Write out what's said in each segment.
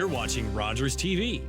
You're watching Rogers TV.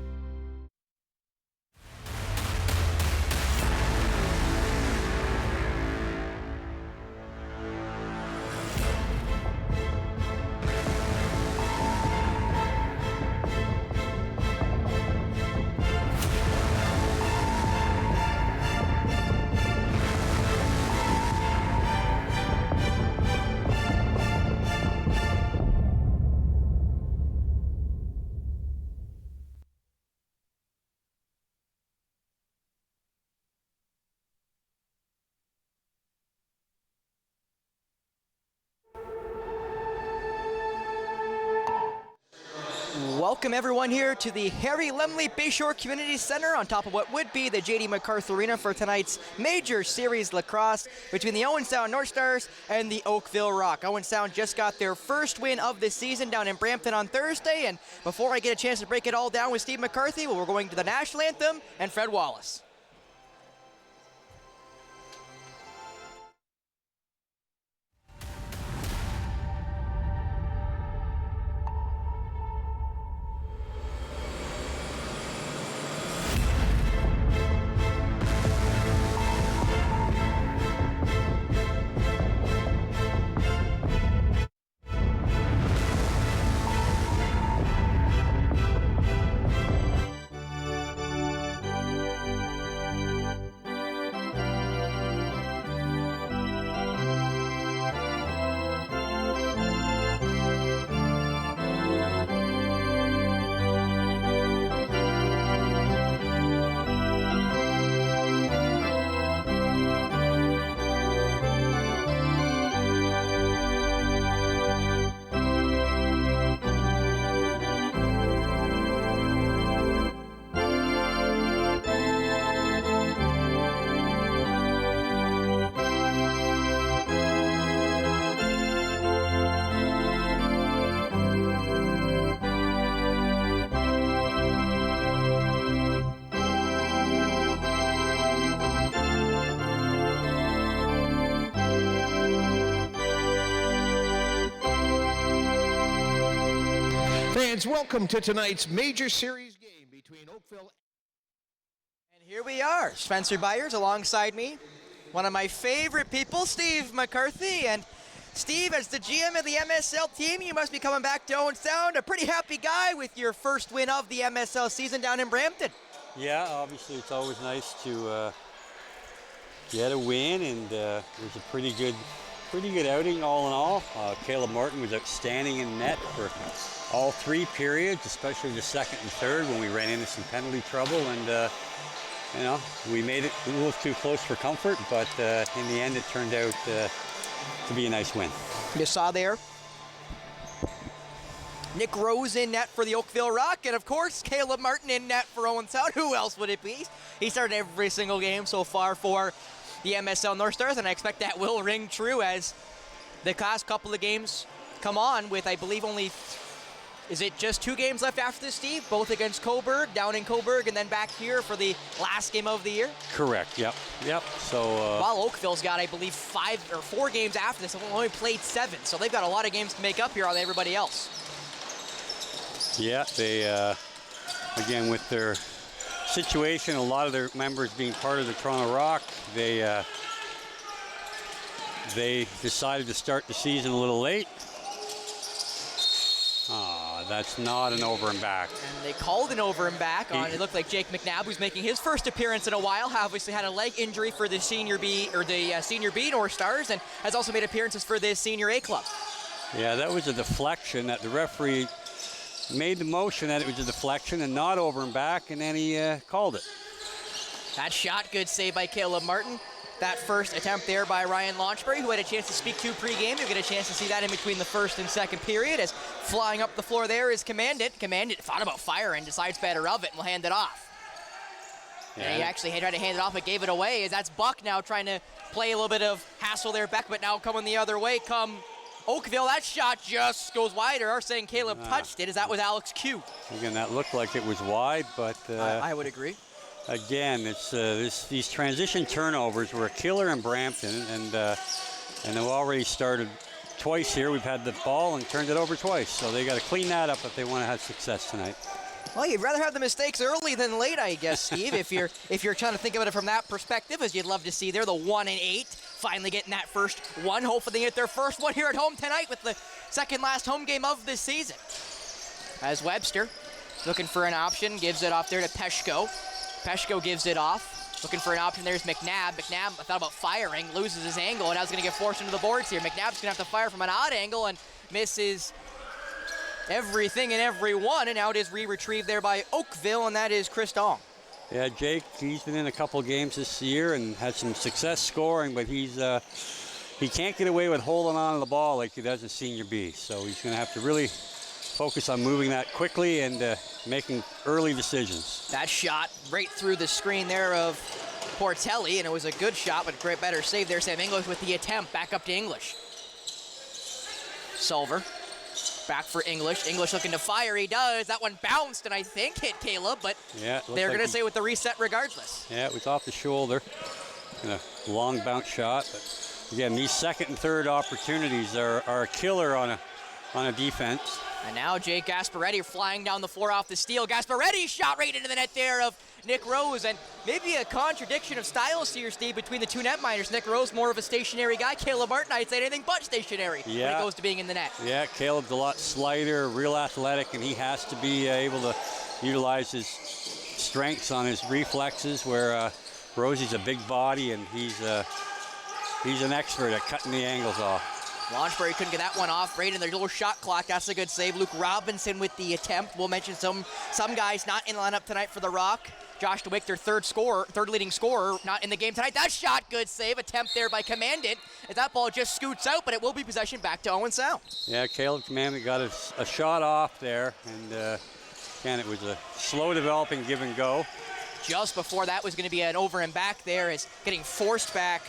Welcome everyone here to the Harry Lumley Bayshore Community Center on top of what would be the J.D. MacArthur Arena for tonight's major series lacrosse between the Owen Sound North Stars and the Oakville Rock. Owen Sound just got their first win of the season down in Brampton on Thursday, and before I get a chance to break it all down with Steve McCarthy, well, we're going to the National Anthem and Fred Wallace. Welcome to tonight's major series game between Oakville. And here we are, Spencer Byers alongside me, one of my favorite people, Steve McCarthy. And Steve, as the GM of the MSL team, you must be coming back to Owen Sound, a pretty happy guy with your first win of the MSL season down in Brampton. Yeah, obviously it's always nice to get a win, and it was a pretty good outing all in all. Caleb Martin was outstanding in net for all three periods, especially the second and third when we ran into some penalty trouble, and you know, we made it a little too close for comfort, but in the end it turned out to be a nice win. You saw there Nick Rose in net for the Oakville Rock, and of course Caleb Martin in net for Owen Sound. Who else would it be? He started every single game so far for the MSL North Stars, and I expect that will ring true as the last couple of games come on with, I believe, only is it just 2 games left after this, Steve? Both against Coburg, down in Coburg, and then back here for the last game of the year? Correct, yep. So while Oakville's got, I believe, 5 or 4 games after this, and only played 7, so they've got a lot of games to make up here on everybody else. Yeah, they, again, with their situation, a lot of their members being part of the Toronto Rock, they decided to start the season a little late. That's not an over and back. And they called an over and back on, it looked like Jake McNabb, who's making his first appearance in a while, obviously had a leg injury for the Senior B North Stars, and has also made appearances for the Senior A club. Yeah, that was a deflection that the referee made the motion that it was a deflection and not over and back, and then he called it. That shot, good save by Caleb Martin. That first attempt there by Ryan Launchbury, who had a chance to speak to pregame. You'll get a chance to see that in between the first and second period, as flying up the floor there is Commandant. Commandant thought about fire and decides better of it and will hand it off. Yeah. And he actually tried to hand it off but gave it away, as that's Buck now trying to play a little bit of hassle there back, but now coming the other way come Oakville. That shot just goes wide, or are saying Caleb touched it, as that was Alex Q. Again, that looked like it was wide, but I would agree. Again, it's these transition turnovers were a killer in Brampton, and they've already started twice here. We've had the ball and turned it over twice. So they got to clean that up if they want to have success tonight. Well, you'd rather have the mistakes early than late, I guess, Steve, if you're trying to think about it from that perspective, as you'd love to see there, the 1-8, finally getting that first one. Hopefully they get their first one here at home tonight with the second last home game of this season. As Webster looking for an option, gives it off there to Peshko. Peshko gives it off. Looking for an option, there's McNabb. McNabb, I thought about firing, loses his angle, and now he's going to get forced into the boards here. McNabb's going to have to fire from an odd angle and misses everything and everyone, and now it is retrieved there by Oakville, and that is Chris Dong. Yeah, Jake, he's been in a couple games this year and had some success scoring, but he can't get away with holding on to the ball like he does in Senior B. So he's going to have to really focus on moving that quickly and making early decisions. That shot right through the screen there of Portelli, and it was a good shot, but great better save there. Sam English with the attempt, back up to English. Solver. Back for English. English looking to fire. He does. That one bounced and I think hit Caleb, but yeah, they're going to say with the reset regardless. Yeah, it was off the shoulder. And a long bounce shot. But again, these second and third opportunities are a killer on a defense. And now Jake Gasparetti flying down the floor off the steal. Gasparetti shot right into the net there of Nick Rose, and maybe a contradiction of styles here, Steve, between the two netminders. Nick Rose, more of a stationary guy. Caleb Martin, I'd say anything but stationary when it goes to being in the net. Yeah, Caleb's a lot slighter, real athletic, and he has to be able to utilize his strengths on his reflexes, where Rosie's a big body, and he's an expert at cutting the angles off. Launchbury couldn't get that one off right in their little shot clock. That's a good save. Luke Robinson with the attempt. We'll mention some guys not in the lineup tonight for the Rock. Josh DeWick, their third leading scorer, not in the game tonight. That shot, good save. Attempt there by Commandant. As that ball just scoots out, but it will be possession back to Owen Sound. Yeah, Caleb Commandant got a shot off there, and again, it was a slow developing give and go. Just before that was going to be an over and back there, is getting forced back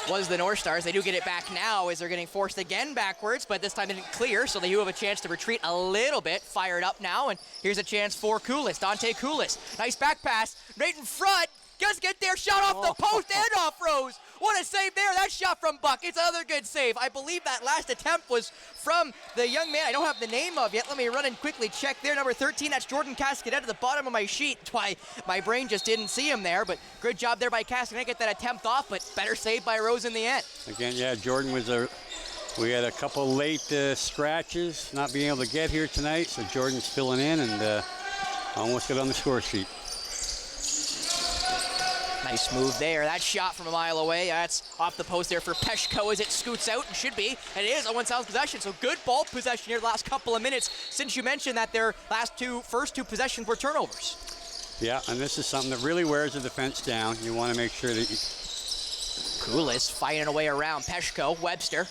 was the North Stars. They do get it back now as they're getting forced again backwards, but this time they didn't clear, so they do have a chance to retreat a little bit. Fired up now, and here's a chance for Koulis, Dante Koulis. Nice back pass, right in front. Just get there, shot off the post and off Rose. What a save there. That shot from Buck. It's another good save. I believe that last attempt was from the young man I don't have the name of yet. Let me run and quickly check there. Number 13, that's Jordan Cascadet at the bottom of my sheet. That's why my brain just didn't see him there, but good job there by Cascadet. Get that attempt off, but better save by Rose in the end. Again, yeah, Jordan we had a couple late scratches, not being able to get here tonight, so Jordan's filling in and almost got on the score sheet. Nice move there. That shot from a mile away. That's off the post there for Peshko as it scoots out, and should be. And it is Owen Sound's possession. So good ball possession here the last couple of minutes, since you mentioned that their first two possessions were turnovers. Yeah, and this is something that really wears the defense down. You want to make sure that you... Koulis fighting away around Peshko. Webster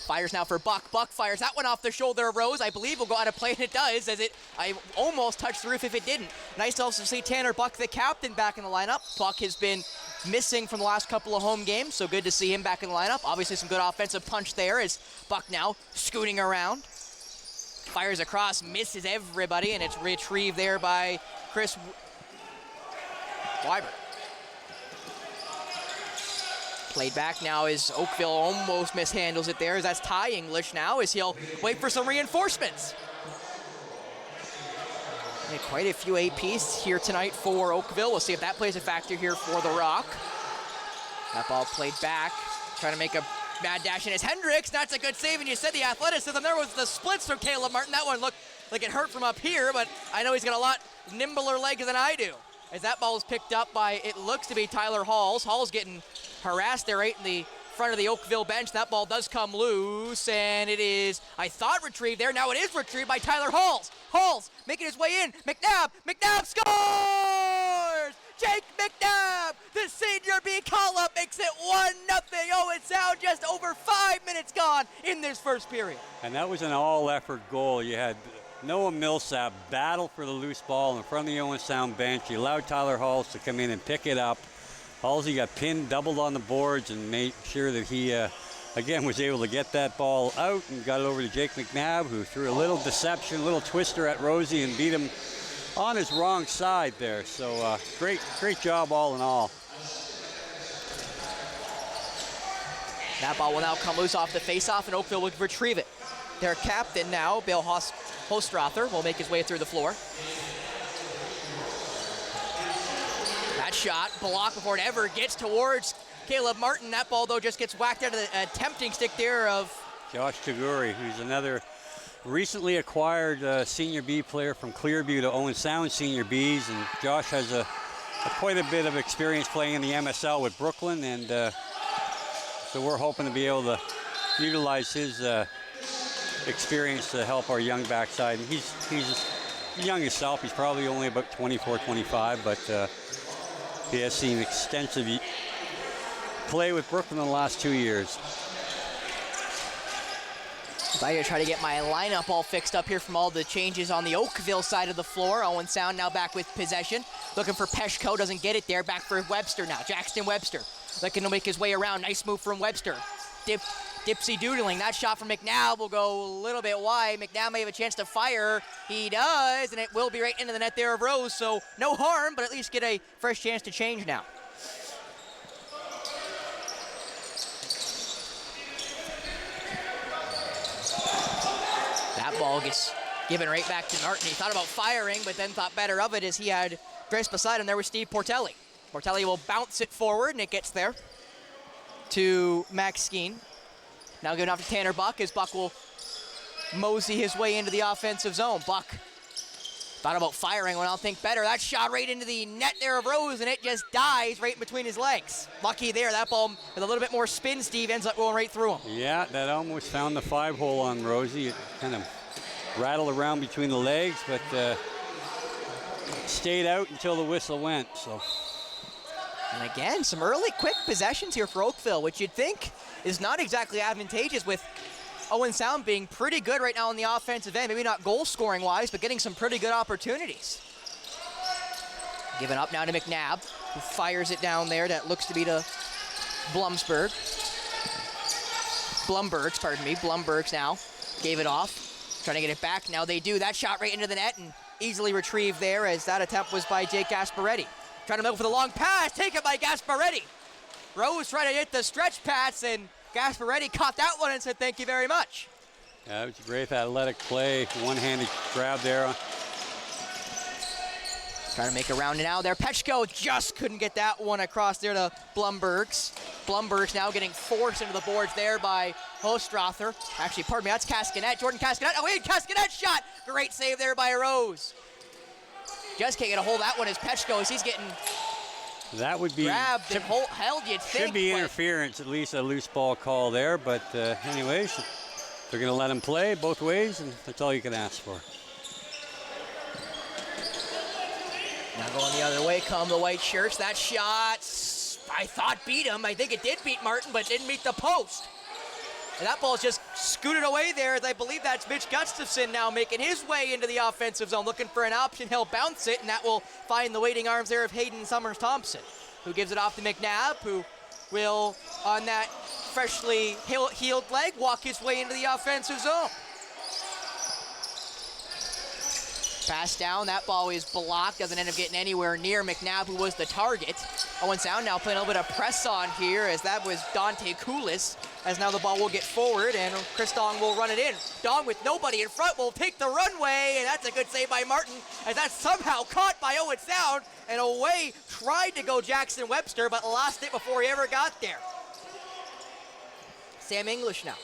fires now for Buck. Buck fires that one off the shoulder of Rose. I believe will go out of play, and it does, as I almost touched the roof if it didn't. Nice to also see Tanner Buck, the captain, back in the lineup. Buck has been missing from the last couple of home games, so good to see him back in the lineup. Obviously some good offensive punch there as Buck now scooting around. Fires across, misses everybody, and it's retrieved there by Chris Weiber. Played back now as Oakville almost mishandles it there, as that's Ty English now, as he'll wait for some reinforcements. Yeah, quite a few APs here tonight for Oakville. We'll see if that plays a factor here for the Rock. That ball played back, trying to make a mad dash in his Hendricks. That's a good save, and you said the athleticism. There was the splits from Caleb Martin. That one looked like it hurt from up here, but I know he's got a lot nimbler legs than I do. As that ball is picked up by, it looks to be Tyler Halls. Halls getting harassed there right in the front of the Oakville bench. That ball does come loose, and it is, I thought, retrieved there. Now it is retrieved by Tyler Halls. Halls making his way in. McNabb scores! Jake McNabb, the senior B call-up, makes it 1-0. Owen Sound just over 5 minutes gone in this first period. And that was an all-effort goal. You had Noah Millsap battle for the loose ball in front of the Owen Sound bench. He allowed Tyler Halls to come in and pick it up. Halsey got pinned, doubled on the boards, and made sure that he, again, was able to get that ball out and got it over to Jake McNabb, who threw a little deception, a little twister at Rosie and beat him on his wrong side there. So great job all in all. That ball will now come loose off the faceoff, and Oakville will retrieve it. Their captain now, Bill Hostrother, will make his way through the floor. That shot blocked before it ever gets towards Caleb Martin. That ball, though, just gets whacked out of the tempting stick there of Josh Taguri, who's another recently acquired senior B player from Clearview to Owen Sound senior Bs, and Josh has quite a bit of experience playing in the MSL with Brooklyn, and so we're hoping to be able to utilize his experience to help our young backside. And he's young himself. He's probably only about 24, 25, but he has seen extensive play with Brooklyn in the last 2 years. I'm going to try to get my lineup all fixed up here from all the changes on the Oakville side of the floor. Owen Sound now back with possession. Looking for Peshko, doesn't get it there. Back for Webster now, Jackson Webster. Looking to make his way around. Nice move from Webster. Dipsy doodling. That shot from McNabb will go a little bit wide. McNabb may have a chance to fire. He does, and it will be right into the net there of Rose. So no harm, but at least get a fresh chance to change now. That ball gets given right back to Martin. He thought about firing, but then thought better of it as he had Grace beside him. There was Steve Portelli. Portelli will bounce it forward, and it gets there to Max Skeen. Now giving off to Tanner Buck, as Buck will mosey his way into the offensive zone. Buck thought about firing when I'll think better. That shot right into the net there of Rose, and it just dies right in between his legs. Lucky there. That ball with a little bit more spin, Steve, ends up going right through him. Yeah, that almost found the 5-hole on Rosie. It kind of rattled around between the legs, but stayed out until the whistle went. So. And again, some early quick possessions here for Oakville, which you'd think is not exactly advantageous, with Owen Sound being pretty good right now on the offensive end. Maybe not goal scoring wise, but getting some pretty good opportunities. Given up now to McNabb, who fires it down there. That looks to be to Blumbergs, pardon me. Blumbergs now gave it off, trying to get it back. Now they do. That shot right into the net and easily retrieved there, as that attempt was by Jake Gasparetti. Trying to milk for the long pass, taken by Gasparetti. Rose trying to hit the stretch pass, and Gasparetti caught that one and said thank you very much. Yeah, it was a great athletic play, one-handed grab there. Trying to make a round now there. Peshko just couldn't get that one across there to Blumbergs. Blumbergs now getting forced into the boards there by Hostrother. Actually, pardon me, that's Cascanet. Jordan Cascanet. Oh, wait, Cascanet shot. Great save there by Rose. Just can't get a hold of that one as Peshko, as he's getting that would be grabbed and held, you'd think. Should be interference, at least a loose ball call there. But anyways, they're going to let him play both ways, and that's all you can ask for. Now going the other way come the white shirts. That shot, I thought beat him. I think it did beat Martin, but didn't meet the post. And that ball's just scooted away there, as I believe that's Mitch Gustafson now making his way into the offensive zone, looking for an option. He'll bounce it, and that will find the waiting arms there of Hayden Summers-Thompson, who gives it off to McNabb, who will, on that freshly healed leg, walk his way into the offensive zone. Pass down, that ball is blocked, doesn't end up getting anywhere near McNabb, who was the target. Owen Sound now playing a little bit of press on here, as that was Dante Koulis, as now the ball will get forward, and Chris Dong will run it in. Dong with nobody in front will take the runway, and that's a good save by Martin, as that's somehow caught by Owen Sound, and away tried to go Jackson Webster, but lost it before he ever got there. Sam English now.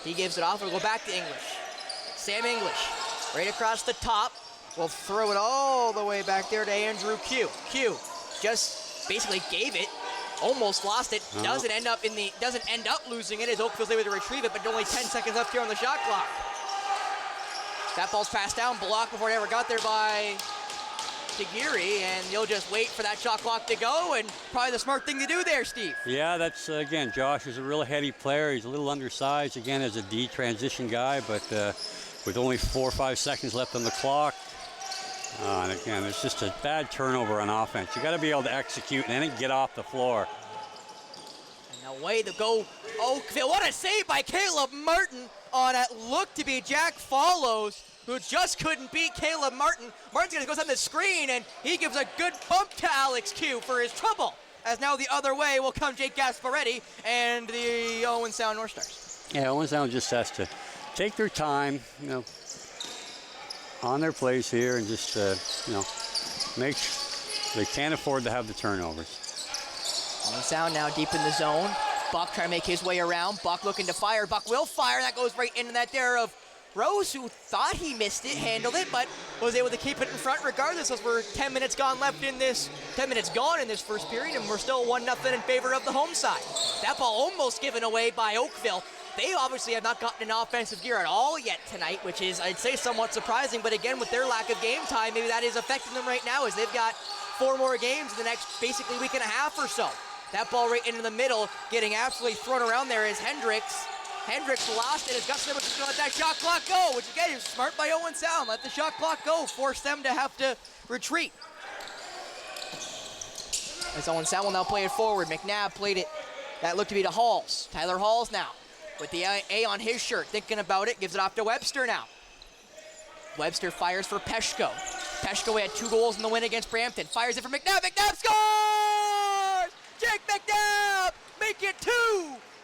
He gives it off, and we'll go back to English. Sam English, right across the top, will throw it all the way back there to Andrew Q. Q just basically gave it, almost lost it, doesn't end up losing it, as Oakville's able to retrieve it, but only 10 seconds left here on the shot clock. That ball's passed down, blocked before it ever got there by Tagiri, and you'll just wait for that shot clock to go, and probably the smart thing to do there, Steve. Yeah, that's, again, Josh is a real heady player. He's a little undersized, again, as a D transition guy, but with only 4 or 5 seconds left on the clock, and again, it's just a bad turnover on offense. You got to be able to execute and then get off the floor. And away to go Oakville. What a save by Caleb Martin on it. Looked to be Jack Follows, who just couldn't beat Caleb Martin. Martin's going to go on the screen, and he gives a good bump to Alex Q for his trouble. as now the other way will come Jake Gasparetti and the Owen Sound North Stars. Yeah, Owen Sound just has to take their time, on their place here and just, they can't afford to have the turnovers. Owen Sound now deep in the zone. Buck trying to make his way around. Buck looking to fire. Buck will fire. That goes right into that there of Rose, who thought he missed it, handled it, but was able to keep it in front regardless, as we're 10 minutes gone in this first period, and we're still 1-0 in favor of the home side. That ball almost given away by Oakville. They obviously have not gotten in offensive gear at all yet tonight, which is, I'd say, somewhat surprising, but again, with their lack of game time, maybe that is affecting them right now, as they've got 4 more games in the next basically week and a half or so. That ball right into the middle, getting absolutely thrown around there is Hendricks. Hendricks lost it. His Gus Simmons is going to let that shot clock go, which again is smart by Owen Sound. Let the shot clock go, force them to have to retreat. As Owen Sound will now play it forward. McNabb played it. That looked to be to Halls. Tyler Halls now with the A on his shirt, thinking about it, gives it off to Webster now. Webster fires for Peshko. Peshko had 2 goals in the win against Brampton. Fires it for McNabb. McNabb scores! Jake McNabb make it 2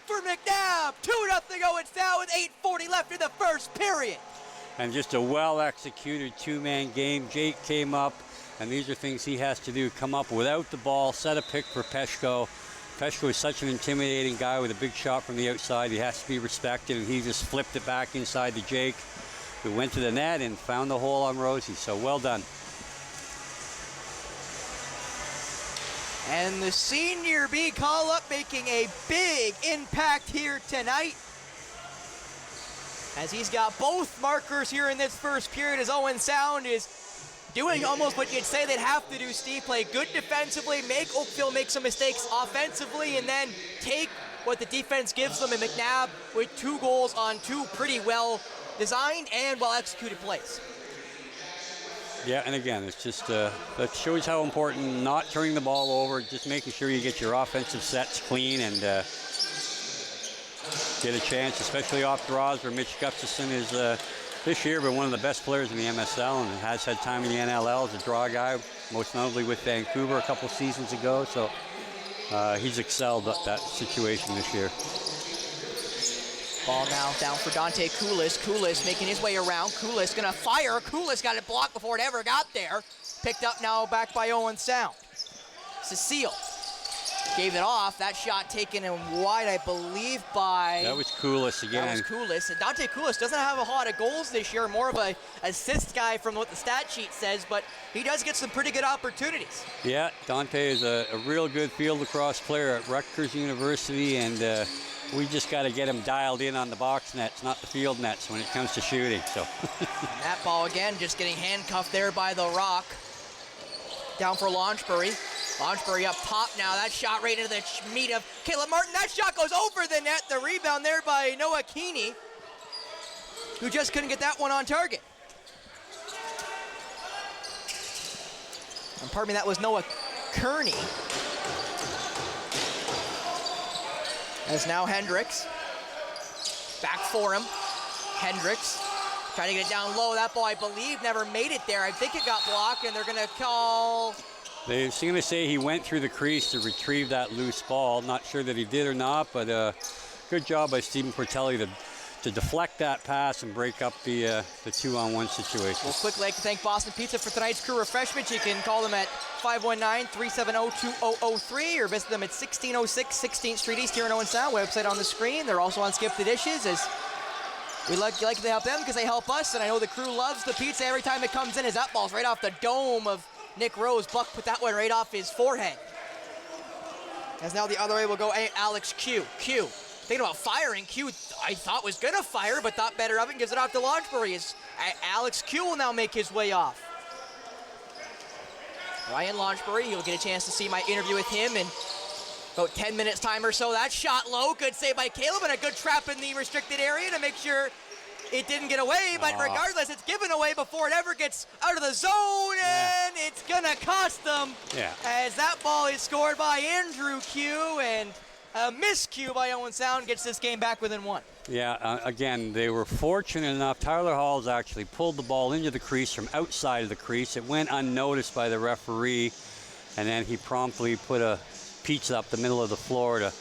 for McNabb. 2-0 Owen Sound with 8:40 left in the first period. And just a well-executed 2-man game. Jake came up, and these are things he has to do. Come up without the ball, set a pick for Peshko. Peshko is such an intimidating guy with a big shot from the outside. He has to be respected, and he just flipped it back inside to Jake, who went to the net and found the hole on Rosie. So well done. And the senior B call-up making a big impact here tonight, as he's got both markers here in this first period, as Owen Sound is doing almost what you'd say they'd have to do, Steve. Play good defensively, make Oakville make some mistakes offensively, and then take what the defense gives them. And McNabb with 2 goals on 2 pretty well designed and well executed plays. Yeah, and again, it's just that shows how important not turning the ball over, just making sure you get your offensive sets clean and get a chance, especially off draws, where Mitch Gustafson is this year been one of the best players in the MSL and has had time in the NLL as a draw guy, most notably with Vancouver a couple seasons ago. So he's excelled at that situation this year. Ball now down for Dante Koulis. Koulis making his way around. Koulis gonna fire. Koulis got it blocked before it ever got there. Picked up now back by Owen Sound. Cecile gave it off. That shot taken in wide, I believe, by... That was Koulis again. That was Koulis. And Dante Koulis doesn't have a lot of goals this year, more of a assist guy from what the stat sheet says, but he does get some pretty good opportunities. Yeah, Dante is a real good field lacrosse player at Rutgers University, and we just got to get him dialed in on the box nets, not the field nets, when it comes to shooting. So that ball again, just getting handcuffed there by the Rock. Down for Launchbury. Launchbury up top now. That shot right into the meat of Caleb Martin. That shot goes over the net. The rebound there by Noah Keeney, who just couldn't get that one on target. And pardon me, that was Noah Kearney. As now Hendricks. Back for him. Hendricks trying to get it down low. That ball, I believe, never made it there. I think it got blocked, and they're going to call... They're going to say he went through the crease to retrieve that loose ball. Not sure that he did or not, but good job by Stephen Portelli to deflect that pass and break up the 2-on-1 situation. We'll quickly like to thank Boston Pizza for tonight's crew refreshment. You can call them at 519-370-2003 or visit them at 1606 16th Street East here in Owen Sound. Website on the screen. They're also on Skip the Dishes, as we like to help them because they help us, and I know the crew loves the pizza every time it comes in, as that ball's right off the dome of Nick Rose. Buck put that one right off his forehead. As now the other way will go Alex Q. Q, thinking about firing. Q, I thought was going to fire, but thought better of it and gives it off to Launchbury. As Alex Q will now make his way off. Ryan Launchbury, you'll get a chance to see my interview with him in about 10 minutes time or so. That shot low, good save by Caleb, and a good trap in the restricted area to make sure it didn't get away, but regardless, it's given away before it ever gets out of the zone, and it's gonna cost them. Yeah. As that ball is scored by Andrew Q, and a miscue by Owen Sound gets this game back within 1. Yeah, again, they were fortunate enough. Tyler Halls actually pulled the ball into the crease from outside of the crease. It went unnoticed by the referee, and then he promptly put a pizza up the middle of the floor to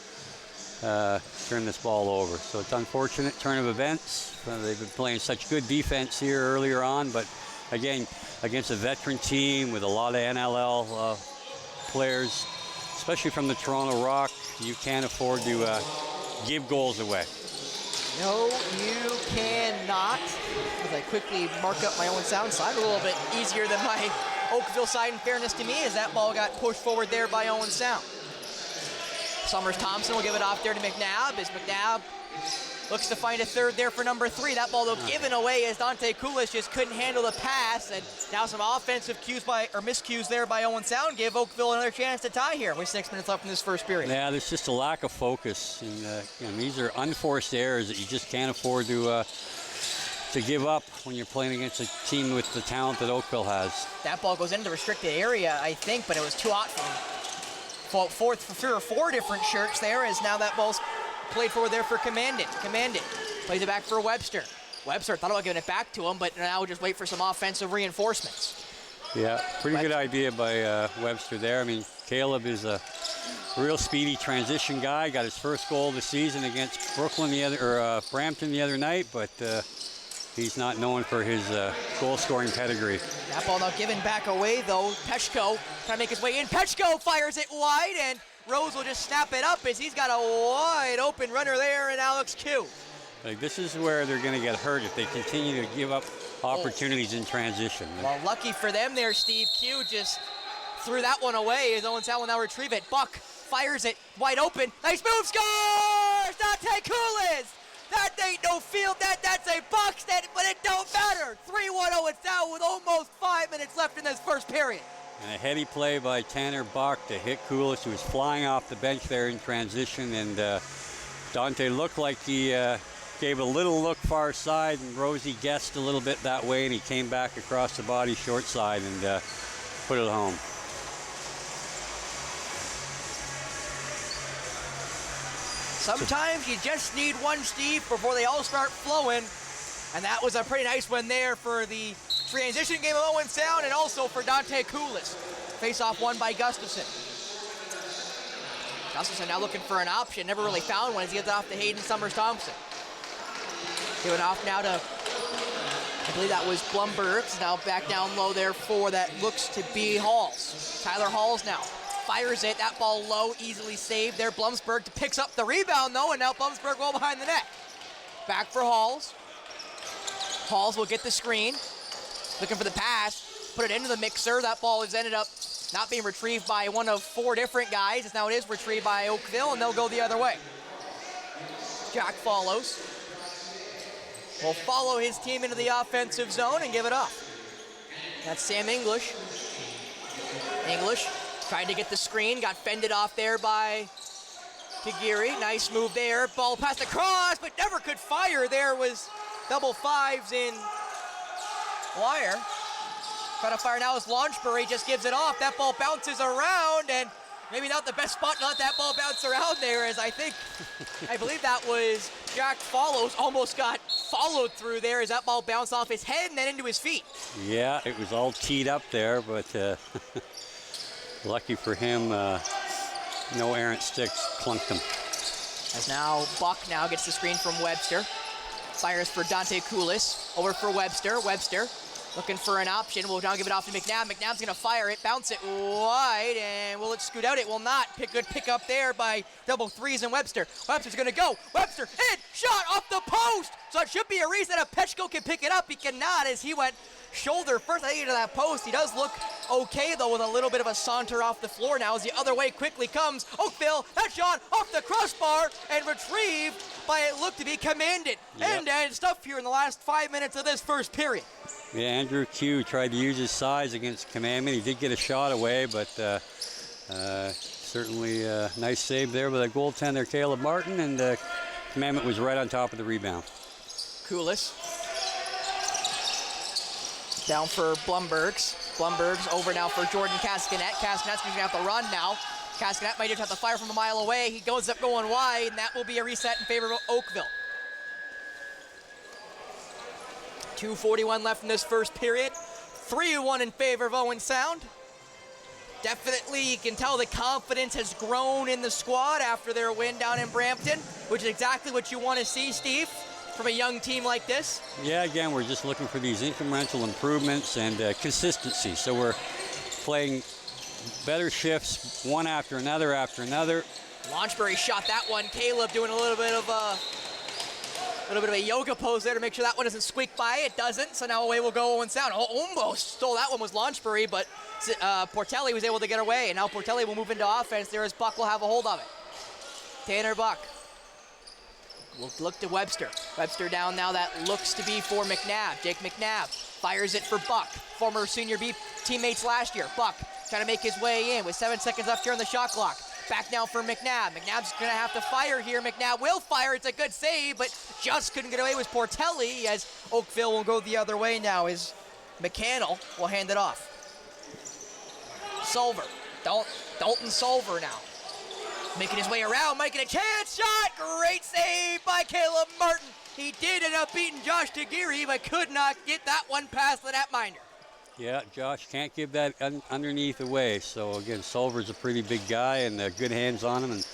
turn this ball over. So it's unfortunate turn of events. They've been playing such good defense here earlier on, but again, against a veteran team with a lot of NLL players, especially from the Toronto Rock, you can't afford to give goals away. No, you cannot. As I quickly mark up my own sound side, a little bit easier than my Oakville side, in fairness to me, as that ball got pushed forward there by Owen Sound. Summers Thompson will give it off there to McNabb, as McNabb looks to find a third there for number 3. That ball, though, given away as Dante Kulis just couldn't handle the pass. And now some offensive miscues there by Owen Sound give Oakville another chance to tie here with 6 minutes left in this first period. Yeah, there's just a lack of focus. And these are unforced errors that you just can't afford to give up when you're playing against a team with the talent that Oakville has. That ball goes into the restricted area, I think, but it was too hot for 3 or 4 different shirts there, as now that ball's played forward there for Commandant. Commandant plays it back for Webster. Webster thought about giving it back to him, but now just wait for some offensive reinforcements. Yeah, pretty good idea by Webster there. I mean, Caleb is a real speedy transition guy. Got his first goal of the season against Brampton the other night, but he's not known for his goal-scoring pedigree. That ball now given back away, though. Peshko trying to make his way in. Peshko fires it wide, and Rose will just snap it up as he's got a wide open runner there in Alex Q. Like, this is where they're going to get hurt if they continue to give up opportunities in transition. Well, lucky for them there, Steve. Q just threw that one away as Owen Sound will now retrieve it. Buck fires it wide open. Nice move, scores! Dante Kulis! That ain't no field, that's a box net, but it don't matter. 3-1 Owen Sound with almost 5 minutes left in this first period. And a heady play by Tanner Buck to hit Kulis, who was flying off the bench there in transition. And Dante looked like he gave a little look far side, and Rosie guessed a little bit that way, and he came back across the body short side and put it home. Sometimes you just need one, Steve, before they all start flowing. And that was a pretty nice one there for the transition game of Owen Sound and also for Dante Kulis. Face-off won by Gustafson. Gustafson now looking for an option. Never really found one as he gets off to Hayden Summers Thompson. Giving off now to, I believe that was Blumbergs. Now back down low there for that looks to be Halls. Tyler Halls now fires it. That ball low, easily saved there. Blumsberg picks up the rebound though, and now Blumsberg well behind the net. Back for Halls. Halls will get the screen. Looking for the pass. Put it into the mixer. That ball has ended up not being retrieved by one of 4 different guys. As now it is retrieved by Oakville, and they'll go the other way. Jack follows. Will follow his team into the offensive zone and give it up. That's Sam English. English tried to get the screen, got fended off there by Kagiri. Nice move there. Ball passed across, but never could fire. There was double 5s in wire. Trying to fire now as Launchbury just gives it off. That ball bounces around, and maybe not the best spot to let that ball bounce around there, as I believe that was Jack Follows almost got followed through there as that ball bounced off his head and then into his feet. Yeah, it was all teed up there, but lucky for him, no errant sticks clunked him. As now Buck now gets the screen from Webster. Fires for Dante Kulis. Over for Webster. Webster looking for an option. We'll now give it off to McNabb. McNabb's going to fire it, bounce it wide, and will it scoot out? It will not. Good pick up there by double 3s and Webster. Webster's going to go. Webster, in, shot off the post! So it should be a reason if Pechko can pick it up. He cannot as he went shoulder first, I think, into that post. He does look okay, though, with a little bit of a saunter off the floor now as the other way quickly comes. Oakville, that shot off the crossbar and retrieved by it looked to be Commandant. Yep. End-to-end stuff here in the last 5 minutes of this first period. Yeah, Andrew Q tried to use his size against Commandment. He did get a shot away, but certainly a nice save there with a goaltender, Caleb Martin, and Commandment was right on top of the rebound. Kulis. Down for Blumbergs. Blumbergs over now for Jordan Cascanet. Cascanet's going to have to run now. Cascanet might just have to fire from a mile away. He goes up going wide, and that will be a reset in favor of Oakville. 2:41 left in this first period. 3-1 in favor of Owen Sound. Definitely, you can tell the confidence has grown in the squad after their win down in Brampton, which is exactly what you want to see, Steve, from a young team like this. Yeah, again, we're just looking for these incremental improvements and consistency. So we're playing better shifts, one after another after another. Launchbury shot that one. Caleb doing a little bit of a yoga pose there to make sure that one doesn't squeak by. It doesn't, so now away will go Owen Sound. Almost stole that one was Launchbury, but Portelli was able to get away, and now Portelli will move into offense there as Buck will have a hold of it. Tanner Buck will look to Webster. Webster down now, that looks to be for McNabb. Jake McNabb fires it for Buck, former senior B teammates last year. Buck trying to make his way in with 7 seconds left here on the shot clock. Back now for McNabb. McNabb's gonna have to fire here. McNabb will fire, it's a good save, but just couldn't get away with Portelli as Oakville will go the other way now as McCannell will hand it off. Solver, Dalton Solver now. Making his way around, making a chance shot. Great save by Caleb Martin. He did end up beating Josh Taguiri, but could not get that one past the netminder. Yeah, Josh can't give that underneath away. So again, Solver's a pretty big guy and good hands on him. And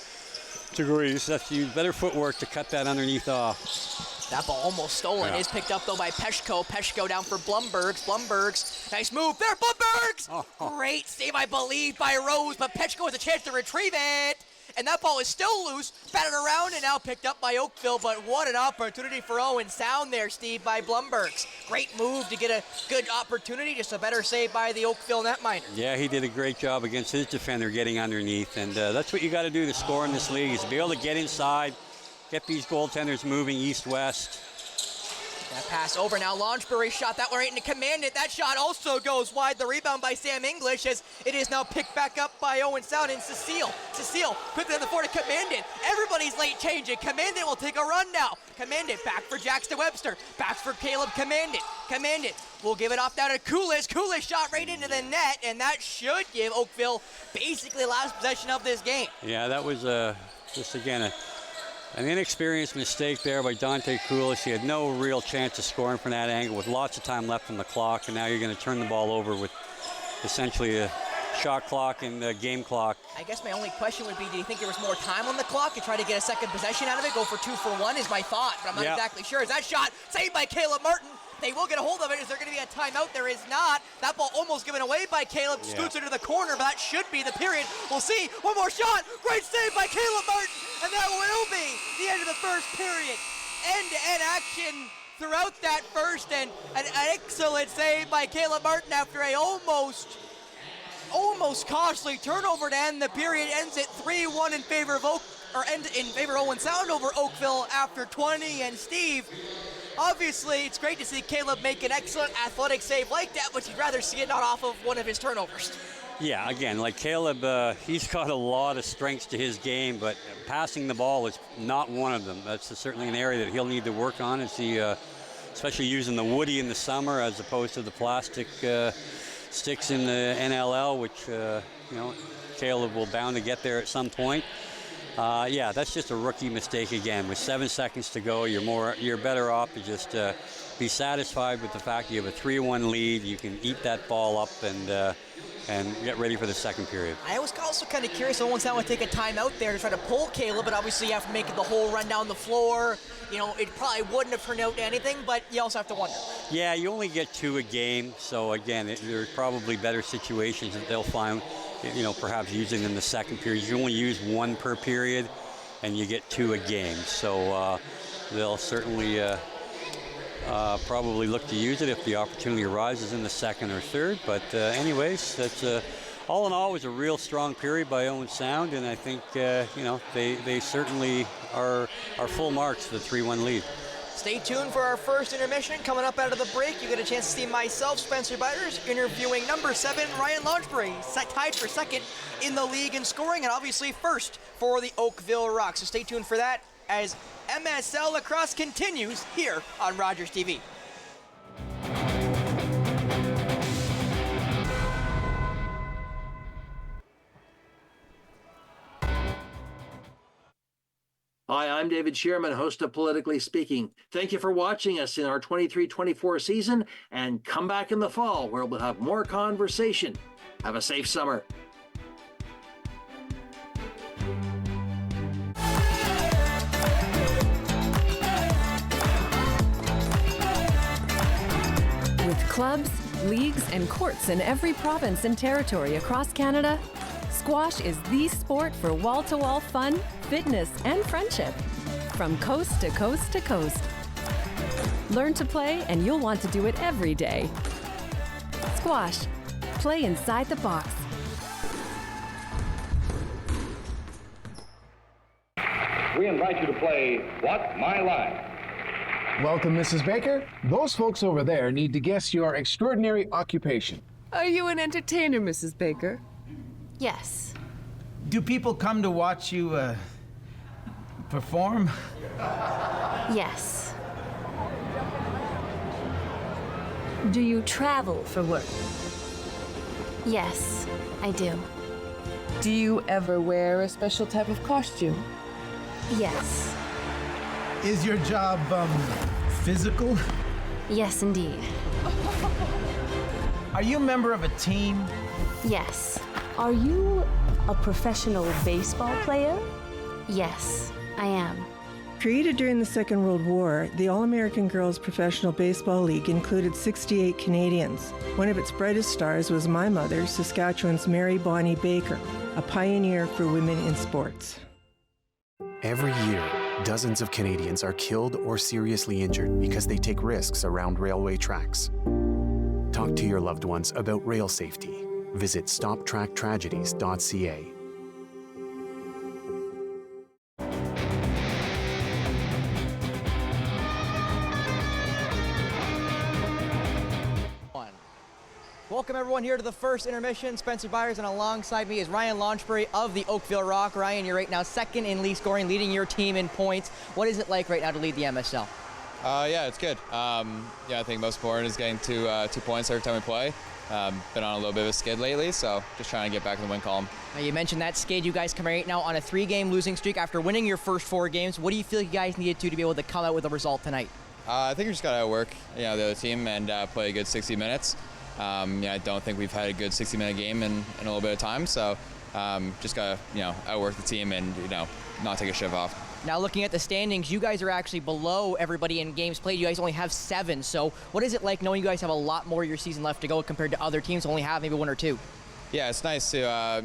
Taguiri just has to use better footwork to cut that underneath off. That ball almost stolen. Yeah. Is picked up though by Peshko. Peshko down for Blumbergs. Blumbergs, nice move there. Blumbergs! Oh. Great save, I believe, by Rose, but Peshko has a chance to retrieve it. And that ball is still loose, batted around, and now picked up by Oakville. But what an opportunity for Owen Sound there, Steve, by Blumbergs. Great move to get a good opportunity, just a better save by the Oakville netminder. Yeah, he did a great job against his defender getting underneath. And that's what you got to do to score in this league, is to be able to get inside, get these goaltenders moving east-west. That pass over now. Launchbury shot that one right into Commandant. That shot also goes wide. The rebound by Sam English as it is now picked back up by Owen Sound and Cecile. Cecile quickly on the floor to Commandant. Everybody's late changing. Commandant will take a run now. Commandant back for Jackson Webster. Back for Caleb Commandant. Commandant will give it off down to Coolish. Coolish shot right into the net, and that should give Oakville basically last possession of this game. Yeah, that was just again an inexperienced mistake there by Dante Coolish. He had no real chance of scoring from that angle with lots of time left on the clock, and now you're going to turn the ball over with essentially a shot clock and a game clock. I guess my only question would be, do you think there was more time on the clock to try to get a second possession out of it? Go for 2 for 1 is my thought, but I'm not exactly sure. Is that shot saved by Caleb Martin? They will get a hold of it. Is there going to be a timeout? There is not. That ball almost given away by Caleb. Scoots into the corner, but that should be the period. We'll see. One more shot. Great save by Caleb Martin. And that will be the end of the first period. End-to-end action throughout that first, and an excellent save by Caleb Martin after a almost costly turnover to end the period. Ends at 3-1 in favor of Owen Sound over Oakville after 20. And Steve, obviously, it's great to see Caleb make an excellent athletic save like that, but you'd rather see it not off of one of his turnovers. Yeah, again, like Caleb, he's got a lot of strengths to his game, but passing the ball is not one of them. That's certainly an area that he'll need to work on, as he, especially using the woody in the summer as opposed to the plastic sticks in the NLL, which Caleb will bound to get there at some point. Yeah, that's just a rookie mistake again. With 7 seconds to go, you're better off to just be satisfied with the fact you have a 3-1 lead. You can eat that ball up and get ready for the second period. I was also kind of curious. Owen Sound would take a timeout there to try to pull Caleb, but obviously after making the whole run down the floor, it probably wouldn't have turned out to anything, but you also have to wonder. Yeah, you only get 2 a game, so again, there's probably better situations that they'll find, perhaps using in the second period. You only use 1 per period, and you get 2 a game, so they'll certainly probably look to use it if the opportunity arises in the second or third. But anyways, that's all in all, it was a real strong period by Owen Sound, and I think they certainly are full marks for the 3-1 lead. Stay tuned for our first intermission. Coming up out of the break, you get a chance to see myself, Spencer Byers, interviewing number 7, Ryan Launchbury, tied for second in the league in scoring, and obviously first for the Oakville Rocks. So stay tuned for that as MSL Lacrosse continues here on Rogers TV. Hi, I'm David Shearman, host of Politically Speaking. Thank you for watching us in our 23-24 season, and come back in the fall where we'll have more conversation. Have a safe summer. clubs, leagues, and courts in every province and territory across Canada, squash is the sport for wall-to-wall fun, fitness, and friendship. From coast to coast to coast. Learn to play and you'll want to do it every day. Squash. Play inside the box. We invite you to play What's My Line? Welcome, Mrs. Baker. Those folks over there need to guess your extraordinary occupation. Are you an entertainer, Mrs. Baker? Yes. Do people come to watch you, perform? Yes. Do you travel for work? Yes, I do. Do you ever wear a special type of costume? Yes. Is your job, physical? Yes, indeed. Are you a member of a team? Yes. Are you a professional baseball player? Yes, I am. Created during the Second World War, the All-American Girls Professional Baseball League included 68 Canadians. One of its brightest stars was my mother, Saskatchewan's Mary Bonnie Baker, a pioneer for women in sports. Every year, dozens of Canadians are killed or seriously injured because they take risks around railway tracks. Talk to your loved ones about rail safety. Visit stoptracktragedies.ca. Welcome everyone here to the first intermission. Spencer Byers, and alongside me is Ryan Launchbury of the Oakville Rock. Ryan, you're right now second in league scoring, leading your team in points. What is it like right now to lead the MSL? Yeah, it's good. I think most important is getting 2 points every time we play. Been on a little bit of a skid lately, so just trying to get back in the win column. Now you mentioned that skid. You guys come right now on a 3-game losing streak after winning your first 4 games. What do you feel you guys needed to be able to come out with a result tonight? I think we just got to outwork the other team and play a good 60 minutes. I don't think we've had a good 60-minute game in a little bit of time, so just got to outwork the team and not take a shift off. Now looking at the standings, you guys are actually below everybody in games played. You guys only have 7. So what is it like knowing you guys have a lot more of your season left to go compared to other teams who only have maybe 1 or 2? Yeah, it's nice to have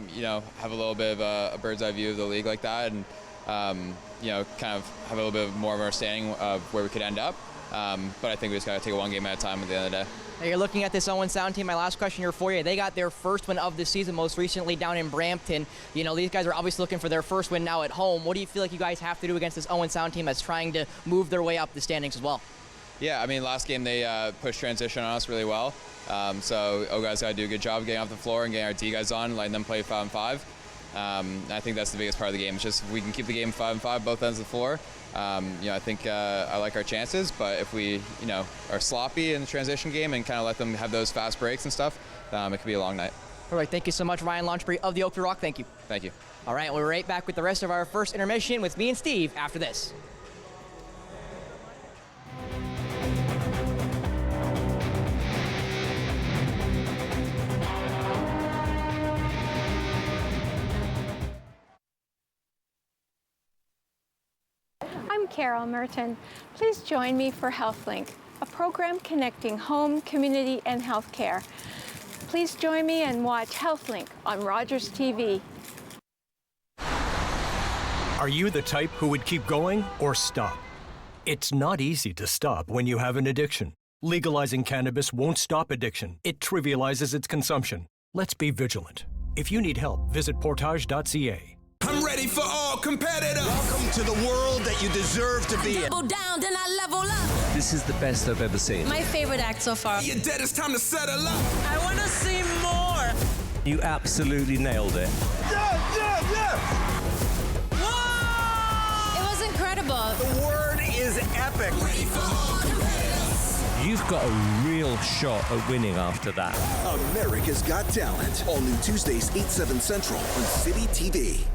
a little bit of a bird's eye view of the league like that, and kind of have a little bit more of an understanding of where we could end up. But I think we just got to take it 1 game at a time at the end of the day. Now you're looking at this Owen Sound team. My last question here for you. They got their first win of the season most recently down in Brampton. These guys are obviously looking for their first win now at home. What do you feel like you guys have to do against this Owen Sound team that's trying to move their way up the standings as well? Yeah, I mean, last game they pushed transition on us really well. So guys got to do a good job getting off the floor and getting our D guys on, letting them play 5-on-5. I think that's the biggest part of the game. It's just if we can keep the game 5-on-5, both ends of the floor. I think I like our chances, but if we, are sloppy in the transition game and kind of let them have those fast breaks and stuff, it could be a long night. All right, thank you so much, Ryan Launchbury of the Oakville Rock. Thank you. Thank you. All right, we're right back with the rest of our first intermission with me and Steve after this. I'm Carol Merton. Please join me for HealthLink, a program connecting home, community, and healthcare. Please join me and watch HealthLink on Rogers TV. Are you the type who would keep going or stop? It's not easy to stop when you have an addiction. Legalizing cannabis won't stop addiction. It trivializes its consumption. Let's be vigilant. If you need help, visit portage.ca. I'm ready for all competitors. Welcome to the world that you deserve to be in. Double down, then I level up. This is the best I've ever seen. My favorite act so far. You're dead, it's time to settle up. I want to see more. You absolutely nailed it. Yeah! Whoa! It was incredible. The word is epic. Ready for all competitors. You've got a real shot at winning after that. America's Got Talent. All new Tuesdays, 8/7 Central on City TV.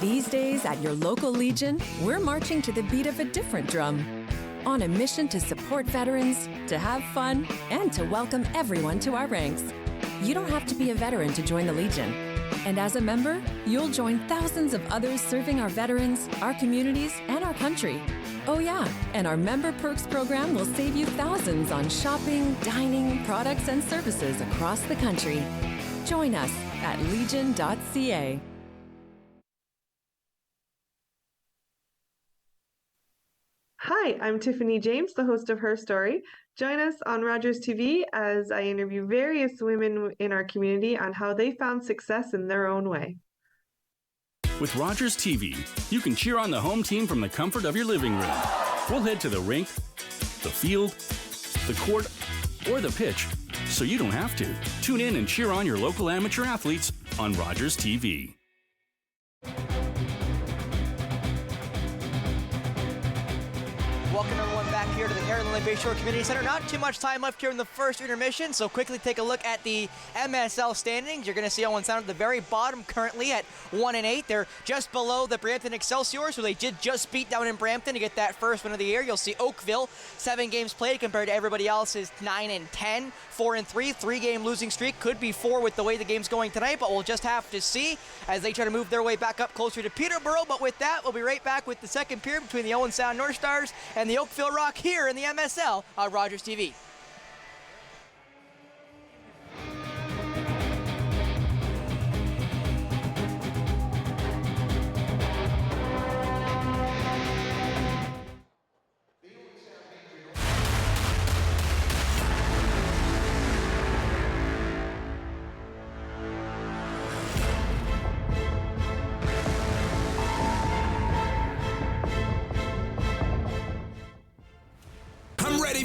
These days at your local Legion, we're marching to the beat of a different drum. On a mission to support veterans, to have fun, and to welcome everyone to our ranks. You don't have to be a veteran to join the Legion. And as a member, you'll join thousands of others serving our veterans, our communities, and our country. Oh yeah, and our Member Perks program will save you thousands on shopping, dining, products, and services across the country. Join us at legion.ca. Hi, I'm Tiffany James, the host of Her Story. Join us on Rogers TV as I interview various women in our community on how they found success in their own way. With Rogers TV, you can cheer on the home team from the comfort of your living room. We'll head to the rink, the field, the court, or the pitch, so you don't have to. Tune in and cheer on your local amateur athletes on Rogers TV. Welcome everyone back here to the Lumley Bayshore Community Center. Not too much time left here in the first intermission, so quickly take a look at the MSL standings. You're going to see Owen Sound at the very bottom currently at 1-8. They're just below the Brampton Excelsiors, who they did just beat down in Brampton to get that first win of the year. You'll see Oakville, 7 games played compared to everybody else's 9-10, 4-3, 3-game losing streak. Could be 4 with the way the game's going tonight, but we'll just have to see as they try to move their way back up closer to Peterborough. But with that, we'll be right back with the second period between the Owen Sound North Stars and the Oakville Rock here in the MSL on Rogers TV.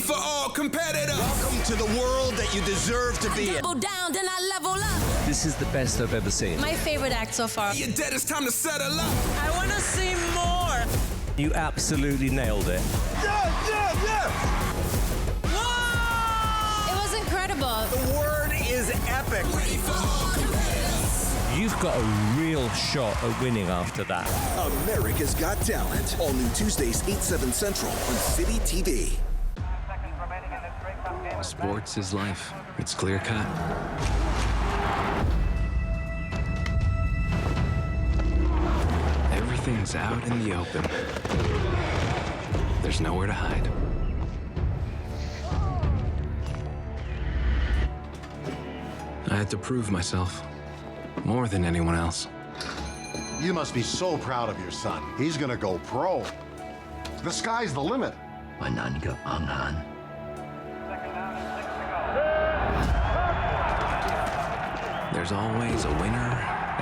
For all competitors. Welcome to the world that you deserve to be in. Double down, then I level up. This is the best I've ever seen. My favorite act so far. You're dead, it's time to settle up. I want to see more. You absolutely nailed it. Yeah! Whoa! It was incredible. The word is epic. Ready for all competitors. You've got a real shot at winning after that. America's Got Talent. All new Tuesdays, 8/7 Central on City TV. Sports is life. It's clear cut. Everything's out in the open. There's nowhere to hide. I had to prove myself more than anyone else. You must be so proud of your son. He's gonna go pro. The sky's the limit. There's always a winner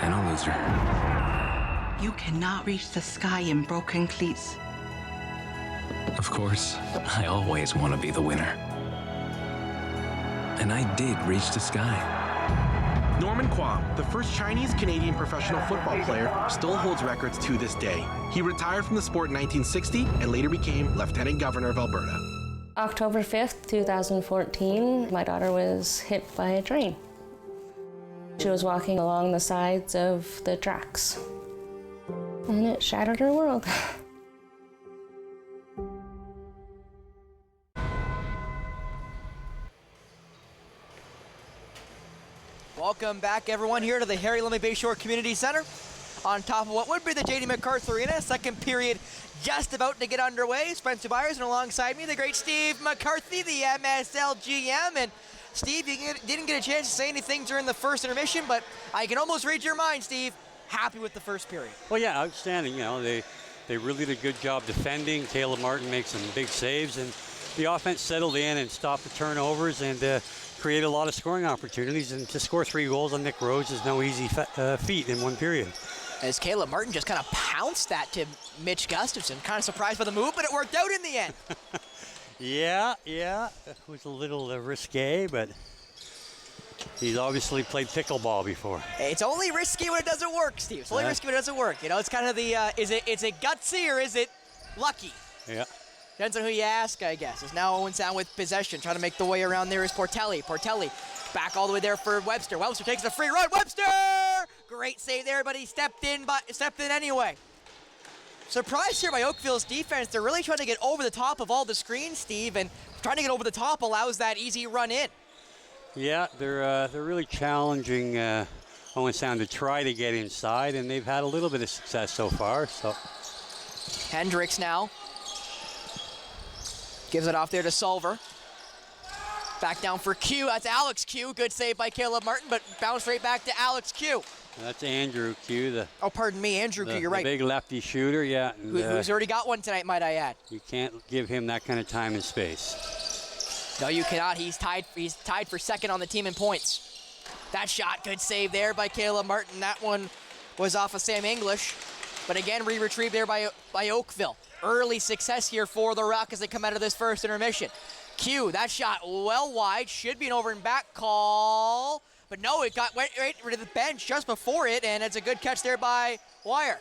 and a loser. You cannot reach the sky in broken cleats. Of course, I always want to be the winner. And I did reach the sky. Norman Kwong, the first Chinese-Canadian professional football player, still holds records to this day. He retired from the sport in 1960 and later became Lieutenant Governor of Alberta. October 5th, 2014, my daughter was hit by a train. She was walking along the sides of the tracks, and it shattered her world. Welcome back, everyone, here to the Lumley Bayshore Community Center on top of what would be the J.D. McCarthy Arena. Second period just about to get underway. Spencer Byers, and alongside me, the great Steve McCarthy, the MSL GM. And Steve, you didn't get a chance to say anything during the first intermission, but I can almost read your mind, Steve. Happy with the first period. Well, yeah, outstanding. You know, they really did a good job defending. Caleb Martin makes some big saves, and the offense settled in and stopped the turnovers and created a lot of scoring opportunities. And to score 3 goals on Nick Rose is no easy feat in one period. As Caleb Martin just kind of pounced that to Mitch Gustafson. Kind of surprised by the move, but it worked out in the end. Yeah, it was a little risque, but he's obviously played pickleball before. It's only risky when it doesn't work, Steve. It's only risky when it doesn't work. You know, it's kind of the, is it gutsy or is it lucky? Yeah. Depends on who you ask, I guess. As now Owen Sound with possession, trying to make the way around there is Portelli. Portelli back all the way there for Webster. Webster takes the free run. Webster! Great save there, but he stepped in anyway. Surprised here by Oakville's defense. They're really trying to get over the top of all the screens, Steve, and trying to get over the top allows that easy run in. Yeah, they're really challenging Owen Sound to try to get inside, and they've had a little bit of success so far. So Hendricks now Gives it off there to Solver. Back down for Q. That's Alex Q. Good save by Caleb Martin, but bounce right back to Alex Q. That's Andrew Q. Pardon me, Andrew Q. You're right. The big lefty shooter, yeah. And, who's already got one tonight, might I add. You can't give him that kind of time and space. No, you cannot. He's tied for second on the team in points. That shot, good save there by Caleb Martin. That one was off of Sam English, but again, retrieved there by Oakville. Early success here for the Rock as they come out of this first intermission. Q, that shot well wide, should be an over and back call, but no, it went right to the bench just before it, and it's a good catch there by Wire.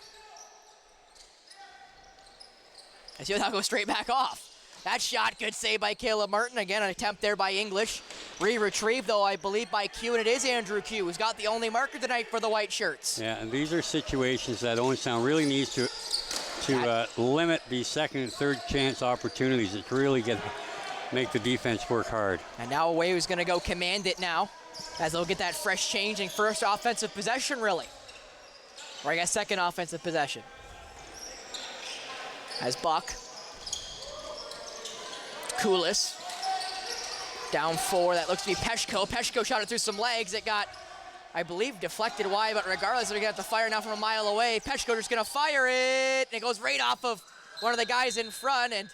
I see that go straight back off. That shot, good save by Caleb Martin. Again, an attempt there by English. Retrieved, though, I believe, by Q, and it is Andrew Q, who's got the only marker tonight for the white shirts. Yeah, and these are situations that Owen Sound really needs to limit these second and third chance opportunities. It's really make the defense work hard. And now away who's going to go command it now, as they'll get that fresh change in first offensive possession, really. Or I guess second offensive possession. As Buck. Koulis. Down 4, that looks to be Peshko. Peshko shot it through some legs. It got, I believe, deflected wide, but regardless, they're going to have to fire now from a mile away. Peshko just going to fire it, and it goes right off of one of the guys in front, and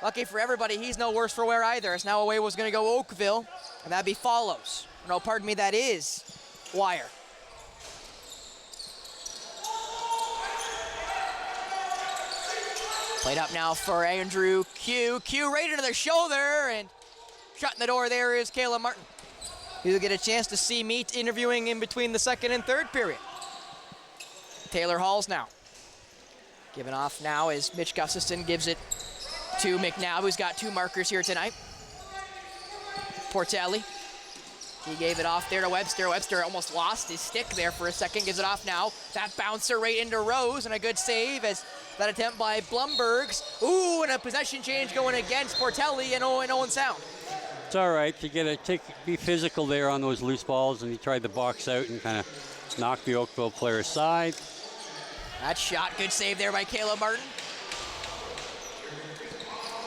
lucky for everybody, he's no worse for wear either. As now away was going to go Oakville, and that'd be Follows. No, pardon me, that is Wire. Played up now for Andrew Q. Q right into the shoulder, and shutting the door there is Caleb Martin. He'll get a chance to see me interviewing in between the second and third period. Taylor Halls now. Giving off now as Mitch Gustafson gives it to McNabb, who's got 2 markers here tonight. Portelli. He gave it off there to Webster. Webster almost lost his stick there for a second. Gives it off now. That bouncer right into Rose, and a good save as that attempt by Blumbergs. Ooh, and a possession change going against Portelli and Owen Sound. It's all right. You get to be physical there on those loose balls, and he tried to box out and kind of knock the Oakville player aside. That shot, good save there by Caleb Martin.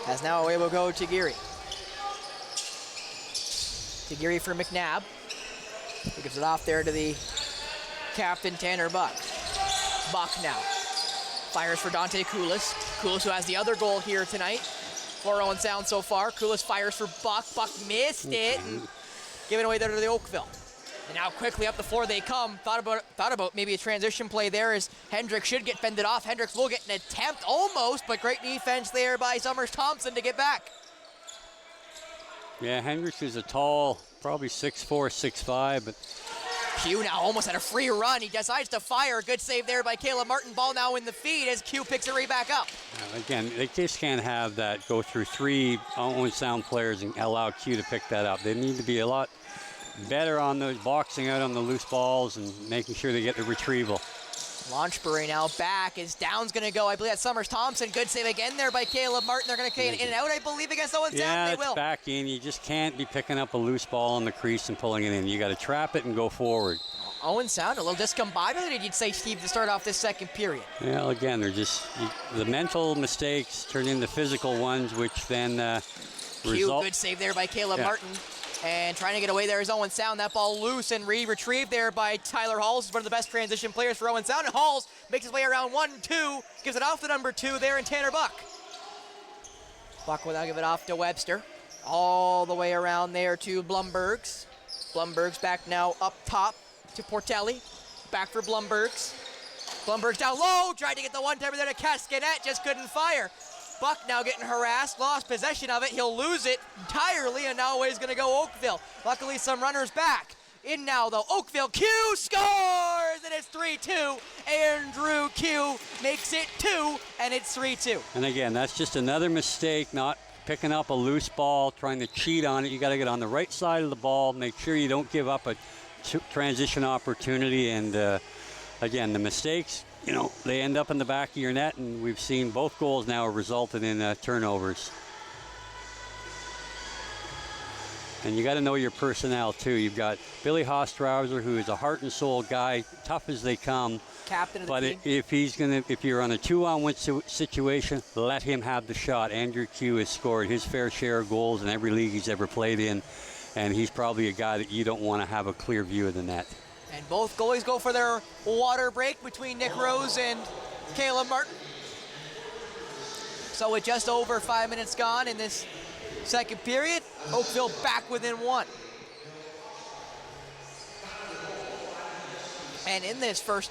As now away will go to Geary. To Geary for McNabb. He gives it off there to the captain, Tanner Buck. Buck now. Fires for Dante Koulis. Koulis, who has the other goal here tonight for Owen Sound so far. Koulis fires for Buck. Buck missed it. Giving away there to the Oakville. And now quickly up the floor they come. Thought about maybe a transition play there as Hendricks should get fended off. Hendricks will get an attempt almost, but great defense there by Summers Thompson to get back. Yeah, Hendricks is a tall, probably 6'4", 6'5", but Q now almost had a free run. He decides to fire. Good save there by Caleb Martin. Ball now in the feed as Q picks it right back up. Again, they just can't have that go through 3 Owen Sound players and allow Q to pick that up. They need to be a lot better on those boxing out on the loose balls and making sure they get the retrieval. Launchbury now back as Down's going to go. I believe that's Summers Thompson. Good save again there by Caleb Martin. They're going to create an in and out, I believe, against Owen Sound. Yeah, they will. Back in. You just can't be picking up a loose ball on the crease and pulling it in. You got to trap it and go forward. Owen Sound, a little discombobulated, you'd say, Steve, to start off this second period. Yeah, again, they're just the mental mistakes turn into physical ones, which then result. Good save there by Caleb Martin. And trying to get away there is Owen Sound. That ball loose and retrieved there by Tyler Halls, one of the best transition players for Owen Sound. And Halls makes his way around 1-2, gives it off to number 2 there in Tanner Buck. Buck will now give it off to Webster. All the way around there to Blumbergs. Blumbergs back now up top to Portelli. Back for Blumbergs. Blumbergs down low, tried to get the one-timer there to Cascanet, just couldn't fire. Buck now getting harassed, lost possession of it. He'll lose it entirely, and now he's going to go Oakville. Luckily, some runners back. In now, though, Oakville. Q scores, and it's 3-2. Andrew Q makes it 2, and it's 3-2. And again, that's just another mistake, not picking up a loose ball, trying to cheat on it. You got to get on the right side of the ball, make sure you don't give up a transition opportunity. And again, the mistakes, you know, they end up in the back of your net, and we've seen both goals now resulted in turnovers. And you got to know your personnel too. You've got Billy Hostrauser, who is a heart and soul guy, tough as they come. Captain of the but team. If you're on a 2-on-1 situation, let him have the shot. Andrew Q has scored his fair share of goals in every league he's ever played in, and he's probably a guy that you don't want to have a clear view of the net. And both goalies go for their water break between Nick Rose and Caleb Martin. So with just over 5 minutes gone in this second period, Oakville back within 1. And in this first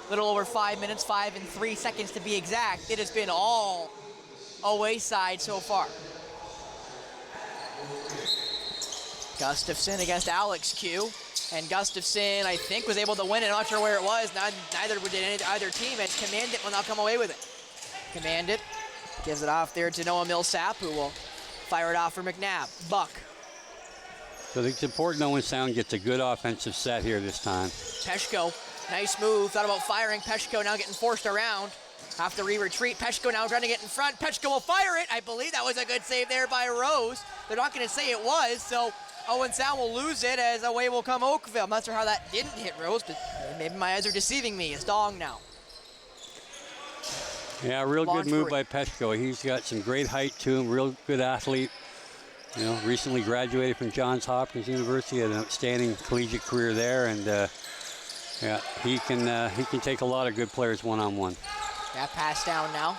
little over 5 minutes, 5 and 3 seconds to be exact, it has been all away side so far. Gustafson against Alex Q. And Gustafson, I think, was able to win it. I'm not sure where it was. Neither did either team. As Commandant will not come away with it. Commandant gives it off there to Noah Millsap, who will fire it off for McNabb. Buck. So I think it's important Owen Sound gets a good offensive set here this time. Peshko, nice move. Thought about firing. Peshko now getting forced around. Have to re-retreat. Peshko now trying to get in front. Peshko will fire it. I believe that was a good save there by Rose. They're not going to say it was, so Owen Sound will lose it as away will come Oakville. I'm not sure how that didn't hit Rose, but maybe my eyes are deceiving me. It's Dong now. Yeah, real good move by Peshko. He's got some great height to him, real good athlete. You know, recently graduated from Johns Hopkins University, had an outstanding collegiate career there, and yeah, he can take a lot of good players one-on-one. That pass down now.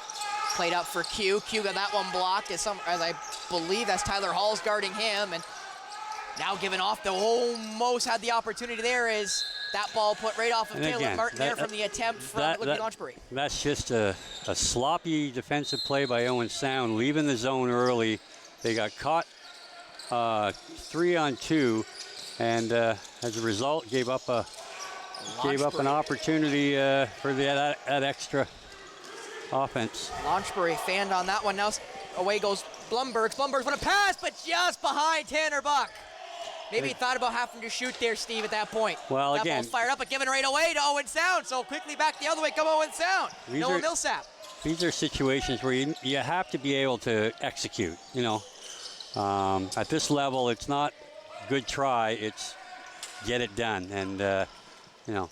Played up for Q. Q got that one blocked as I believe that's Tyler Hall's guarding him, and now giving off, almost had the opportunity there as that ball put right off of Caleb Martin there from the attempt from Libby Launchbury. That's just a sloppy defensive play by Owen Sound, leaving the zone early. They got caught 3-on-2, and as a result, gave up an opportunity for that extra offense. Launchbury fanned on that one. Now away goes Blumberg. Blumberg's going to pass, but just behind Tanner Buck. Maybe he thought about having to shoot there, Steve, at that point. Well, that again, ball's fired up, but given right away to Owen Sound. So quickly back the other way, come Owen Sound. Noah Millsap. These are situations where you have to be able to execute. You know, at this level, it's not good try; it's get it done. And you know,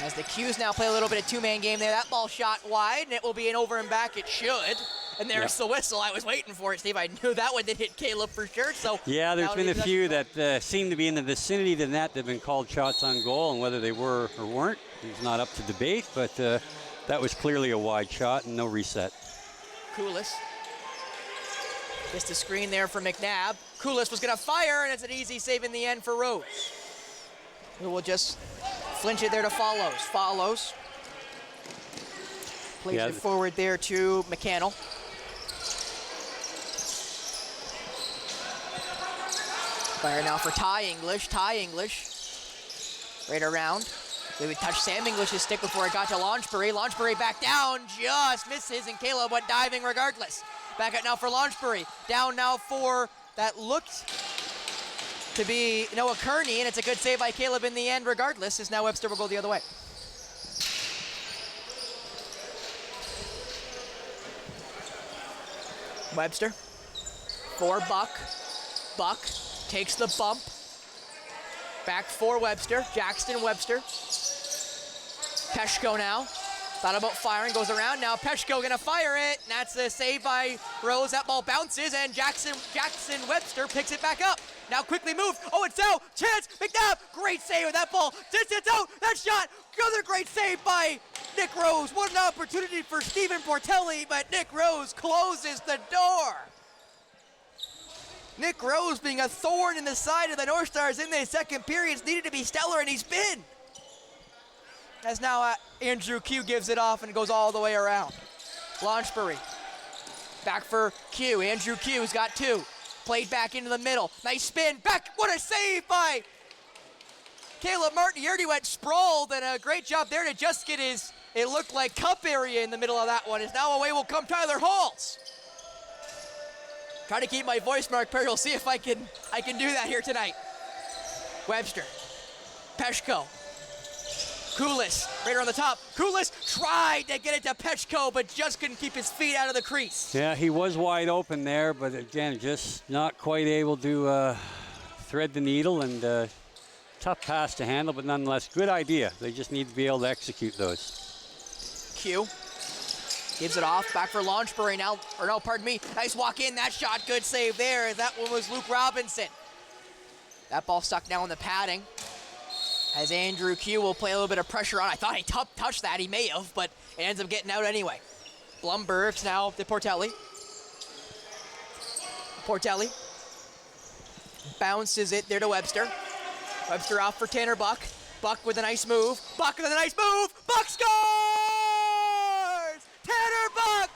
as the Qs now play a little bit of two-man game there, that ball shot wide, and it will be an over and back. It should. And there's the whistle. I was waiting for it, Steve. I knew that one did hit Caleb for sure. So yeah, there's been a few that seem to be in the vicinity of the net that have been called shots on goal, and whether they were or weren't is not up to debate. But that was clearly a wide shot and no reset. Koulis. Just a screen there for McNabb. Koulis was going to fire, and it's an easy save in the end for Rose, who will just flinch it there to Follows. Follows. Plays it forward there to McCannell. Fire now for Ty English. Ty English. Right around. They would touch Sam English's stick before it got to Launchbury. Launchbury back down, just misses, and Caleb went diving regardless. Back out now for Launchbury. Down now for that looked to be Noah Kearney, and it's a good save by Caleb in the end regardless, as now Webster will go the other way. Webster for Buck. Buck takes the bump. Back for Webster. Jackson Webster. Peshko now. Thought about firing, goes around. Now Peshko gonna fire it. And that's a save by Rose. That ball bounces, and Jackson Webster picks it back up. Now quickly moved. Oh, it's out. Chance. McNabb. Great save with that ball. Distance out. That shot. Another great save by Nick Rose. What an opportunity for Stephen Portelli, but Nick Rose closes the door. Nick Rose being a thorn in the side of the North Stars in the second periods needed to be stellar, and he's been. As now Andrew Q gives it off and goes all the way around. Launchbury. Back for Q. Andrew Q's got two. Played back into the middle. Nice spin. Back. What a save by Caleb Martin. He already went sprawled, and a great job there to just get his, it looked like, cup area in the middle of that one. As now away will come Tyler Halls. Trying to keep my voice, Mark Perry. We'll see if I can do that here tonight. Webster. Peshko. Kulis, right on the top. Kulis tried to get it to Pechko, but just couldn't keep his feet out of the crease. Yeah, he was wide open there, but again, just not quite able to thread the needle, and tough pass to handle, but nonetheless, good idea. They just need to be able to execute those. Q gives it off, back for Launchbury now, or no, pardon me, nice walk in, that shot, good save there. That one was Luke Robinson. That ball stuck now in the padding, as Andrew Q will play a little bit of pressure on. I thought he touched that, he may have, but it ends up getting out anyway. Blumberg's now to Portelli. Portelli bounces it there to Webster. Webster off for Tanner Buck. Buck with a nice move. Buck with a nice move. Buck scores! Tanner Buck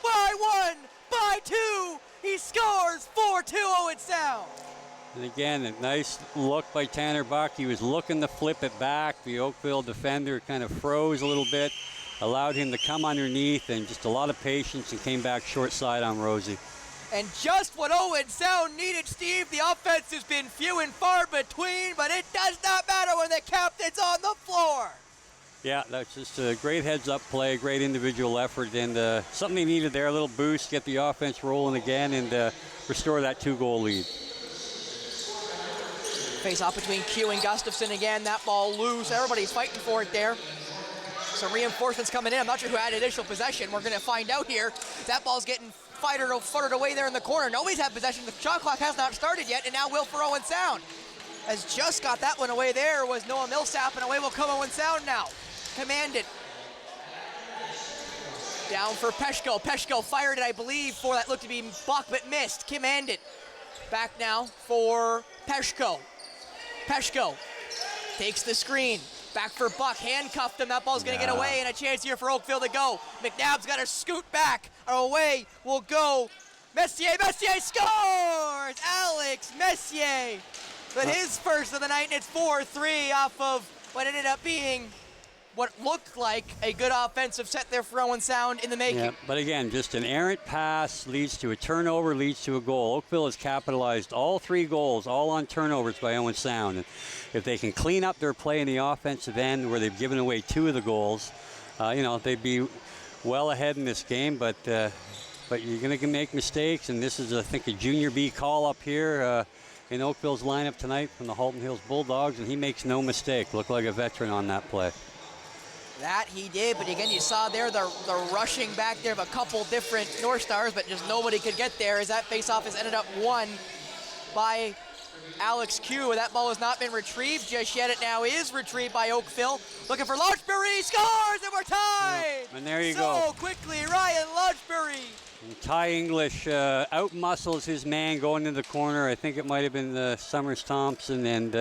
by 1, by 2. He scores 4-2 Owen Sound. And again, a nice look by Tanner Buck. He was looking to flip it back. The Oakville defender kind of froze a little bit, allowed him to come underneath, and just a lot of patience, and came back short side on Rosie. And just what Owen Sound needed, Steve. The offense has been few and far between, but it does not matter when the captain's on the floor. Yeah, that's just a great heads-up play, great individual effort, and something they needed there, a little boost, get the offense rolling again, and restore that 2-goal lead. Face off between Q and Gustafson again. That ball loose. Everybody's fighting for it there. Some reinforcements coming in. I'm not sure who had initial possession. We're going to find out here. That ball's getting futtered away there in the corner. Nobody's had possession. The shot clock has not started yet, and now will for Owen Sound. Has just got that one away there was Noah Millsap, and away will come Owen Sound now. Commanded. Down for Pechko. Pechko fired it, I believe, for that looked to be Buck, but missed. Commanded. Back now for Pechko. Pechko takes the screen. Back for Buck, handcuffed him. That ball's going to get away, and a chance here for Oakville to go. McNabb's got to scoot back. Away will go Messier. Messier scores! Alex Messier. But his first of the night, and it's 4-3 off of what ended up being what looked like a good offensive set there for Owen Sound in the making. Yeah, but again, just an errant pass leads to a turnover, leads to a goal. Oakville has capitalized all 3 goals, all on turnovers by Owen Sound. And if they can clean up their play in the offensive end where they've given away 2 of the goals, they'd be well ahead in this game. But you're going to make mistakes, and this is, I think, a junior B call up here in Oakville's lineup tonight from the Halton Hills Bulldogs, and he makes no mistake. Looked like a veteran on that play. That he did, but again, you saw there the rushing back there of a couple different North Stars, but just nobody could get there as that faceoff has ended up won by Alex Q. That ball has not been retrieved just yet. It now is retrieved by Oakville. Looking for Launchbury, scores, and we're tied! And there you go. So quickly, Ryan Launchbury. And Ty English out-muscles his man going into the corner. I think it might have been Summers Thompson, and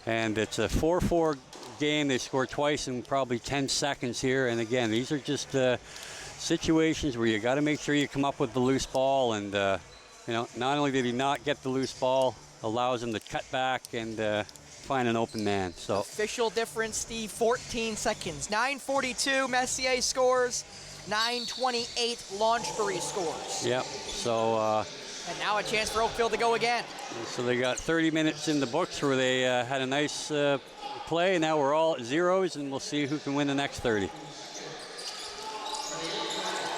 it's a 4-4 game. They scored twice in probably 10 seconds here, and again, these are just situations where you got to make sure you come up with the loose ball, and not only did he not get the loose ball, allows him to cut back and find an open man. So official difference, Steve, 14 seconds. 9:42 Messier scores, 9:28 Launchbury scores. Yep. So and now a chance for Oakville to go again. So they got 30 minutes in the books where they had a nice play, and now we're all at zeros, and we'll see who can win the next 30.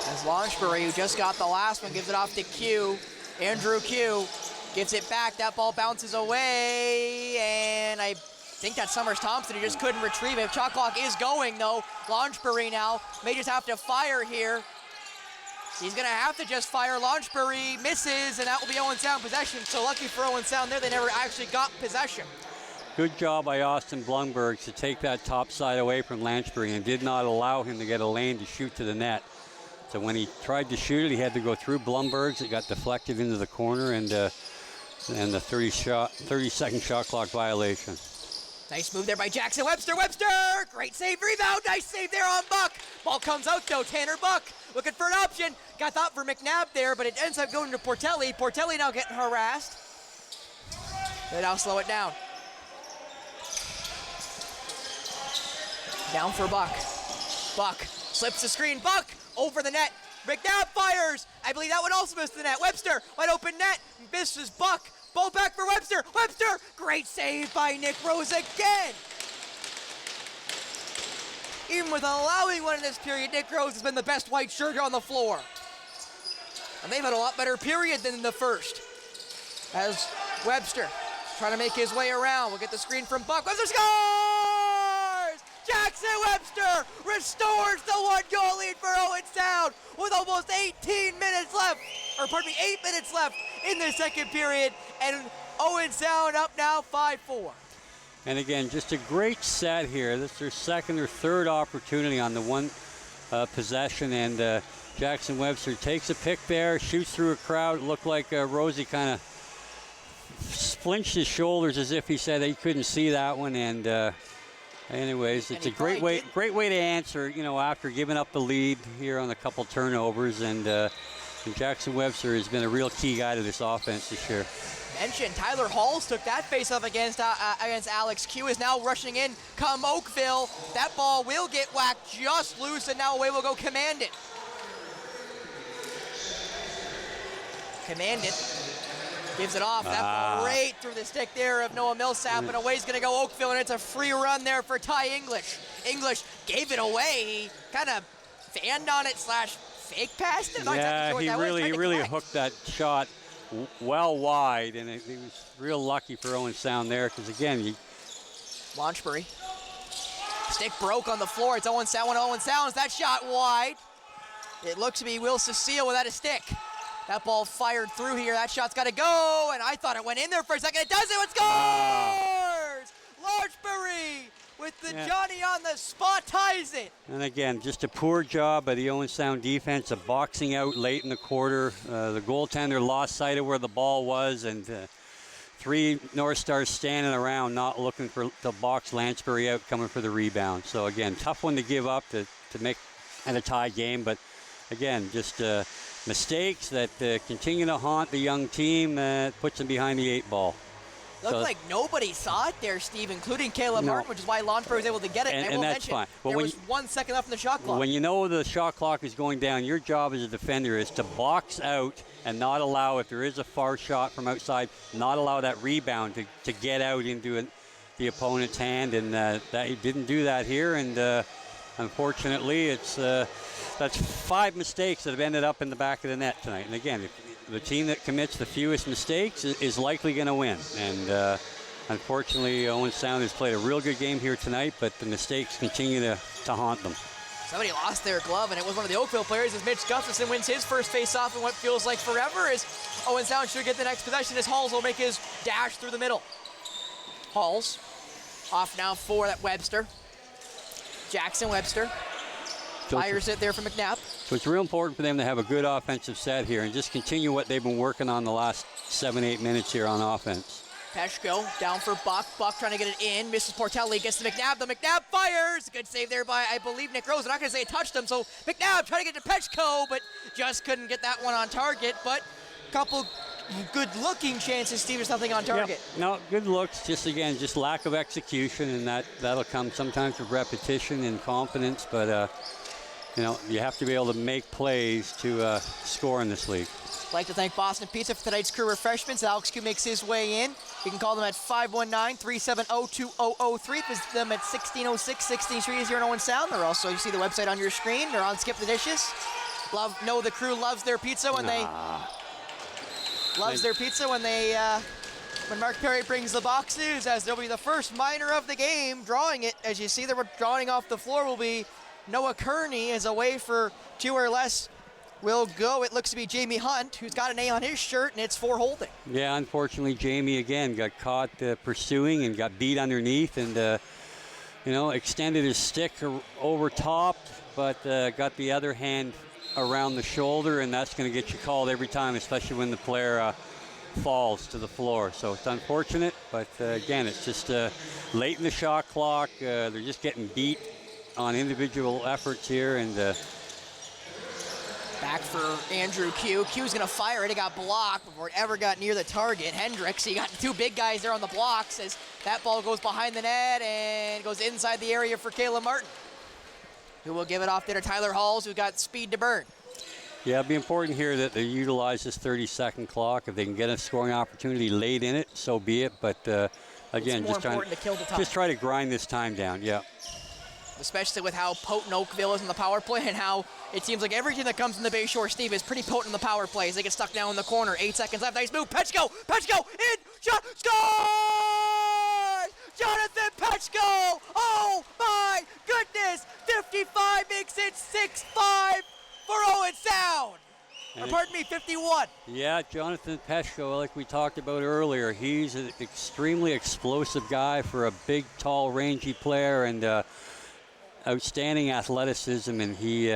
As Launchbury, who just got the last one, gives it off to Q. Andrew Q gets it back. That ball bounces away, and I think that's Summers Thompson, who just couldn't retrieve it. Shot clock is going, though. Launchbury now may just have to fire here. He's going to have to just fire. Launchbury misses, and that will be Owen Sound possession. So lucky for Owen Sound there, they never actually got possession. Good job by Austin Blumberg to take that top side away from Launchbury and did not allow him to get a lane to shoot to the net. So when he tried to shoot it, he had to go through Blumberg's. It got deflected into the corner, and the 30-second shot clock violation. Nice move there by Jackson Webster. Webster! Great save, rebound. Nice save there on Buck. Ball comes out, though. Tanner Buck looking for an option. Got thought for McNabb there, but it ends up going to Portelli. Portelli now getting harassed. They now slow it down. Down for Buck. Buck slips the screen. Buck over the net. McNabb fires. I believe that one also missed the net. Webster, wide open net. Misses Buck. Ball back for Webster. Webster, great save by Nick Rose again. Even with allowing one in this period, Nick Rose has been the best white shirt on the floor. And they've had a lot better period than in the first. As Webster trying to make his way around. We'll get the screen from Buck. Webster scores! Jackson Webster restores the 1-goal lead for Owen Sound with almost 18 minutes left, or pardon me, 8 minutes left in the second period, and Owen Sound up now 5-4. And again, just a great set here. This is their second or third opportunity on the one possession, and Jackson Webster takes a pick there, shoots through a crowd. It looked like Rosie kind of flinched his shoulders as if he said he couldn't see that one. And anyways, it's a great way to answer, you know, after giving up the lead here on a couple turnovers. And Jackson Webster has been a real key guy to this offense this year. Mentioned Tyler Halls took that face-off against Alex Q, is now rushing in come Oakville. That ball will get whacked just loose, and now away will go Commandant. Commandant gives it off. That ball right through the stick there of Noah Millsap, and away's going to go Oakville, and it's a free run there for Ty English. English gave it away. He kind of fanned on it / fake passed it. Yeah, he really hooked that shot well wide, and he was real lucky for Owen Sound there, because again, Launchbury. Stick broke on the floor. It's Owen Sound. Owen Sounds that shot wide. It looks to be Will Cecile without a stick. That ball fired through here. That shot's got to go, and I thought it went in there for a second. It doesn't. It scores! Launchbury with the Johnny on the spot ties it. And again, just a poor job by the Owen Sound defense of boxing out late in the quarter. The goaltender lost sight of where the ball was, and three North Stars standing around not looking to box Lansbury out, coming for the rebound. So again, tough one to give up to make and a tie game, but again, just mistakes that continue to haunt the young team, puts them behind the 8-ball. Looked like nobody saw it there, Steve, including Caleb Martin, which is why Launchbury was able to get it. And that's fine. But there was 1 second left in the shot clock. When you know the shot clock is going down, your job as a defender is to box out and not allow, if there is a far shot from outside, not allow that rebound to get out into the opponent's hand. And that he didn't do that here. And unfortunately, that's 5 mistakes that have ended up in the back of the net tonight. And again, the team that commits the fewest mistakes is likely going to win. And unfortunately, Owen Sound has played a real good game here tonight, but the mistakes continue to haunt them. Somebody lost their glove, and it was one of the Oakville players as Mitch Gustafson wins his first face-off in what feels like forever, as Owen Sound should get the next possession as Halls will make his dash through the middle. Halls off now for that Webster. Jackson Webster fires it there for McNabb. So it's real important for them to have a good offensive set here and just continue what they've been working on the last 7-8 minutes here on offense. Peshko down for Buck. Buck trying to get it in. Misses Portelli, gets to McNabb. The McNabb fires. Good save there by, I believe, Nick Rose. I'm not going to say it touched him, so McNabb trying to get to Peshko, but just couldn't get that one on target. But a couple good-looking chances. Steve, there's nothing on target. Yep. No, good looks. Just, again, just lack of execution, and that'll come sometimes with repetition and confidence. But, you know, you have to be able to make plays to score in this league. I'd like to thank Boston Pizza for tonight's crew refreshments. Alex Q makes his way in. You can call them at 519-370-2003. Visit them at 1606 16th Street here in Owen Sound. They're also, you see the website on your screen. They're on Skip the Dishes. Know the crew loves their pizza when when Mark Perry brings the boxes, as they'll be the first minor of the game drawing it. As you see, they're drawing off the floor will be Noah Kearney, as away for 2 or less will go. It looks to be Jamie Hunt, who's got an A on his shirt, and it's for holding. Yeah, unfortunately, Jamie again got caught pursuing and got beat underneath, and you know, extended his stick over top, but got the other hand around the shoulder, and that's going to get you called every time, especially when the player falls to the floor. So it's unfortunate, but again, it's just late in the shot clock. They're just getting beat on individual efforts here, and back for Andrew Q. Q's going to fire it. It got blocked before it ever got near the target. Hendricks, you got 2 big guys there on the blocks as that ball goes behind the net and goes inside the area for Caleb Martin, who will give it off there to Tyler Halls, who's got speed to burn. Yeah, it'd be important here that they utilize this 30-second clock. If they can get a scoring opportunity late in it, so be it. But again, just try to grind this time down. Yeah. especially with how potent Oakville is in the power play and how it seems like everything that comes in the Bayshore, Steve, is pretty potent in the power play as they get stuck down in the corner. 8 seconds left. Nice move. Petchko! In! Shot! Score! Jonathan Petchko! Oh my goodness! 55 makes it 6-5 for Owen Sound. Or pardon me, 51. Yeah, Jonathan Petchko, like we talked about earlier, he's an extremely explosive guy for a big, tall, rangy player, and outstanding athleticism, and he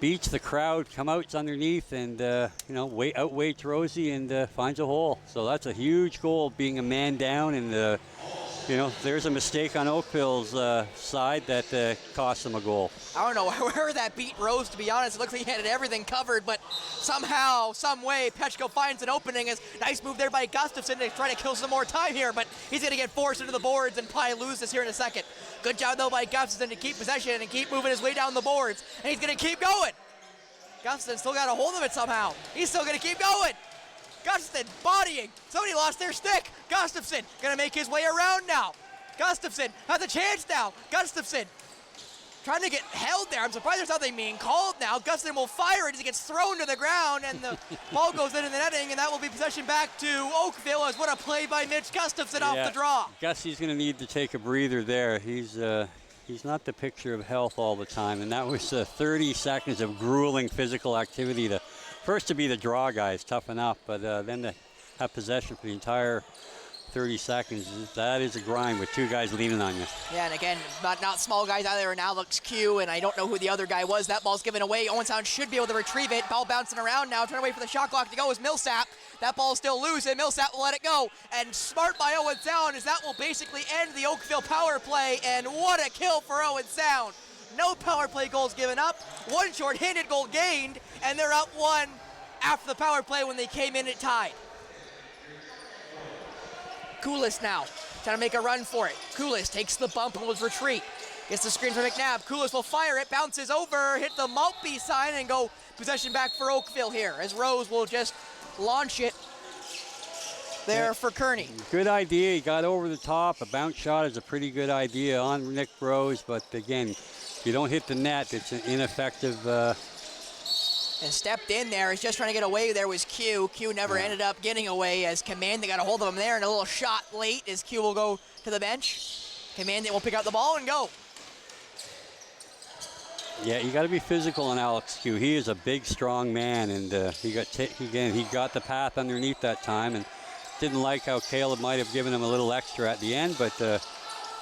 beats the crowd, come out underneath, and outweights Rosie and finds a hole. So that's a huge goal, being a man down, and there's a mistake on Oakville's side that cost them a goal. I don't know where that beat Rose, to be honest. It looked like he had everything covered, but somehow, some way, Petchko finds an opening. Nice move there by Gustafson to try to kill some more time here, but he's going to get forced into the boards and probably lose this here in a second. Good job, though, by Gustafson to keep possession and keep moving his way down the boards, and he's going to keep going. Gustafson still got a hold of it somehow. He's still going to keep going. Gustafson bodying. Somebody lost their stick. Gustafson going to make his way around now. Gustafson has a chance now. Gustafson trying to get held there. I'm surprised there's nothing being called now. Gustafson will fire it as he gets thrown to the ground, and the ball goes into the netting, and that will be possession back to Oakville. As what a play by Mitch Gustafson off the draw. Gusty's going to need to take a breather there. He's not the picture of health all the time, and that was 30 seconds of grueling physical activity. First to be the draw guy is tough enough, but then to have possession for the entire 30 seconds, that is a grind with two guys leaning on you. Yeah, and again, not small guys either, and Alex Q, and I don't know who the other guy was. That ball's given away. Owen Sound should be able to retrieve it. Ball bouncing around now, trying to wait for the shot clock to go is Millsap. That ball's still loose, and Millsap will let it go. And smart by Owen Sound, as that will basically end the Oakville power play, and what a kill for Owen Sound. No power play goals given up, one short-handed goal gained, and they're up one after the power play when they came in it tied. Koulis now, trying to make a run for it. Koulis takes the bump and will retreat. Gets the screen from McNabb. Koulis will fire it, bounces over, hit the Maltby sign, and go possession back for Oakville here, as Rose will just launch it there for Kearney. Good idea. He got over the top. A bounce shot is a pretty good idea on Nick Rose, but again, if you don't hit the net, it's an ineffective. And stepped in there. He's just trying to get away. There was Q. Q never ended up getting away as Commandant got a hold of him there, and a little shot late as Q will go to the bench. Commandant will pick up the ball and go. Yeah, you got to be physical on Alex Q. He is a big, strong man, and he got the path underneath that time, and didn't like how Caleb might have given him a little extra at the end, but.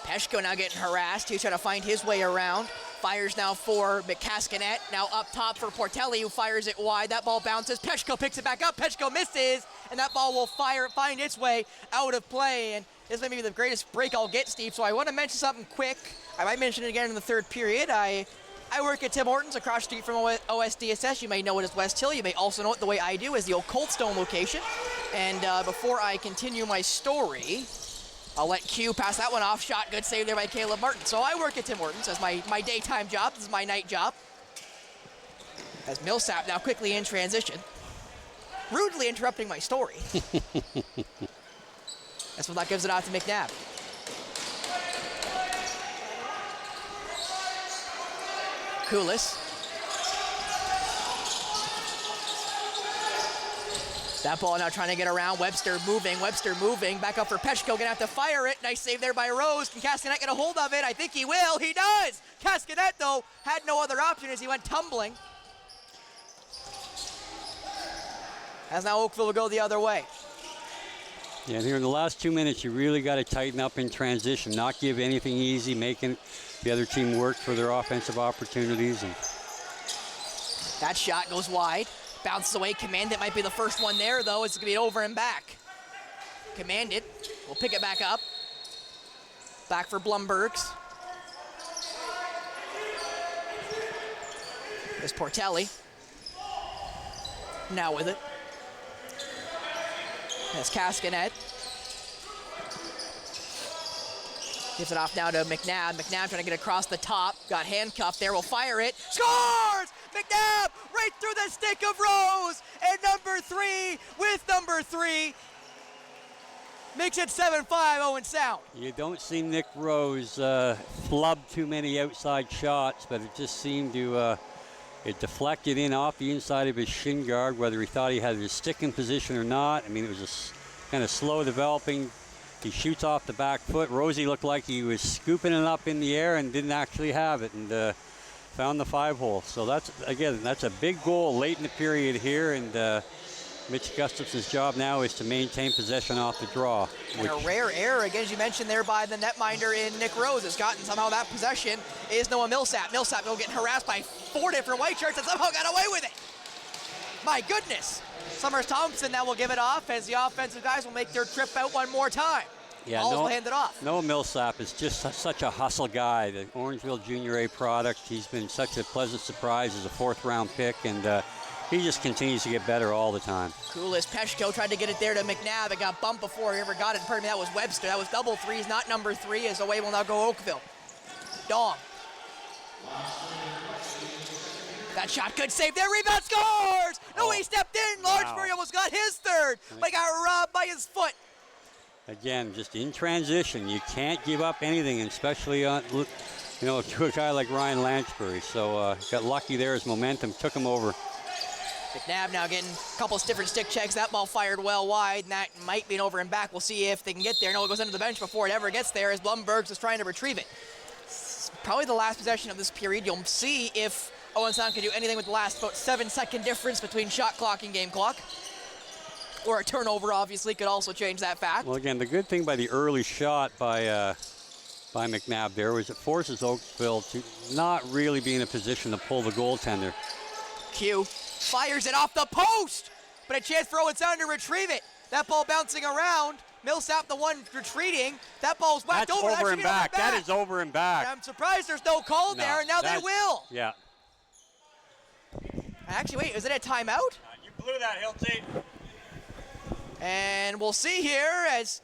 Petchko now getting harassed. He's trying to find his way around. Fires now for McCaskinet. Now up top for Portelli, who fires it wide. That ball bounces. Petchko picks it back up. Petchko misses, and that ball will find its way out of play. And this may be the greatest break I'll get, Steve. So I want to mention something quick. I might mention it again in the third period. I work at Tim Hortons across the street from OSDSS. You may know it as West Hill. You may also know it the way I do as the old Coldstone location. And before I continue my story, I'll let Q pass that one off. Shot, good save there by Caleb Martin. So I work at Tim Hortons as my daytime job. This is my night job. As Millsap now quickly in transition, rudely interrupting my story. That's when that gives it out to McNabb. Koulis. That ball now trying to get around. Webster moving. Back up for Petchko. Gonna have to fire it. Nice save there by Rose. Can Castanet get a hold of it? I think he will. He does. Castanet, though, had no other option as he went tumbling. As now Oakville will go the other way. Yeah, here in the last 2 minutes, you really got to tighten up in transition, not give anything easy, making the other team work for their offensive opportunities. And that shot goes wide. Bounces away. Commandant might be the first one there, though. It's going to be over and back. Commandant will pick it back up. Back for Blumbergs. There's Portelli. Now with it. There's Castanet. Gives it off now to McNabb. McNabb trying to get across the top. Got handcuffed there. Will fire it. Scores! McNabb right through the stick of Rose. And number 3 with number 3. makes it 7-5 Owen Sound. You don't see Nick Rose flub too many outside shots, but it just seemed to it deflected in off the inside of his shin guard, whether he thought he had his stick in position or not. I mean, it was a kind of slow developing. He shoots off the back foot. Rosie looked like he was scooping it up in the air and didn't actually have it, and found the 5-hole. So that's a big goal late in the period here, and Mitch Gustafson's job now is to maintain possession off the draw. And a rare error, again, as you mentioned there, by the netminder in Nick Rose has gotten somehow that possession is Noah Millsap. Millsap getting harassed by 4 different white shirts and somehow got away with it. My goodness. Summers Thompson now will give it off as the offensive guys will make their trip out one more time. Yeah, will hand it off. Noah Millsap is just such a hustle guy. The Orangeville Junior A product. He's been such a pleasant surprise as a 4th-round pick, and he just continues to get better all the time. Cool as Peshko tried to get it there to McNabb. It got bumped before he ever got it. Pardon me, that was Webster. That was double threes, not number 3, as away will now go Oakville. Dom. That shot, good save there. Rebound, scores! No, he stepped in. Largebury almost got his 3rd, but he got robbed by his foot. Again, just in transition, you can't give up anything, especially on, to a guy like Ryan Lanchbury. So got lucky there. His momentum took him over. McNabb now getting a couple of different stick checks. That ball fired well wide, and that might be an over and back. We'll see if they can get there. No, it goes under the bench before it ever gets there as Blumbergs is trying to retrieve it. It's probably the last possession of this period. You'll see if Owen Sound can do anything with the last about 7-second difference between shot clock and game clock. Or a turnover, obviously, could also change that fact. Well, again, the good thing by the early shot by McNabb there was it forces Oakville to not really be in a position to pull the goaltender. Q fires it off the post, but a chance for Owen Sound to retrieve it. That ball bouncing around. Millsap, the one retreating. That ball's whacked over. That's over and back. That is over and back. I'm surprised there's no call there, and now they will. Yeah. Actually, wait, is it a timeout? You blew that, Hilty. And we'll see here as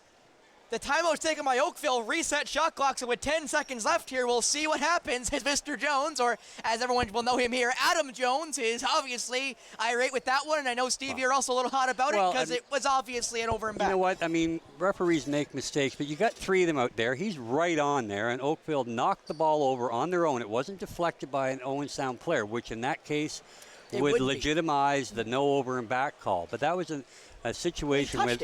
the timeout's taken by Oakville, reset shot clock, so with 10 seconds left here, we'll see what happens as Mr. Jones, or as everyone will know him here, Adam Jones, is obviously irate with that one, and I know, Steve, you're also a little hot about it because it was obviously an over and back. You know what? I mean, referees make mistakes, but you got 3 of them out there. He's right on there, and Oakville knocked the ball over on their own. It wasn't deflected by an Owen Sound player, which in that case would legitimize the no over and back call. But that was a situation where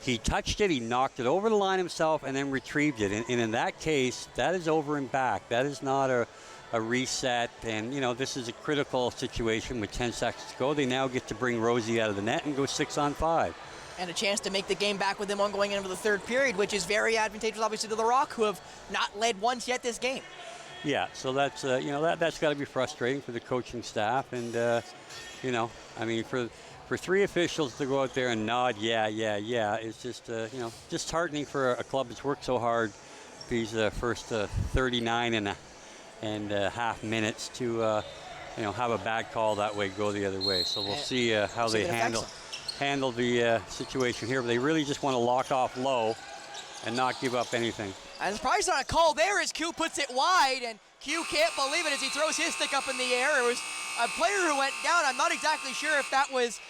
he touched it, he knocked it over the line himself, and then retrieved it. And in that case, that is over and back. That is not a reset. And, this is a critical situation with 10 seconds to go. They now get to bring Rosie out of the net and go 6-on-5. And a chance to make the game back with them on going into the 3rd period, which is very advantageous, obviously, to the Rock, who have not led once yet this game. Yeah, so that's, that's got to be frustrating for the coaching staff. And, I mean, for 3 officials to go out there and nod, yeah, it's just, just heartening for a club that's worked so hard these first 39 and a half minutes to, have a bad call that way go the other way. So we'll see how they handle the situation here. But they really just want to lock off low and not give up anything. And it's probably not a call there as Q puts it wide, and Q can't believe it as he throws his stick up in the air. It was a player who went down. I'm not exactly sure if that was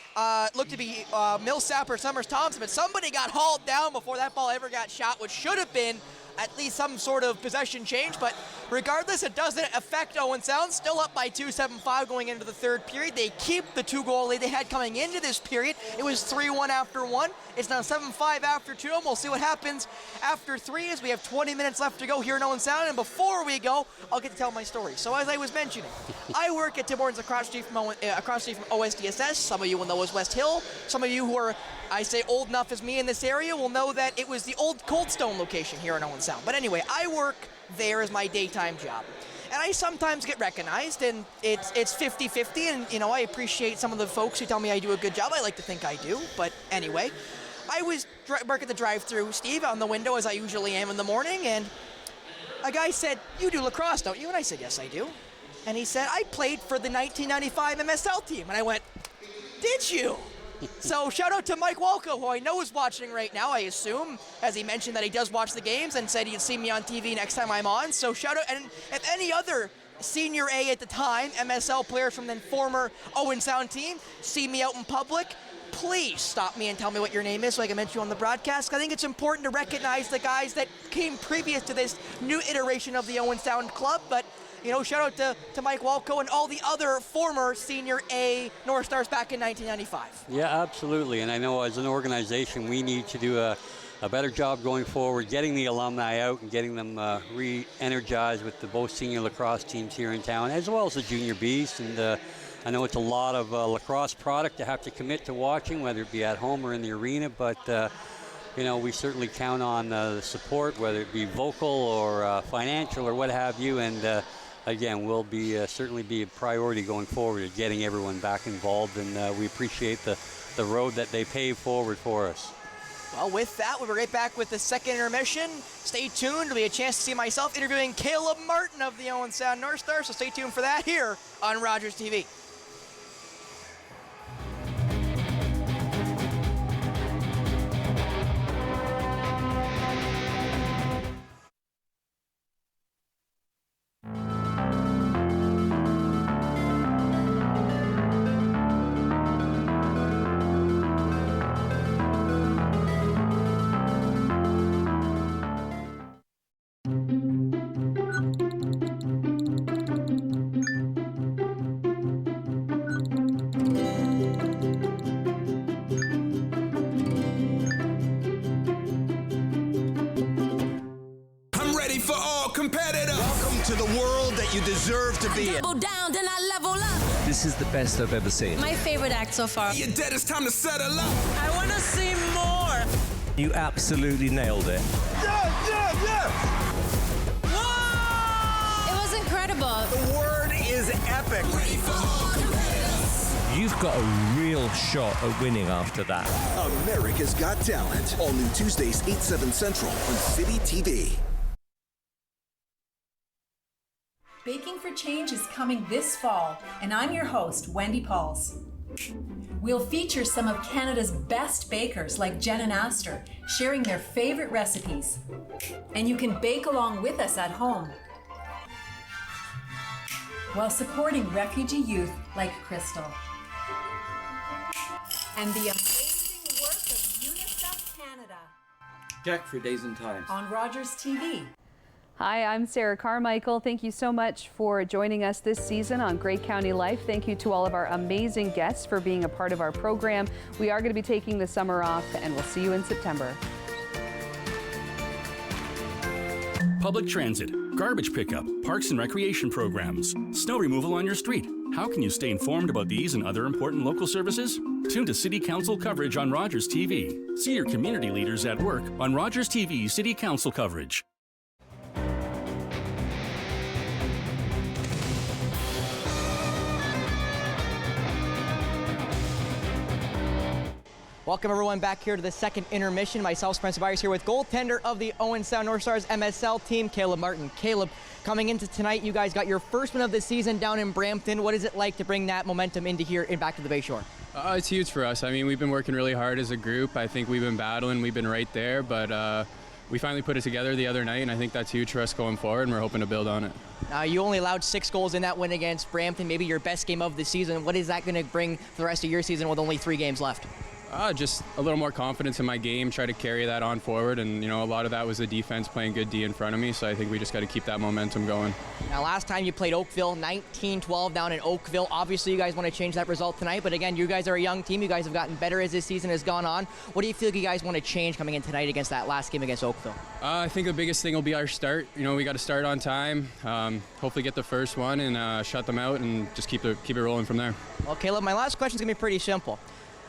looked to be Millsap or Summers Thompson, but somebody got hauled down before that ball ever got shot, which should have been at least some sort of possession change. But regardless, it doesn't affect Owen Sound. Still up by 2, 7-5 going into the 3rd period. They keep the 2-goal lead they had coming into this period. It was 3-1 after 1. It's now 7-5 after 2, and we'll see what happens after 3 as we have 20 minutes left to go here in Owen Sound. And before we go, I'll get to tell my story. So as I was mentioning, I work at Tim Hortons across the street from OSDSS. Some of you will know as West Hill. Some of you who are, I say, old enough as me in this area will know that it was the old Cold Stone location here in Owen Sound. But anyway, I work there as my daytime job. And I sometimes get recognized, and it's 50-50, and, I appreciate some of the folks who tell me I do a good job. I like to think I do, but anyway. I was working the drive-thru, Steve, on the window, as I usually am in the morning, and a guy said, "You do lacrosse, don't you?" And I said, "Yes, I do." And he said, "I played for the 1995 MSL team." And I went, "Did you?" So shout out to Mike Walco, who I know is watching right now, I assume, as he mentioned that he does watch the games and said he'd see me on TV next time I'm on. So shout out, and if any other Senior A at the time, MSL players from the former Owen Sound team, see me out in public, please stop me and tell me what your name is so I can mention you on the broadcast. I think it's important to recognize the guys that came previous to this new iteration of the Owen Sound Club, but shout out to Mike Walco and all the other former Senior A North Stars back in 1995. Yeah, absolutely. And I know as an organization, we need to do a better job going forward, getting the alumni out and getting them re-energized with both senior lacrosse teams here in town, as well as the junior Bs. And I know it's a lot of lacrosse product to have to commit to watching, whether it be at home or in the arena, but we certainly count on the support, whether it be vocal or financial or what have you. And again, will certainly be a priority going forward at getting everyone back involved, and we appreciate the road that they pave forward for us. Well, with that, we'll be right back with the second intermission. Stay tuned. There'll be a chance to see myself interviewing Caleb Martin of the Owen Sound North Stars, so stay tuned for that here on Rogers TV. To the world that you deserve to be in. Double down, then I level up. This is the best I've ever seen. My favorite act so far. You're dead, it's time to settle up. I want to see more. You absolutely nailed it. Yeah! Whoa! It was incredible. The word is epic. You've got a real shot at winning after that. America's Got Talent. All new Tuesdays, 8/7 Central on City TV. Baking for Change is coming this fall, and I'm your host, Wendy Pauls. We'll feature some of Canada's best bakers like Jen and Astor, sharing their favorite recipes. And you can bake along with us at home, while supporting refugee youth like Crystal. And the amazing work of UNICEF Canada. Check for days and times. On Rogers TV. Hi, I'm Sarah Carmichael. Thank you so much for joining us this season on Great County Life. Thank you to all of our amazing guests for being a part of our program. We are going to be taking the summer off, and we'll see you in September. Public transit, garbage pickup, parks and recreation programs, snow removal on your street. How can you stay informed about these and other important local services? Tune to City Council coverage on Rogers TV. See your community leaders at work on Rogers TV City Council coverage. Welcome everyone back here to the second intermission. Myself, Spencer Byers, here with goaltender of the Owen Sound North Stars MSL team, Caleb Martin. Caleb, coming into tonight, you guys got your first win of the season down in Brampton. What is it like to bring that momentum into here and back to the Bayshore? It's huge for us. I mean, we've been working really hard as a group. I think we've been battling. We've been right there, but we finally put it together the other night, and I think that's huge for us going forward, and we're hoping to build on it. You only allowed 6 goals in that win against Brampton, maybe your best game of the season. What is that going to bring for the rest of your season with only 3 games left? Just a little more confidence in my game, try to carry that on forward, and a lot of that was the defense playing good D in front of me, so I think we just got to keep that momentum going. Now, last time you played Oakville, 19-12 down in Oakville. Obviously, you guys want to change that result tonight, but again, you guys are a young team. You guys have gotten better as this season has gone on. What do you feel like you guys want to change coming in tonight against that last game against Oakville? I think the biggest thing will be our start. We got to start on time, hopefully get the first one and shut them out and just keep it rolling from there. Well, Caleb, my last question is going to be pretty simple.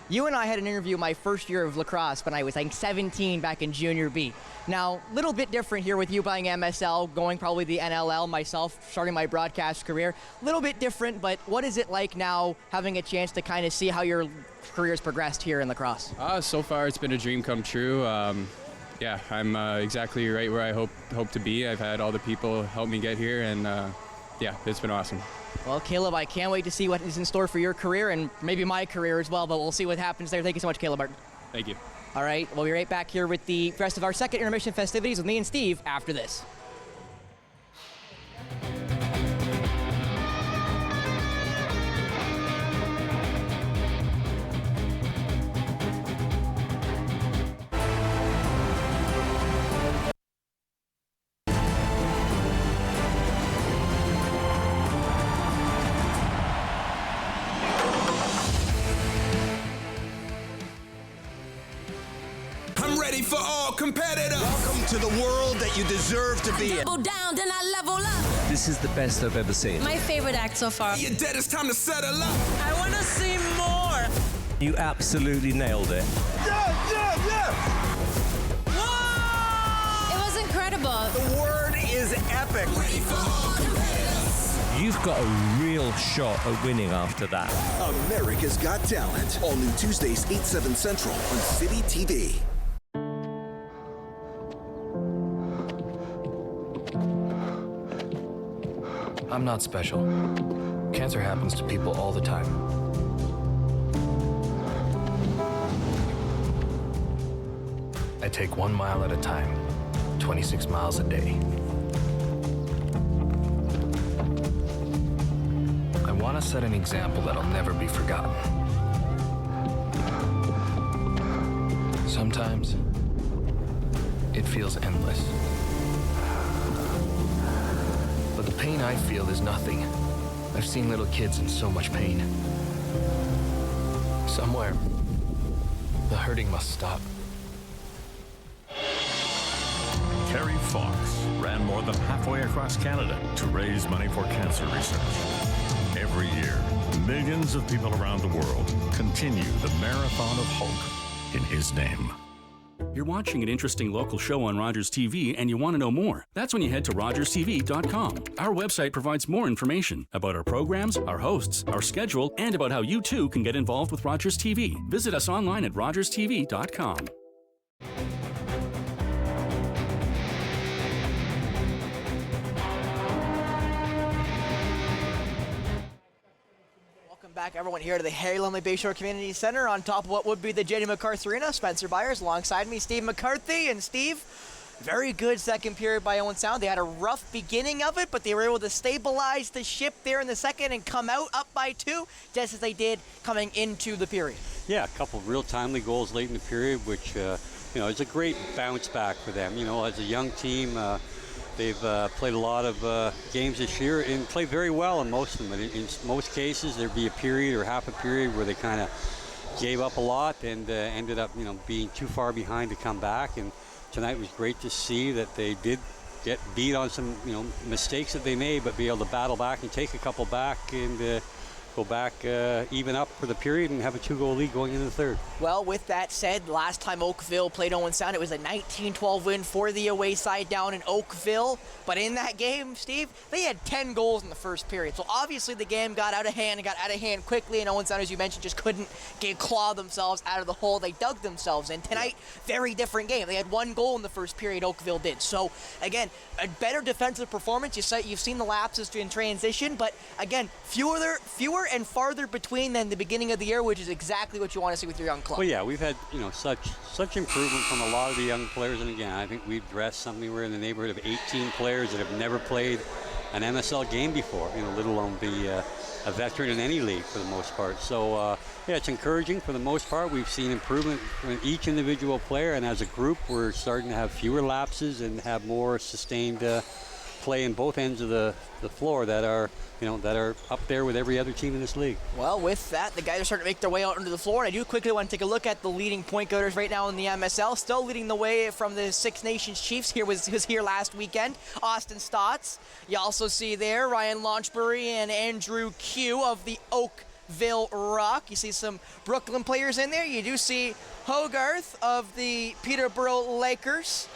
You and I had an interview my first year of lacrosse when I was, 17 back in Junior B. Now, a little bit different here with you playing MSL, going probably the NLL, myself starting my broadcast career. A little bit different, but what is it like now having a chance to kind of see how your career's progressed here in lacrosse? So far, it's been a dream come true. Yeah, I'm exactly right where I hope to be. I've had all the people help me get here, and yeah, it's been awesome. Well, Caleb, I can't wait to see what is in store for your career and maybe my career as well, but we'll see what happens there. Thank you so much, Caleb Martin. Thank you. All right, we'll be right back here with the rest of our second intermission festivities with me and Steve after this. for all competitors. Welcome to the world that you deserve to be in. Double down, then I level up. This is the best I've ever seen. My favorite act so far. You're dead, it's time to settle up. I want to see more. You absolutely nailed it. Yeah, yeah, yeah. Whoa! It was incredible. The word is epic. Ready for all competitors. You've got a real shot at winning after that. America's Got Talent. All new Tuesdays, 8, 7 Central on City TV. I'm not special. Cancer happens to people all the time. I take 1 mile at a time, 26 miles a day. I want to set an example that'll never be forgotten. Sometimes, it feels endless. But the pain I feel is nothing. I've seen little kids in so much pain. Somewhere, the hurting must stop. Terry Fox ran more than halfway across Canada to raise money for cancer research. Every year, millions of people around the world continue the marathon of hope in his name. You're watching an interesting local show on Rogers TV and you want to know more. That's when you head to rogerstv.com. Our website provides more information about our programs, our hosts, our schedule, and about how you too can get involved with Rogers TV. Visit us online at rogerstv.com. Back everyone here to the Harry Lumley Bayshore Community Center on top of what would be the Jenny McCarthy Arena. Spencer Byers alongside me, Steve McCarthy. And Steve, very good second period by Owen Sound. They had a rough beginning of it, but they were able to stabilize the ship there in the second and come out up by 2, just as they did coming into the period. Yeah, a couple of real timely goals late in the period, which is a great bounce back for them. As a young team, they've played a lot of games this year and played very well in most of them. In most cases, there'd be a period or half a period where they kind of gave up a lot and ended up, being too far behind to come back. And tonight was great to see that they did get beat on some, mistakes that they made, but be able to battle back and take a couple back and go back even up for the period and have a 2-goal lead going into the third. Well, with that said, last time Oakville played Owen Sound, it was a 19-12 win for the away side down in Oakville. But in that game, Steve, they had 10 goals in the first period. So obviously the game got out of hand and got out of hand quickly, and Owen Sound, as you mentioned, just couldn't claw themselves out of the hole they dug themselves in. Tonight, very different game. They had 1 goal in the first period, Oakville did. So again, a better defensive performance. You've seen the lapses in transition, but again, fewer and farther between than the beginning of the year, which is exactly what you want to see with your young club. Well, yeah, we've had such improvement from a lot of the young players, and again, I think we've dressed something. We're in the neighborhood of 18 players that have never played an MSL game before, let alone be a veteran in any league for the most part. So yeah, it's encouraging for the most part. We've seen improvement from each individual player, and as a group, we're starting to have fewer lapses and have more sustained play in both ends of the floor that are up there with every other team in this league. Well, with that, the guys are starting to make their way out onto the floor, and I do quickly want to take a look at the leading point getters right now in the MSL. Still leading the way from the Six Nations Chiefs. Was here last weekend, Austin Stotts. You also see there Ryan Launchbury and Andrew Q of the Oakville Rock. You see some Brooklyn players in there. You do see Hogarth of the Peterborough Lakers.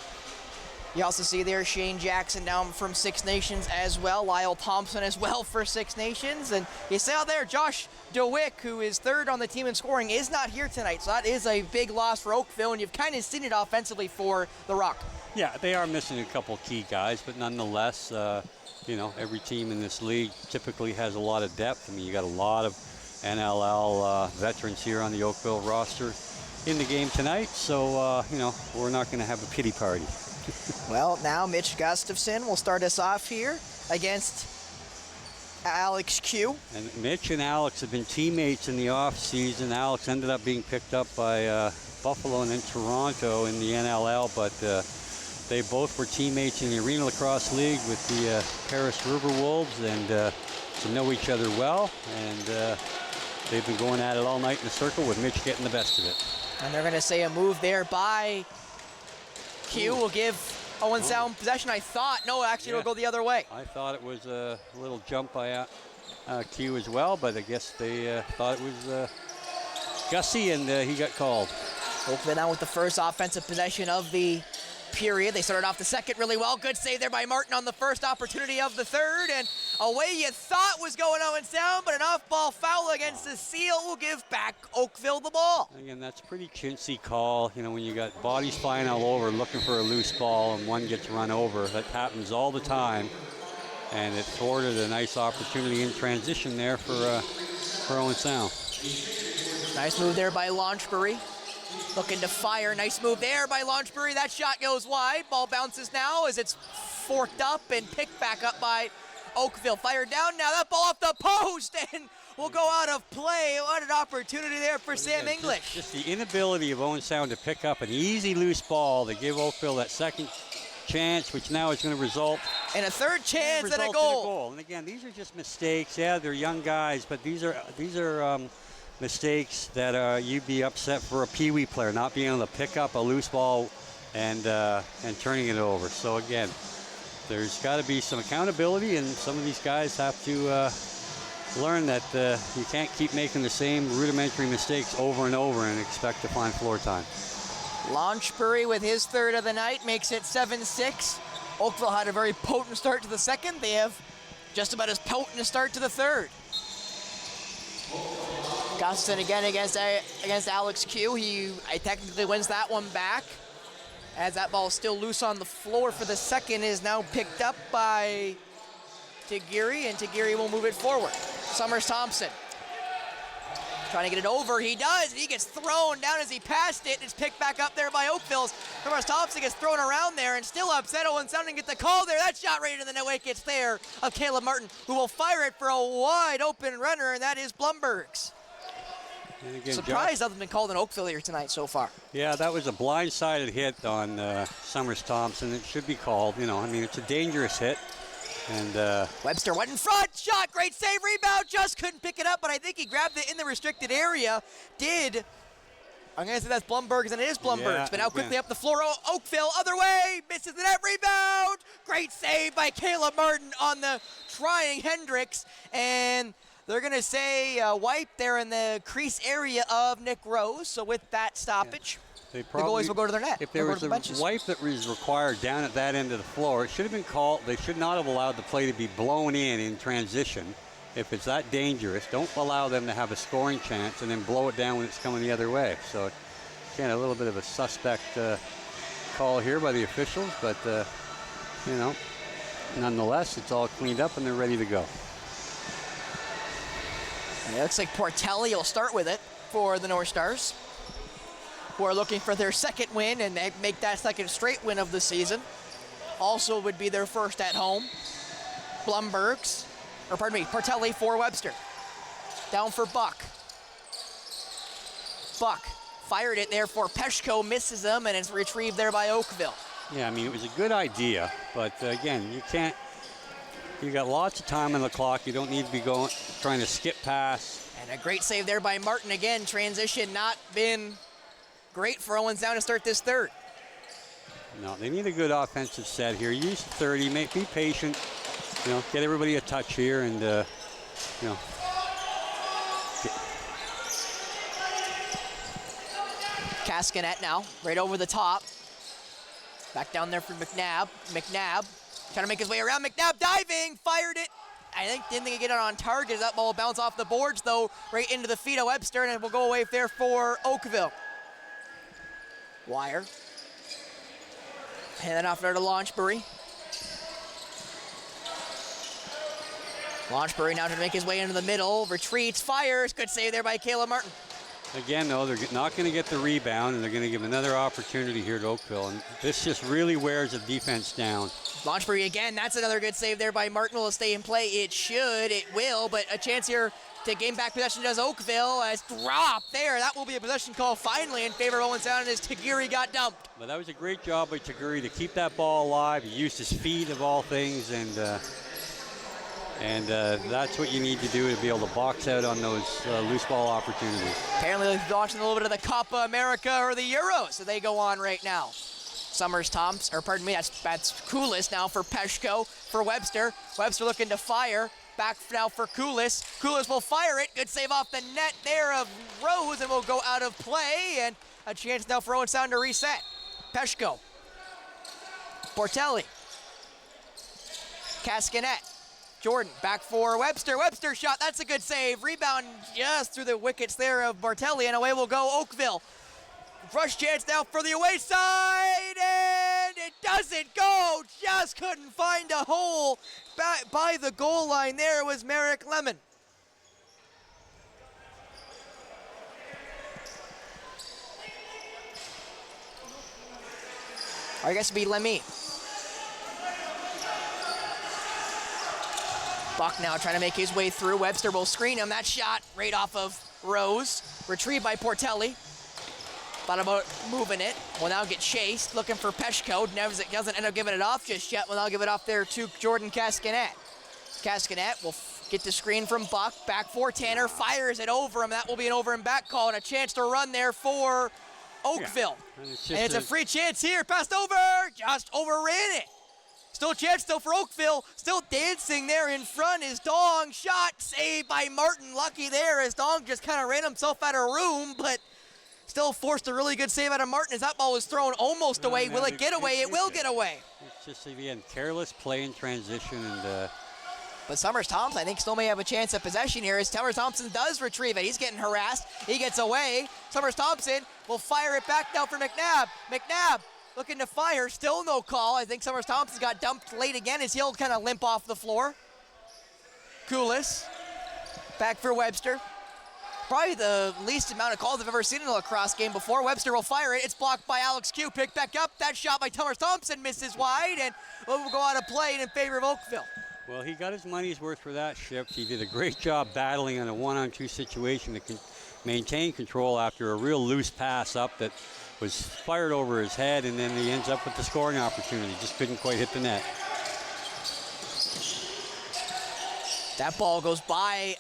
You also see there Shane Jackson down from Six Nations as well. Lyle Thompson as well for Six Nations. And you see out there Josh DeWick, who is third on the team in scoring, is not here tonight. So that is a big loss for Oakville, and you've kind of seen it offensively for the Rock. Yeah, they are missing a couple key guys, but nonetheless, every team in this league typically has a lot of depth. I mean, you got a lot of NLL veterans here on the Oakville roster in the game tonight. So, we're not going to have a pity party. Well, now Mitch Gustafson will start us off here against Alex Q. And Mitch and Alex have been teammates in the off-season. Alex ended up being picked up by Buffalo and then Toronto in the NLL, but they both were teammates in the Arena Lacrosse League with the Paris River Wolves, and so know each other well. And they've been going at it all night in a circle with Mitch getting the best of it. And they're going to say a move there by Q will give Owen Sound possession. I thought, no, actually it'll go the other way. I thought it was a little jump by Q as well, but I guess they thought it was Gussie, and he got called. Oakville now with the first offensive possession of the period. They started off the second really well. Good save there by Martin on the first opportunity of the third, and away you thought was going Owen Sound, but an off-ball foul against the seal will give back Oakville the ball. Again, that's a pretty chintzy call. You know, when you got bodies flying all over looking for a loose ball and one gets run over, that happens all the time, and it thwarted a nice opportunity in transition there for Owen Sound. Nice move there by Launchbury. Looking to fire. Nice move there by Launchbury. That shot goes wide. Ball bounces now as it's forked up and picked back up by Oakville. Fired down now. That ball off the post and will go out of play. What an opportunity there for Sam English. Just the inability of Owen Sound to pick up an easy loose ball to give Oakville that second chance, which now is going to result in a third chance and a goal. And again, these are just mistakes. Yeah, they're young guys, but these are mistakes that you'd be upset for a peewee player not being able to pick up a loose ball and turning it over. So again, there's got to be some accountability, and some of these guys have to learn that you can't keep making the same rudimentary mistakes over and over and expect to find floor time. Launchbury with his third of the night makes it 7-6. Oakville had a very potent start to the second. They have just about as potent a start to the third. Gustin again against Alex Q. He technically wins that one back, as that ball is still loose on the floor for the second. Is now picked up by Tigiri, and Tigiri will move it forward. Summers Thompson trying to get it over. He does. He gets thrown down as he passed it. It's picked back up there by Oakville's. Summers Thompson gets thrown around there and still upset. Owen Sound didn't get the call there. That shot right into the net gets there of Caleb Martin, who will fire it for a wide open runner, and that is Blumberg's. Again, surprised nothing's been called in Oakville here tonight so far. Yeah, that was a blindsided hit on Summers Thompson. It should be called. You know, I mean, it's a dangerous hit. And Webster went in front, shot, great save, rebound, just couldn't pick it up, but I think he grabbed it in the restricted area. I'm going to say that's Blumberg's, and it is Blumberg's, yeah, but now quickly up the floor, Oakville, other way, misses the net, rebound, great save by Caleb Martin on the trying Hendricks, and they're going to say wipe there in the crease area of Nick Rose, so with that stoppage, the goalies will go to their net. If there was a wipe that was required down at that end of the floor, it should have been called. They should not have allowed the play to be blown in transition. If it's that dangerous, don't allow them to have a scoring chance and then blow it down when it's coming the other way. So, again, a little bit of a suspect call here by the officials, but, you know, nonetheless, it's all cleaned up and they're ready to go. And it looks like Portelli will start with it for the North Stars, who are looking for their second win and they make that second straight win of the season. Also would be their first at home. Portelli for Webster. Down for Buck. Buck fired it there for Peshko, misses him, and it's retrieved there by Oakville. Yeah, I mean, it was a good idea, but again, you got lots of time on the clock. You don't need to be trying to skip past. And a great save there by Martin again. Transition not been great for Owen Sound to start this third. No, they need a good offensive set here. Use 30, be patient. You know, get everybody a touch here, and you know. Cascanet now, right over the top. Back down there for McNabb. McNabb trying to make his way around. McNabb diving, fired it. Didn't think he'd get it on target. That ball will bounce off the boards, though, right into the feet of Webster, and it will go away there for Oakville. Wire. Hand it off there to Launchbury. Launchbury now to make his way into the middle, retreats, fires. Good save there by Caleb Martin. Again, though, they're not going to get the rebound, and they're going to give another opportunity here to Oakville. And this just really wears the defense down. Launchbury again, that's another good save there by Martin. Will it stay in play? It should, it will, but a chance here to gain back possession does Oakville. As drop there, that will be a possession call finally in favor of Owen Sound as Tigiri got dumped. But that was a great job by Tigiri to keep that ball alive. He used his feet of all things, and that's what you need to do to be able to box out on those loose ball opportunities. Apparently they're watching a little bit of the Copa America or the Euros, so they go on right now. Summers Thompson, or pardon me, that's Koulis now for Peshko, for Webster. Webster looking to fire. Back now for Koulis. Koulis will fire it. Good save off the net there of Rose, and will go out of play. And a chance now for Owen Sound to reset. Peshko. Portelli. Cascanet. Jordan back for Webster. Webster shot. That's a good save. Rebound just through the wickets there of Bartelli, and away will go Oakville. Rush chance now for the away side, and it doesn't go. Just couldn't find a hole by the goal line. There was Merrick Lemon. Or I guess it'd be Lemmy. Buck now trying to make his way through. Webster will screen him. That shot right off of Rose. Retrieved by Portelli. Thought about moving it. Will now get chased. Looking for Peshko. Doesn't end up giving it off just yet. Will now give it off there to Jordan Cascanet. Cascanet will get the screen from Buck. Back for Tanner. Fires it over him. That will be an over and back call, and a chance to run there for Oakville. Yeah. And it's a free chance here. Passed over. Just overran it. Still a chance though for Oakville. Still dancing there in front is Dong. Shot saved by Martin. Lucky there as Dong just kind of ran himself out of room, but still forced a really good save out of Martin as that ball was thrown almost away. Will it get away? It will get away. It's just, again, careless play in transition. And but Summers Thompson, I think, still may have a chance at possession here as Summers Thompson does retrieve it. He's getting harassed. He gets away. Summers Thompson will fire it back now for McNabb. McNabb looking to fire. Still no call. I think Summers Thompson got dumped late again as he'll kind of limp off the floor. Koulis back for Webster. Probably the least amount of calls I've ever seen in a lacrosse game before. Webster will fire it. It's blocked by Alex Q. Picked back up. That shot by Summers Thompson misses wide and will go out of play in favor of Oakville. Well, he got his money's worth for that shift. He did a great job battling in a one-on-two situation to maintain control after a real loose pass up that was fired over his head, and then he ends up with the scoring opportunity. Just couldn't quite hit the net. That ball goes by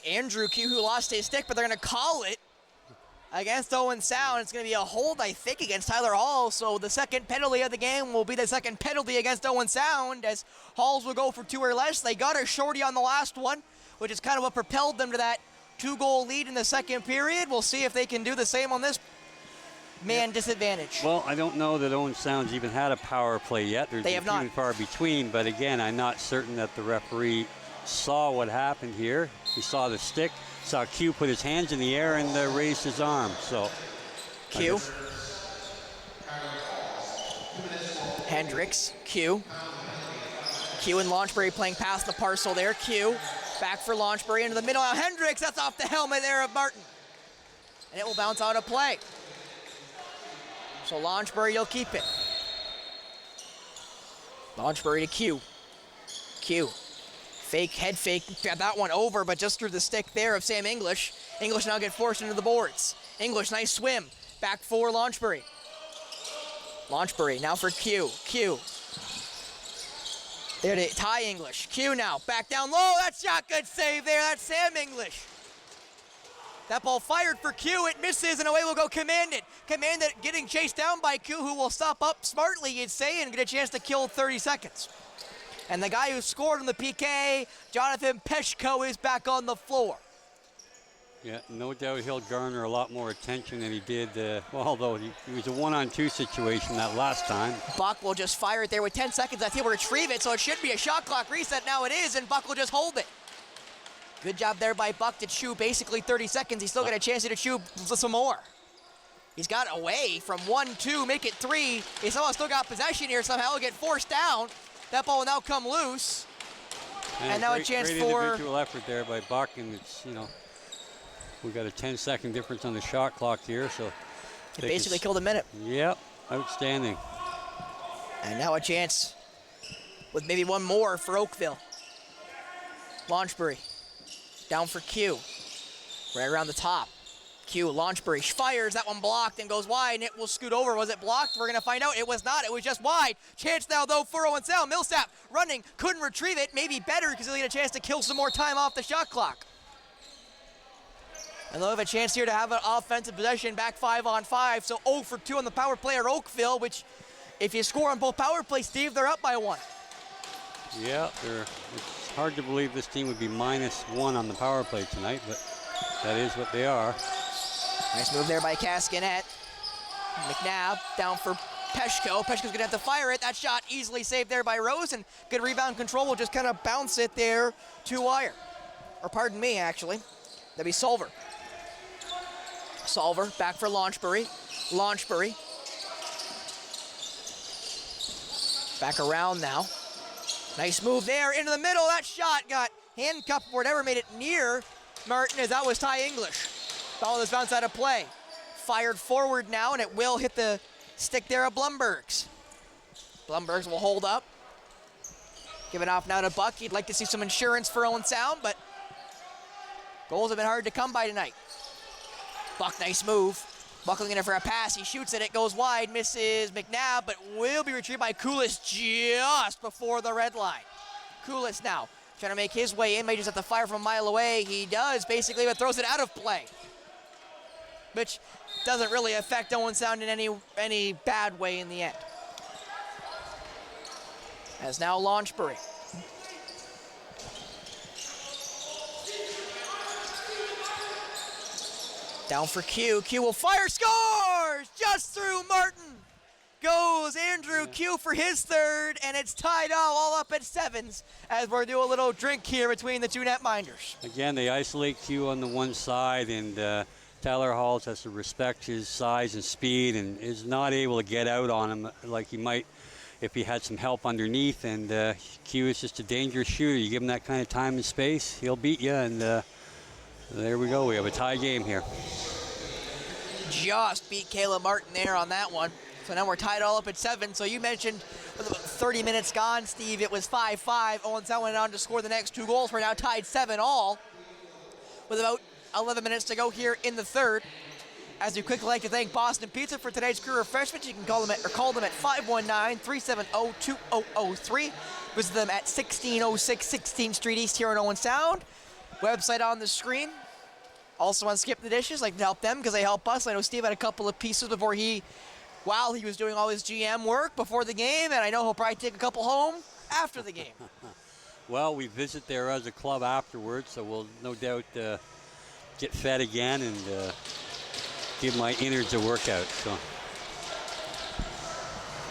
Andrew Q, who lost his stick, but they're going to call it against Owen Sound. It's going to be a hold, I think, against Tyler Hall. So the second penalty of the game will be the second penalty against Owen Sound, as Halls will go for 2 or less. They got a shorty on the last one, which is kind of what propelled them to that 2-goal lead in the second period. We'll see if they can do the same on this man disadvantage. Well, I don't know that Owen Sound's even had a power play yet. They have not. Few and far between, but again, I'm not certain that the referee saw what happened here. He saw the stick, saw Q put his hands in the air and raised his arm. So Q. Hendricks, Q. Q and Launchbury playing past the parcel there. Q back for Launchbury into the middle. Now Hendricks, that's off the helmet there of Martin. And it will bounce out of play. So Launchbury, you'll keep it. Launchbury to Q. Q. Fake, head fake, got that one over, but just through the stick there of Sam English. English now get forced into the boards. English, nice swim. Back for Launchbury. Launchbury now for Q. Q. There to tie English. Q now, back down low. That shot, good save there. That's Sam English. That ball fired for Q. It misses, and away will go Commandant. Commandant getting chased down by Q, who will stop up smartly, you'd say, and get a chance to kill 30 seconds. And the guy who scored on the PK, Jonathan Peshko, is back on the floor. Yeah, no doubt he'll garner a lot more attention than he did, although he was a one-on-two situation that last time. Buck will just fire it there with 10 seconds left. He'll retrieve it, so it should be a shot clock reset. Now it is, and Buck will just hold it. Good job there by Buck to chew basically 30 seconds. He's still got a chance to chew some more. He's got away from 1-2, make it 3. He's still got possession here. Somehow he'll get forced down. That ball will now come loose. And now a chance great for individual effort there by Buck, and it's, we've got a 10-second difference on the shot clock here, so it basically killed a minute. Yep, outstanding. And now a chance with maybe one more for Oakville. Launchbury down for Q, right around the top. Q, Launchbury fires, that one blocked and goes wide, and it will scoot over. Was it blocked? We're going to find out. It was not. It was just wide. Chance now, though, for Owen Sound. Millsap running, couldn't retrieve it. Maybe better because he'll get a chance to kill some more time off the shot clock. And they'll have a chance here to have an offensive possession back 5-on-5. So 0 for 2 on the power play at Oakville, which if you score on both power plays, Steve, they're up by 1. Yeah, it's hard to believe this team would be -1 on the power play tonight, but that is what they are. Nice move there by Cascanet. McNabb down for Peshko. Peshko's gonna have to fire it. That shot easily saved there by Rose, and good rebound control will just kind of bounce it there to wire. Or pardon me, actually. That'd be Solver. Solver back for Launchbury. Launchbury. Back around now. Nice move there into the middle. That shot got handcuffed or whatever made it near Martin, as that was Ty English. Ball is bounced out of play. Fired forward now, and it will hit the stick there of Blumbergs. Blumbergs will hold up. Give it off now to Buck. He'd like to see some insurance for Owen Sound, but goals have been hard to come by tonight. Buck, nice move. Buck looking in for a pass. He shoots it. It goes wide. Misses McNabb, but will be retrieved by Koulis just before the red line. Koulis now trying to make his way in. May just have to fire from a mile away. He does, basically, but throws it out of play, which doesn't really affect Owen Sound in any bad way in the end. As now Launchbury. Down for Q. Q will fire, scores! Just through Martin. Goes Andrew Q for his third, and it's tied all up at 7s as we're doing a little drink here between the two netminders. Again, they isolate Q on the one side, and Tyler Halls has to respect his size and speed and is not able to get out on him like he might if he had some help underneath. And Q is just a dangerous shooter. You give him that kind of time and space, he'll beat you. And there we go. We have a tie game here. Just beat Kayla Martin there on that one. So now we're tied all up at 7. So you mentioned with about 30 minutes gone, Steve, it was 5-5. Owen Sound went on to score the next 2 goals. We're now tied 7 all with about 11 minutes to go here in the third. As we quickly like to thank Boston Pizza for today's crew refreshments. You can call them at 519-370-2003. Visit them at 1606 16th Street East here in Owen Sound. Website on the screen. Also on Skip the Dishes, like to help them because they help us. I know Steve had a couple of pieces while he was doing all his GM work before the game, and I know he'll probably take a couple home after the game. Well, we visit there as a club afterwards, so we'll no doubt get fed again and give my innards a workout. So,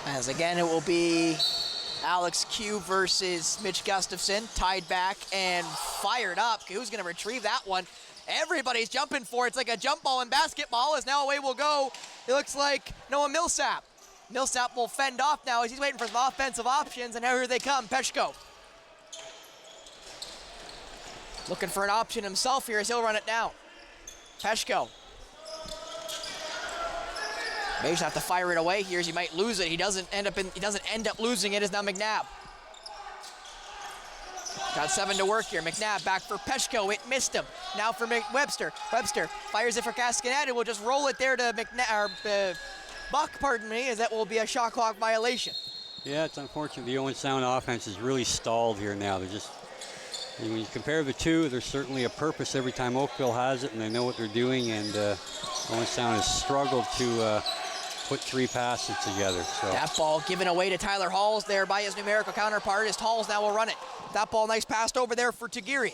as again, it will be Alex Q versus Mitch Gustafson, tied back and fired up. Who's going to retrieve that one? Everybody's jumping for it. It's like a jump ball in basketball, as now away will go. It looks like Noah Millsap. Millsap will fend off now as he's waiting for some offensive options, and now here they come, Peshko. Looking for an option himself here as he'll run it down. Peshko. May just have to fire it away here as he might lose it. He doesn't end up losing it as now McNabb. Got 7 to work here. McNabb back for Peshko. It missed him. Now for Webster. Webster fires it for Cascanet and will just roll it there to Buck, pardon me, as that will be a shot clock violation. Yeah, it's unfortunate. The Owen Sound offense is really stalled here now. They're just, when you compare the two, there's certainly a purpose every time Oakville has it, and they know what they're doing, and Owen Sound has struggled to put 3 passes together. So. That ball given away to Tyler Halls there by his numerical counterpart, as Halls now will run it. That ball nice passed over there for Tagiri.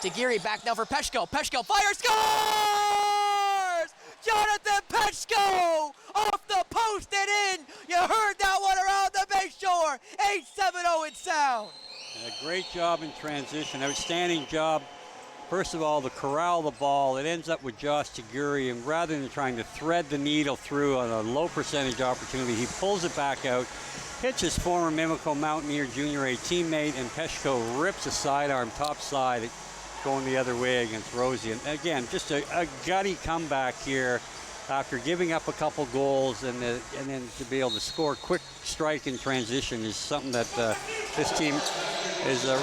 Tagiri back now for Peshko. Peshko fires, scores! Jonathan Peshko off the post and in. You heard that one around the Bayshore. 8-7-0 in Sound. A great job in transition. Outstanding job. First of all, to corral the ball. It ends up with Josh Tagiri, and rather than trying to thread the needle through on a low percentage opportunity, he pulls it back out, hits his former Mimico Mountaineer Junior A teammate, and Peshko rips a sidearm top side going the other way against Rosie. And again, just a gutty comeback here after giving up a couple goals, and then to be able to score quick strike in transition is something that this team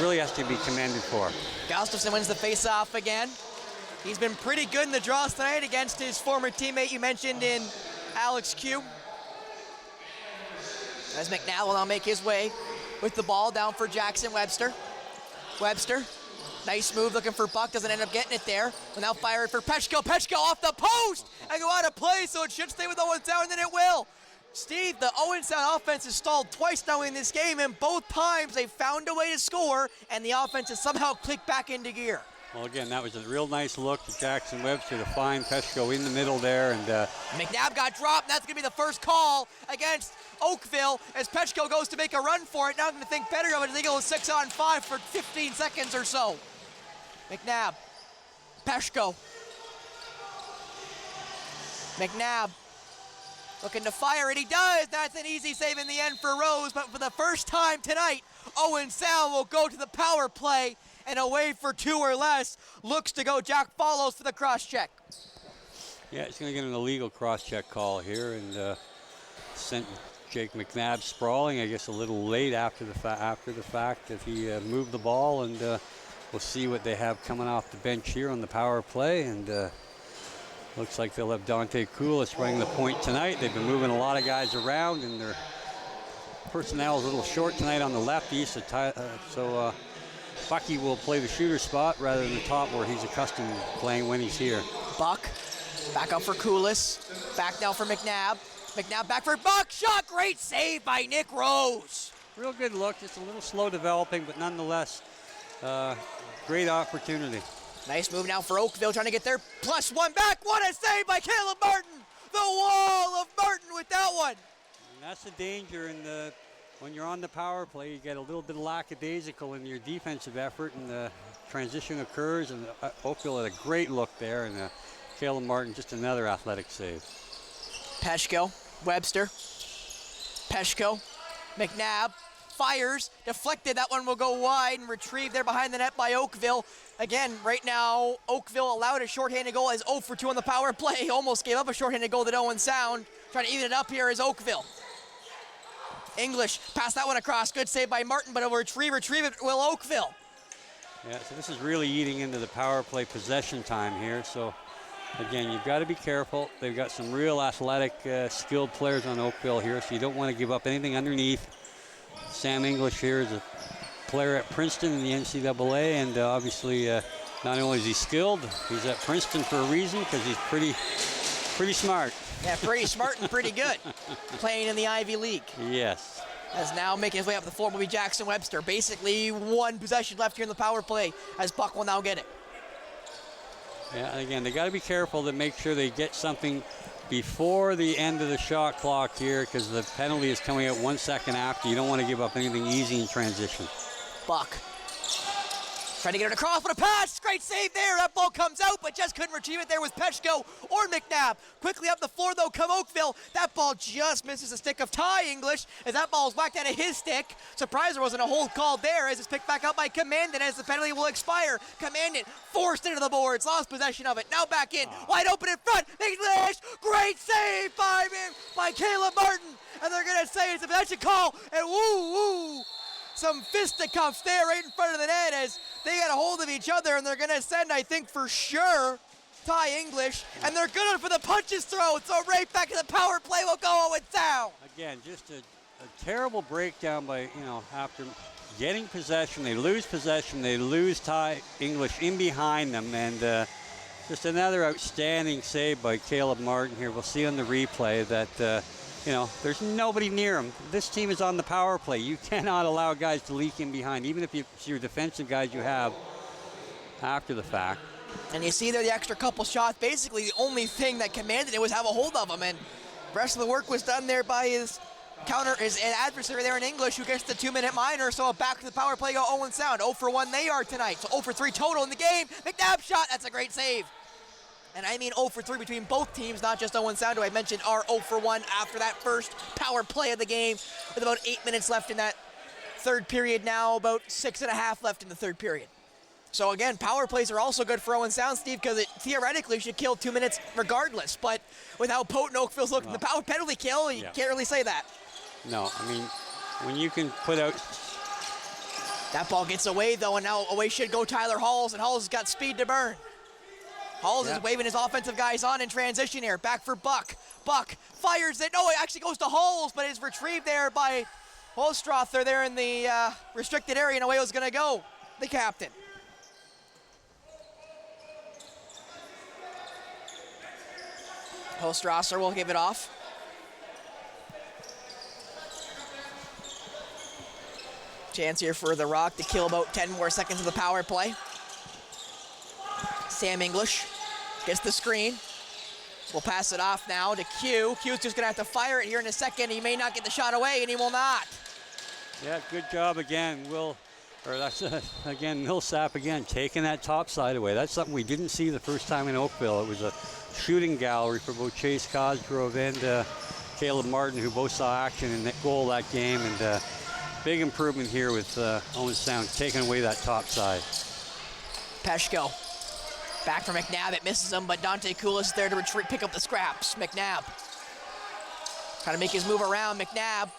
really has to be commended for. Gustafson wins the face-off again. He's been pretty good in the draws tonight against his former teammate you mentioned in Alex Q. As McNabb will now make his way with the ball down for Jackson Webster. Webster Nice move looking for Buck, doesn't end up getting it there. Will now fire it for Peshko. Peshko off the post and go out of play, so it should stay with Owen Sound, and then it will. Steve, the Owen Sound offense has stalled twice now in this game, and both times they found a way to score, and the offense has somehow clicked back into gear. Well, again, that was a real nice look to Jackson Webster to find Peshko in the middle there. And McNabb got dropped, and that's going to be the first call against Oakville as Peshko goes to make a run for it. Now I'm going to think better of it as they go 6-on-5 for 15 seconds or so. McNabb, Peshko. McNabb looking to fire it, he does. That's an easy save in the end for Rose, but for the first time tonight, Owen Sound will go to the power play and away for 2 or less. Looks to go Jack Follows for the cross-check. Yeah, he's going to get an illegal cross-check call here and sent Jake McNabb sprawling, I guess a little late after the fact that he moved the ball, and we'll see what they have coming off the bench here on the power play. And looks like they'll have Dante Koulis running the point tonight. They've been moving a lot of guys around, and their personnel is a little short tonight on the lefty, so Bucky will play the shooter spot rather than the top where he's accustomed to playing when he's here. Buck, back up for Koulis. Back now for McNabb. McNabb back for Buck. Shot, great save by Nick Rose. Real good look, just a little slow developing, but nonetheless, great opportunity. Nice move now for Oakville, trying to get their +1 back. What a save by Caleb Martin. The wall of Martin with that one. And that's the danger when you're on the power play. You get a little bit of lackadaisical in your defensive effort, and the transition occurs, and Oakville had a great look there, and Caleb Martin just another athletic save. Peshko, Webster, Peshko, McNabb, fires, deflected, that one will go wide and retrieved there behind the net by Oakville. Again, right now, Oakville allowed a shorthanded goal as 0 for 2 on the power play. Almost gave up a shorthanded goal to Owen Sound. Trying to even it up here is Oakville. English, pass that one across, good save by Martin, but a retrieve it will Oakville. Yeah, so this is really eating into the power play possession time here, so again, you've got to be careful. They've got some real athletic, skilled players on Oakville here, so you don't want to give up anything underneath. Sam English here is a player at Princeton in the NCAA, and obviously not only is he skilled, he's at Princeton for a reason, because he's pretty smart. Yeah, pretty smart and pretty good, playing in the Ivy League. Yes. As now making his way up the floor will be Jackson Webster. Basically 1 possession left here in the power play as Buck will now get it. Yeah, again, they got to be careful to make sure they get something before the end of the shot clock here, because the penalty is coming out 1 second after. You don't want to give up anything easy in transition. Buck trying to get it across with a pass. Great save there. That ball comes out, but just couldn't retrieve it there with Peshko or McNabb. Quickly up the floor, though, come Oakville. That ball just misses the stick of Ty English as that ball is whacked out of his stick. Surprised there wasn't a hold called there as it's picked back up by Commandant as the penalty will expire. Commandant forced into the boards, lost possession of it. Now back in, wide open in front. English, great save by Caleb Martin. And they're going to say it's a possession call. And woo, some fisticuffs there right in front of the net as they got a hold of each other, and they're going to send, I think, for sure, Ty English, and they're good for the punches throw. So right back to the power play will go Owen Sound. Again, just a terrible breakdown by, after getting possession, they lose possession, they lose Ty English in behind them, and just another outstanding save by Caleb Martin here. We'll see on the replay that, there's nobody near him. This team is on the power play. You cannot allow guys to leak in behind, even if it's your defensive guys you have after the fact. And you see there the extra couple shots. Basically, the only thing that Commanded it was have a hold of him, and the rest of the work was done there by his adversary there in English, who gets the 2-minute minor. So back to the power play go Owen Sound. 0 for 1 they are tonight, so 0 for 3 total in the game. McNabb shot, that's a great save. And I mean 0 for 3 between both teams, not just Owen Sound, who I mentioned are 0 for 1 after that first power play of the game, with about 8 minutes left in that third period now, about 6.5 left in the third period. So again, power plays are also good for Owen Sound, Steve, because it theoretically should kill 2 minutes regardless, but with how potent Oakville's looking, the power penalty kill, you can't really say that. No, I mean, when you can put out... That ball gets away, though, and now away should go Tyler Halls, and Halls has got speed to burn. Halls is waving his offensive guys on in transition here. Back for Buck. Buck fires it. No, it actually goes to Halls, but is retrieved there by Holstrother there in the restricted area, and away was going to go the captain. Postrasser will give it off. Chance here for the Rock to kill about 10 more seconds of the power play. Sam English gets the screen. We'll pass it off now to Q. Q's just going to have to fire it here in a second. He may not get the shot away, and he will not. Yeah, good job again, again, Millsap again, taking that top side away. That's something we didn't see the first time in Oakville. It was a shooting gallery for both Chase Cosgrove and Caleb Martin, who both saw action in that goal that game. And big improvement here with Owen Sound taking away that top side. Peshko. Back for McNabb, it misses him, but Dante Koulis is there to retreat, pick up the scraps. McNabb trying to make his move around. McNabb,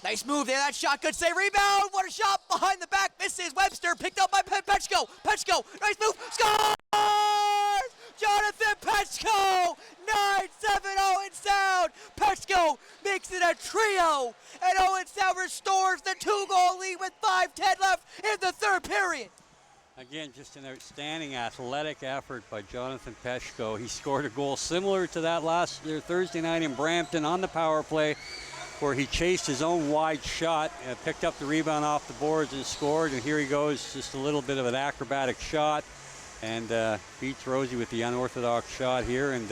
nice move there, that shot, good save, rebound, what a shot behind the back, misses. Webster picked up by Peshko, nice move, scores! Jonathan Peshko, 9-7 Owen Sound. Peshko makes it a trio, and Owen Sound restores the 2-goal lead with 5:10 left in the third period. Again, just an outstanding athletic effort by Jonathan Peshko. He scored a goal similar to that last Thursday night in Brampton on the power play, where he chased his own wide shot, picked up the rebound off the boards and scored. And here he goes, just a little bit of an acrobatic shot, and beats Rosie with the unorthodox shot here. And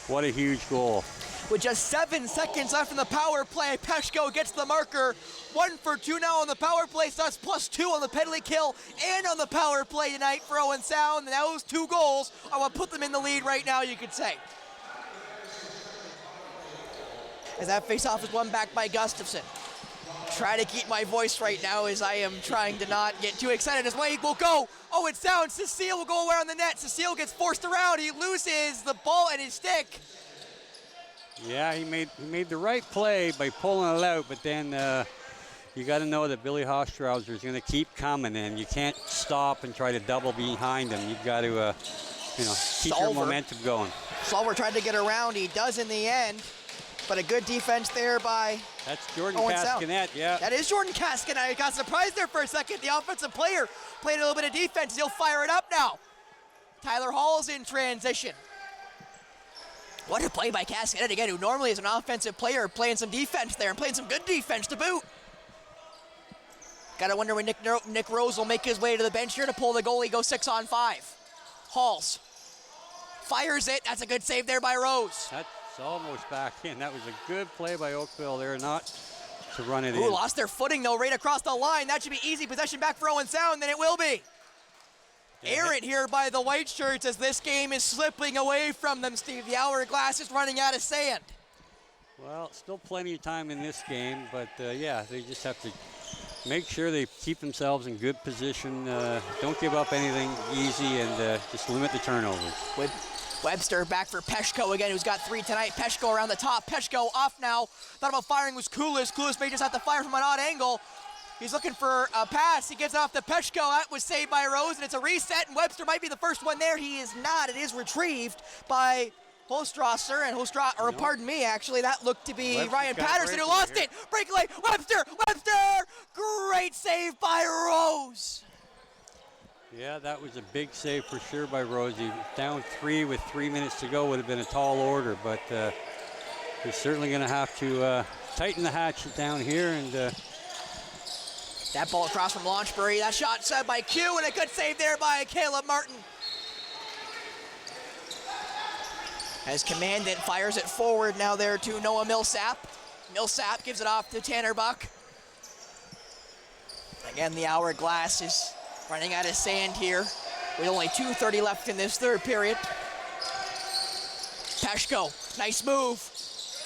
what a huge goal. With just 7 seconds left in the power play, Peshko gets the marker. 1 for 2 now on the power play, so that's +2 on the penalty kill and on the power play tonight for Owen Sound. And those 2 goals are what put them in the lead right now, you could say. As that face-off is won back by Gustafson. Try to keep my voice right now as I am trying to not get too excited. As Wade will go. Owen Sound, Cecile will go around the net. Cecile gets forced around. He loses the ball and his stick. Yeah, he made the right play by pulling it out, but then you got to know that Billy Hostrauser is going to keep coming, and you can't stop and try to double behind him. You've got to, keep your momentum going. Solver tried to get around. He does in the end, but a good defense there by That's Jordan Owen Cascanet, yeah. That is Jordan Cascanet. I got surprised there for a second. The offensive player played a little bit of defense. He'll fire it up now. Tyler Hall's in transition. What a play by Cascanet again, who normally is an offensive player, playing some defense there and playing some good defense to boot. Gotta wonder when Nick Rose will make his way to the bench here to pull the goalie, go 6-on-5. Halls fires it. That's a good save there by Rose. That's almost back in. That was a good play by Oakville there, not to run it in. Ooh, lost their footing though, right across the line. That should be easy possession back for Owen Sound, then it will be. Errant here by the white shirts as this game is slipping away from them, Steve. The hourglass is running out of sand. Well, still plenty of time in this game, but yeah, they just have to make sure they keep themselves in good position. Don't give up anything easy, and just limit the turnovers. With Webster back for Peshko again, who's got 3 tonight. Peshko around the top. Peshko off now. Thought about firing was Koulis. Koulis may just have to fire from an odd angle. He's looking for a pass. He gives it off to Peshko. That was saved by Rose, and it's a reset, and Webster might be the first one there. He is not. It is retrieved by Hostrasser, and pardon me, actually, that looked to be Webster's Ryan Patterson who lost it. Breakaway, Webster! Great save by Rose. Yeah, that was a big save for sure by Rosie. Down 3 with 3 minutes to go would have been a tall order, but he's certainly going to have to tighten the hatchet down here. And that ball across from Launchbury. That shot set by Q, and a good save there by Caleb Martin. As Commandant fires it forward now there to Noah Millsap. Millsap gives it off to Tanner Buck. Again, the hourglass is running out of sand here with only 2:30 left in this third period. Peshko, nice move.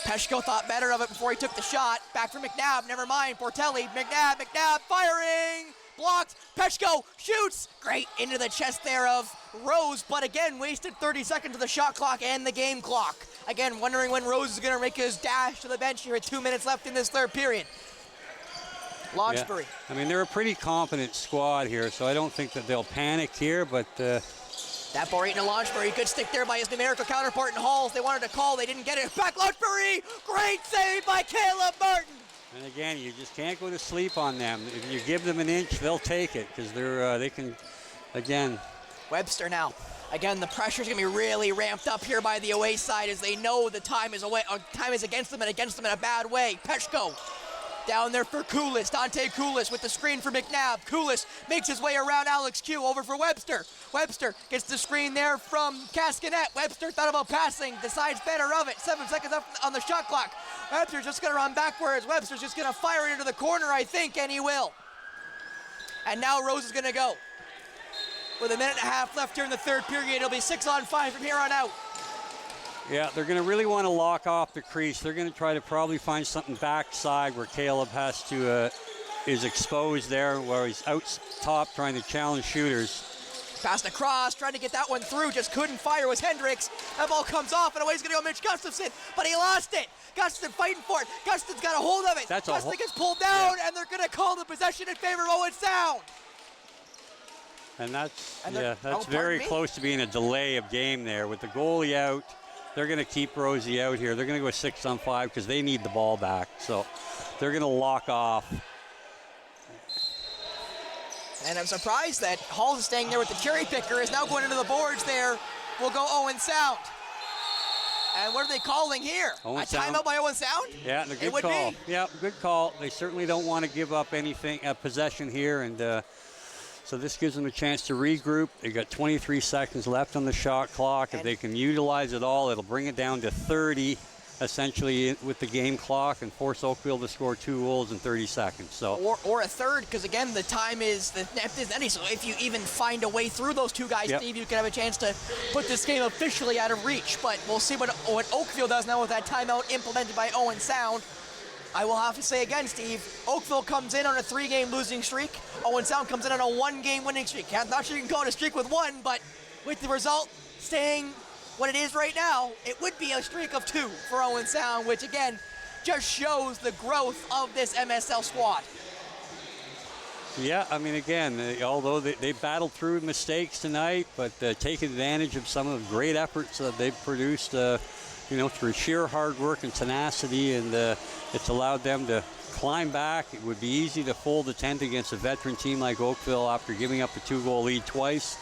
Peshko thought better of it before he took the shot. Back for McNabb, never mind. Portelli, McNabb firing, blocked. Peshko shoots, great into the chest there of Rose, but again, wasted 30 seconds of the shot clock and the game clock. Again, wondering when Rose is gonna make his dash to the bench here with 2 minutes left in this third period. Launchbury. Yeah. I mean, they're a pretty competent squad here, so I don't think that they'll panic here, but that ball right into Launchbury. Good stick there by his numerical counterpart in Halls. They wanted to call, they didn't get it. Back Launchbury! Great save by Caleb Martin! And again, you just can't go to sleep on them. If you give them an inch, they'll take it, because they can, again. Webster now. Again, the pressure's gonna be really ramped up here by the away side as they know the time is against them and against them in a bad way. Peshko down there for Koulis. Dante Koulis with the screen for McNabb. Koulis makes his way around Alex Q over for Webster. Webster gets the screen there from Cascanet. Webster thought about passing, decides better of it. 7 seconds left on the shot clock. Webster's just gonna run backwards. Webster's just gonna fire it into the corner, I think, and he will. And now Rose is gonna go. With a minute and a half left here in the third period, it'll be 6-on-5 from here on out. Yeah, they're going to really want to lock off the crease. They're going to try to probably find something backside where Caleb has to is exposed there, where he's out top trying to challenge shooters. Passed across, trying to get that one through, just couldn't fire was Hendricks. That ball comes off and away he's going to go Mitch Gustafson, but he lost it. Gustafson fighting for it. Gustafson's got a hold of it. Gustafson gets pulled down, and they're going to call the possession in favor of Owen Sound. And that's very close to being a delay of game there. With the goalie out, they're going to keep Rosie out here. They're going to go 6-on-5 because they need the ball back. So they're going to lock off. And I'm surprised that Hall is staying there with the cherry picker, is now going into the boards there. Will go Owen Sound. And what are they calling here? Owen a timeout by Owen Sound? Yeah, and a good call. Yeah, good call. They certainly don't want to give up anything, possession here, and so this gives them a chance to regroup. They've got 23 seconds left on the shot clock. If they can utilize it all, it'll bring it down to 30, essentially, with the game clock, and force Oakville to score 2 goals in 30 seconds. So or a third, because again, the time is the net is ending. So if you even find a way through those two guys, Steve, you can have a chance to put this game officially out of reach. But we'll see what Oakville does now with that timeout implemented by Owen Sound. I will have to say again, Steve, Oakville comes in on a 3-game losing streak. Owen Sound comes in on a 1-game winning streak. I'm not sure you can call it a streak with 1, but with the result staying what it is right now, it would be a streak of 2 for Owen Sound, which again, just shows the growth of this MSL squad. Yeah, I mean, again, although they battled through mistakes tonight, but taking advantage of some of the great efforts that they've produced, through sheer hard work and tenacity, and it's allowed them to climb back. It would be easy to fold a tent against a veteran team like Oakville after giving up a 2-goal lead twice,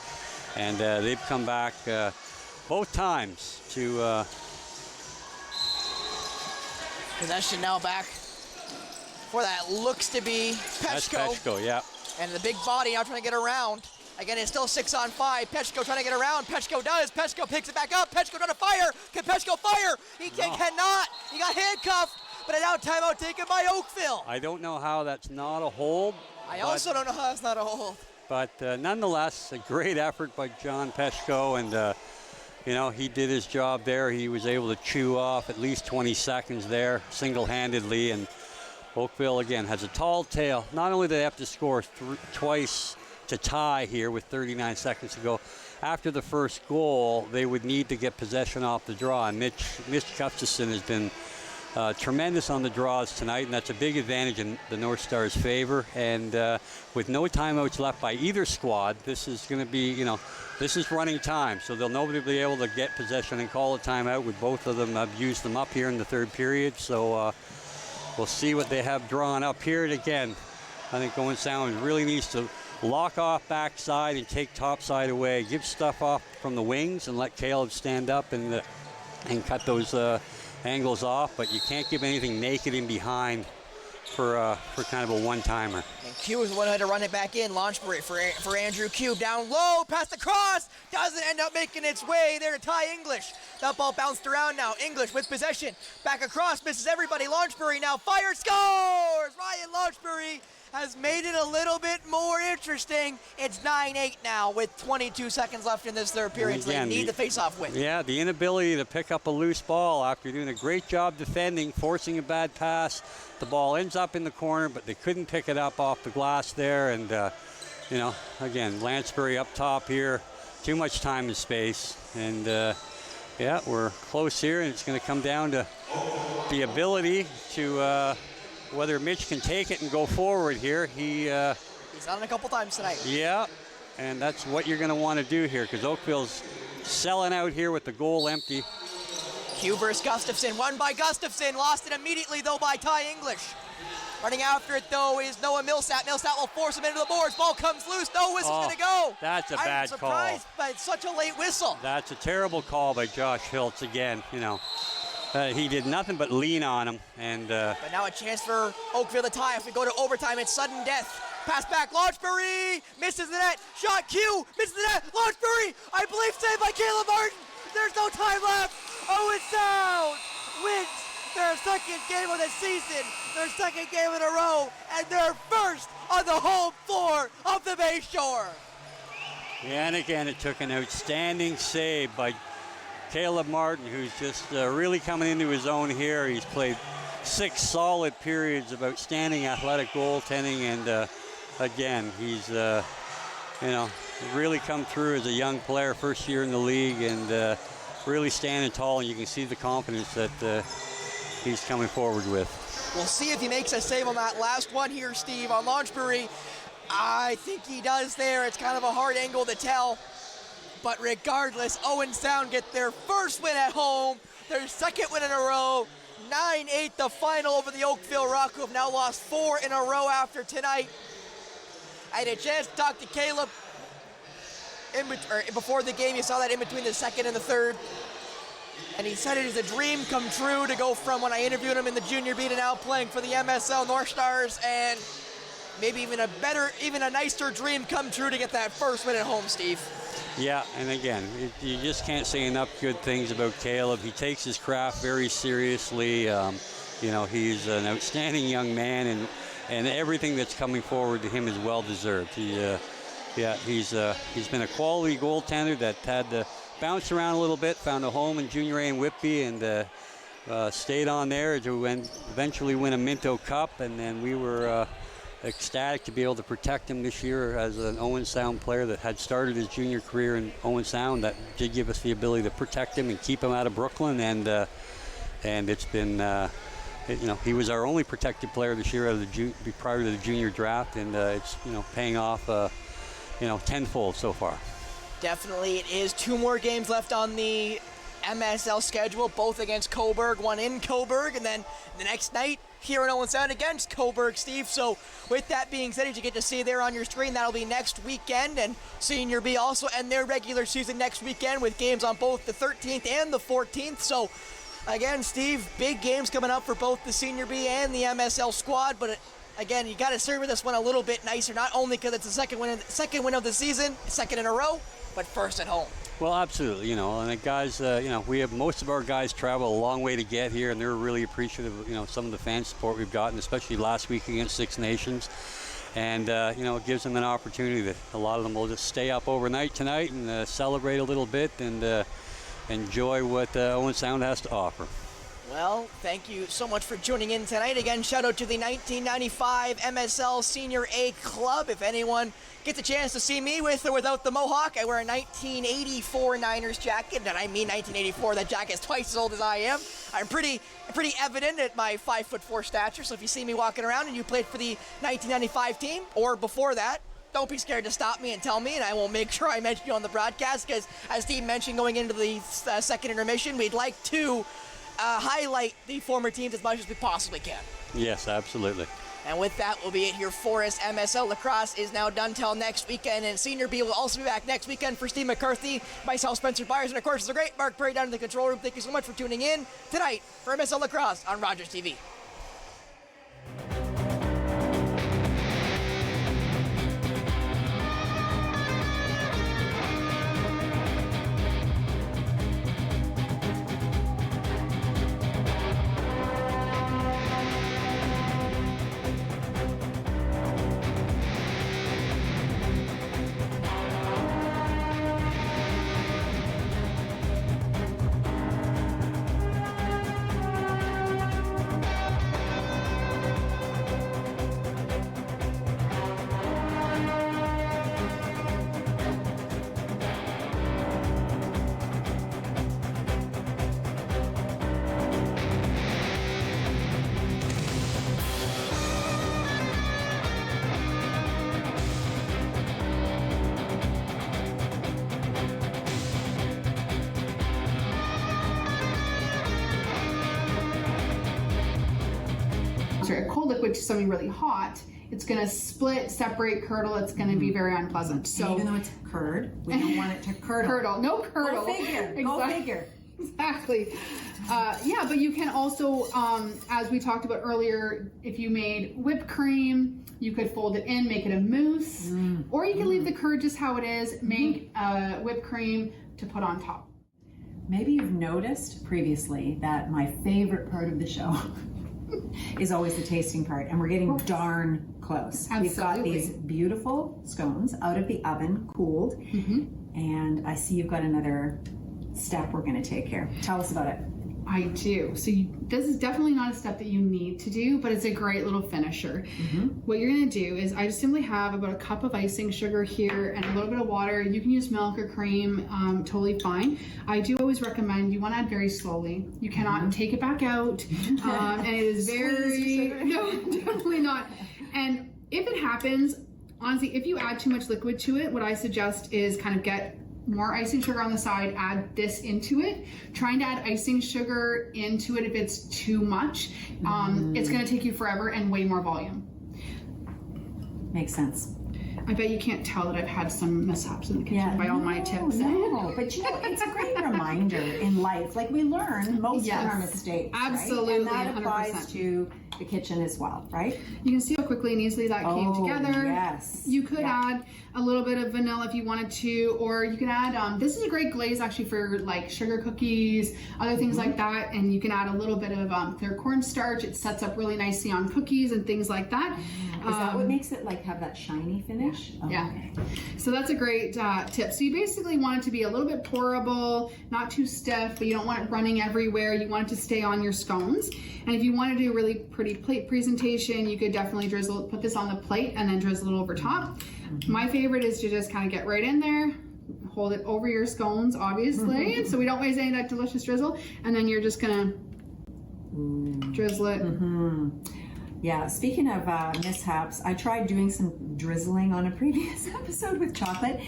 and they've come back both times to... Possession now back for that looks to be Peshko. That's Peshko, yeah. And the big body now trying to get around. Again, it's still 6-on-5. Peshko trying to get around. Peshko does. Peshko picks it back up. Peshko trying to fire. Can Peshko fire? He cannot. He got handcuffed. But a now timeout taken by Oakville. I don't know how that's not a hold. I also don't know how that's not a hold. But nonetheless, a great effort by John Peshko. And, he did his job there. He was able to chew off at least 20 seconds there single-handedly. And Oakville, again, has a tall tale. Not only do they have to score twice to tie here with 39 seconds to go. After the first goal, they would need to get possession off the draw. And Mitch Gustafson has been tremendous on the draws tonight, and that's a big advantage in the North Stars' favor. And with no timeouts left by either squad, this is going to be, this is running time. So they'll nobody be able to get possession and call a timeout. With both of them, I've used them up here in the third period. So we'll see what they have drawn up here. And again, I think Owen Sound really needs to lock off backside and take topside away. Give stuff off from the wings and let Caleb stand up and cut those angles off. But you can't give anything naked in behind for kind of a one-timer. And Q is the one who had to run it back in. Launchbury for Andrew Q. Down low, past the cross. Doesn't end up making its way there to Ty English. That ball bounced around now. English with possession. Back across, misses everybody. Launchbury now fires, scores! Ryan Launchbury has made it a little bit more interesting. It's 9-8 now with 22 seconds left in this third period. So they need the face-off win. Yeah, the inability to pick up a loose ball after doing a great job defending, forcing a bad pass. The ball ends up in the corner, but they couldn't pick it up off the glass there. And, again, Lansbury up top here. Too much time and space. And, we're close here, and it's going to come down to the ability to... whether Mitch can take it and go forward here. He's on it a couple times tonight. Yeah, and that's what you're going to want to do here, because Oakville's selling out here with the goal empty. Q versus Gustafson, won by Gustafson, lost it immediately though by Ty English. Running after it, though, is Noah Millsap. Millsap will force him into the boards. Ball comes loose. No whistle's going to go. That's a bad call. I'm surprised by such a late whistle. That's a terrible call by Josh Hiltz again. He did nothing but lean on him. But now a chance for Oakville to tie. If we go to overtime, it's sudden death. Pass back, Launchbury misses the net. Shot Q, misses the net. Launchbury, I believe, saved by Caleb Martin. There's no time left. Owen Sound wins their second game of the season, their second game in a row, and their first on the home floor of the Bayshore. Yeah, and again, it took an outstanding save by Caleb Martin, who's just really coming into his own here. He's played 6 solid periods of outstanding athletic goaltending, and again, he's really come through as a young player, first year in the league, and really standing tall, and you can see the confidence that he's coming forward with. We'll see if he makes a save on that last one here, Steve, on Launchbury. I think he does there. It's kind of a hard angle to tell. But regardless, Owen Sound get their first win at home, their second win in a row. 9-8 the final over the Oakville Rock, who have now lost 4 in a row after tonight. I had a chance to talk to Caleb before the game. You saw that in between the second and the third. And he said it is a dream come true to go from when I interviewed him in the Junior B to now playing for the MSL North Stars, and maybe even a nicer dream come true to get that first win at home, Steve. Yeah, and again, you just can't say enough good things about Caleb. He takes his craft very seriously. He's an outstanding young man, and everything that's coming forward to him is well deserved. He's been a quality goaltender that had to bounce around a little bit, found a home in Junior A in Whitby, and stayed on there to eventually win a Minto Cup, and then we were ecstatic to be able to protect him this year as an Owen Sound player that had started his junior career in Owen Sound. That did give us the ability to protect him and keep him out of Brooklyn, and it's been he was our only protected player this year prior to the junior draft, and it's paying off tenfold so far. Definitely it is. 2 more games left on the MSL schedule, both against Cobourg, one in Cobourg, and then the next night here in Owen Sound against Cobourg, Steve. So with that being said, as you get to see there on your screen, that'll be next weekend, and Senior B also end their regular season next weekend with games on both the 13th and the 14th. So again, Steve, big games coming up for both the Senior B and the MSL squad, but again, you got to serve this one a little bit nicer, not only because it's the second win of the season, second in a row, but first at home. Well, absolutely, and the guys, we have most of our guys travel a long way to get here, and they're really appreciative of, some of the fan support we've gotten, especially last week against Six Nations. And, it gives them an opportunity that a lot of them will just stay up overnight tonight and celebrate a little bit and enjoy what Owen Sound has to offer. Well, thank you so much for tuning in tonight. Again, shout out to the 1995 MSL Senior A Club. If anyone gets a chance to see me with or without the Mohawk, I wear a 1984 Niners jacket, and I mean 1984. That jacket is twice as old as I am. I'm pretty evident at my 5'4" stature, so if you see me walking around and you played for the 1995 team or before that, don't be scared to stop me and tell me, and I will make sure I mention you on the broadcast, because as Steve mentioned going into the second intermission, we'd like to highlight the former teams as much as we possibly can. Yes, absolutely. And with that, will be it here for us. MSL Lacrosse is now done till next weekend, and Senior B will also be back next weekend. For Steve McCarthy, myself, Spencer Byers, and of course, the great Mark Perry down in the control room. Thank you so much for tuning in tonight for MSL Lacrosse on Rogers TV. liquid to something really hot, it's going to split, separate, curdle. It's going to be very unpleasant. So even though it's curd, we don't want it to curdle. Curdle, no curdle. Go figure. Go figure. Exactly. Yeah, but you can also, as we talked about earlier, if you made whipped cream, you could fold it in, make it a mousse, or you can leave the curd just how it is, make whipped cream to put on top. Maybe you've noticed previously that my favorite part of the show is always the tasting part, and we're getting darn close. Absolutely. We've got these beautiful scones out of the oven, cooled, and I see you've got another step we're going to take here. Tell us about it. I do. So this is definitely not a step that you need to do, but it's a great little finisher. What you're going to do is I just simply have about a cup of icing sugar here and a little bit of water. You can use milk or cream, totally fine. I do always recommend you want to add very slowly. You cannot take it back out. And it is very, no, definitely not. And if it happens, honestly, if you add too much liquid to it, what I suggest is kind of get more icing sugar on the side, add this into it. Trying to add icing sugar into it if it's too much, it's going to take you forever and way more volume. Makes sense. I bet you can't tell that I've had some mishaps in the kitchen by all my tips. No, but you know, it's a great reminder in life. Like we learn most from our mistakes. Absolutely, right? And that 100%. applies to the kitchen as well, right? You can see how quickly and easily that came together. Yes. You could add a little bit of vanilla if you wanted to, or you can add, this is a great glaze actually for like sugar cookies, other things like that, and you can add a little bit of clear cornstarch. It sets up really nicely on cookies and things like that. Is that what makes it like have that shiny finish? Yeah. Okay. So that's a great tip. So you basically want it to be a little bit pourable, not too stiff, but you don't want it running everywhere. You want it to stay on your scones. And if you want to do a really pretty plate presentation, you could definitely put this on the plate and then drizzle it over top. My favorite is to just kind of get right in there, hold it over your scones, obviously, so we don't waste any of that delicious drizzle. And then you're just gonna drizzle it. Yeah, speaking of mishaps, I tried doing some drizzling on a previous episode with chocolate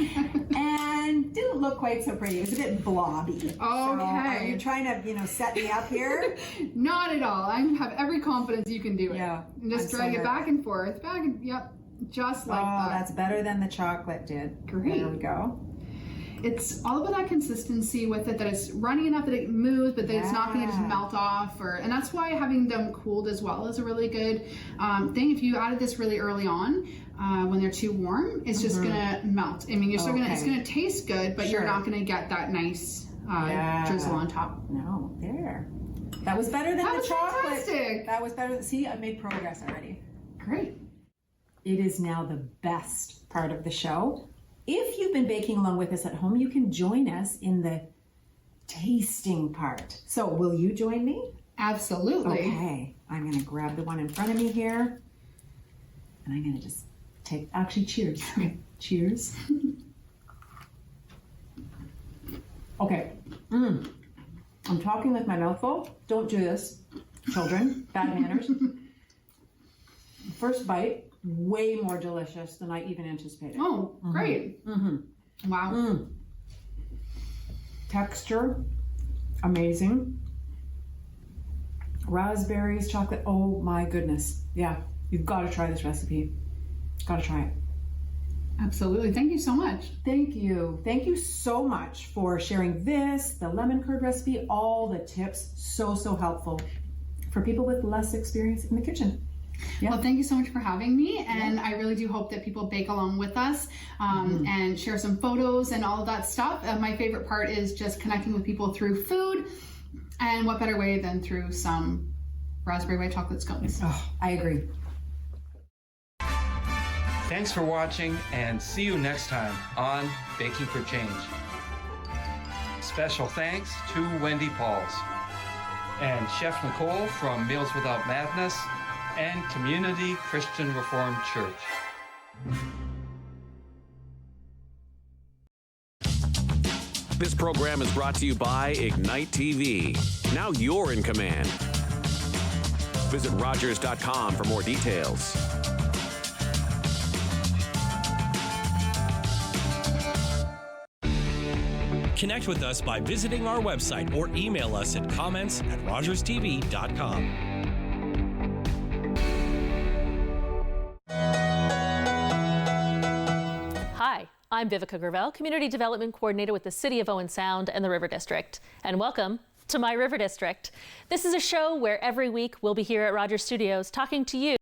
and didn't look quite so pretty. It was a bit blobby. Okay. So are you trying to, set me up here? Not at all. I have every confidence you can do it. Yeah. And just drag it back and forth. Just like that. Oh, that's better than the chocolate did. Great. There we go. It's all about that consistency with it, that it's runny enough that it moves, but that it's not going to just melt off. And that's why having them cooled as well is a really good thing. If you added this really early on, when they're too warm, it's just going to melt. I mean, you're still it's going to taste good, but you're not going to get that nice drizzle on top. No, there. That was better than the chocolate. Fantastic. That was better. See, I made progress already. Great. It is now the best part of the show. If you've been baking along with us at home, you can join us in the tasting part. So will you join me? Absolutely. Okay. I'm going to grab the one in front of me here. And I'm going to just cheers. Cheers. Okay. I'm talking with my mouth full. Don't do this, children. Bad manners. First bite. Way more delicious than I even anticipated. Oh, great. Wow. Texture, amazing. Raspberries, chocolate, oh my goodness. Yeah, you've got to try this recipe. Got to try it. Absolutely. Thank you so much. Thank you. Thank you so much for sharing this, the lemon curd recipe, all the tips. So helpful for people with less experience in the kitchen. Yeah. Well, thank you so much for having me, and I really do hope that people bake along with us and share some photos and all of that stuff. My favorite part is just connecting with people through food, and what better way than through some raspberry white chocolate scones. Oh, I agree. Thanks for watching, and see you next time on Baking for Change. Special thanks to Wendy Pauls and Chef Nicole from Meals Without Madness and Community Christian Reformed Church. This program is brought to you by Ignite TV. Now you're in command. Visit Rogers.com for more details. Connect with us by visiting our website or email us at comments@rogerstv.com. I'm Vivica Gravel, Community Development Coordinator with the City of Owen Sound and the River District. And welcome to My River District. This is a show where every week we'll be here at Rogers Studios talking to you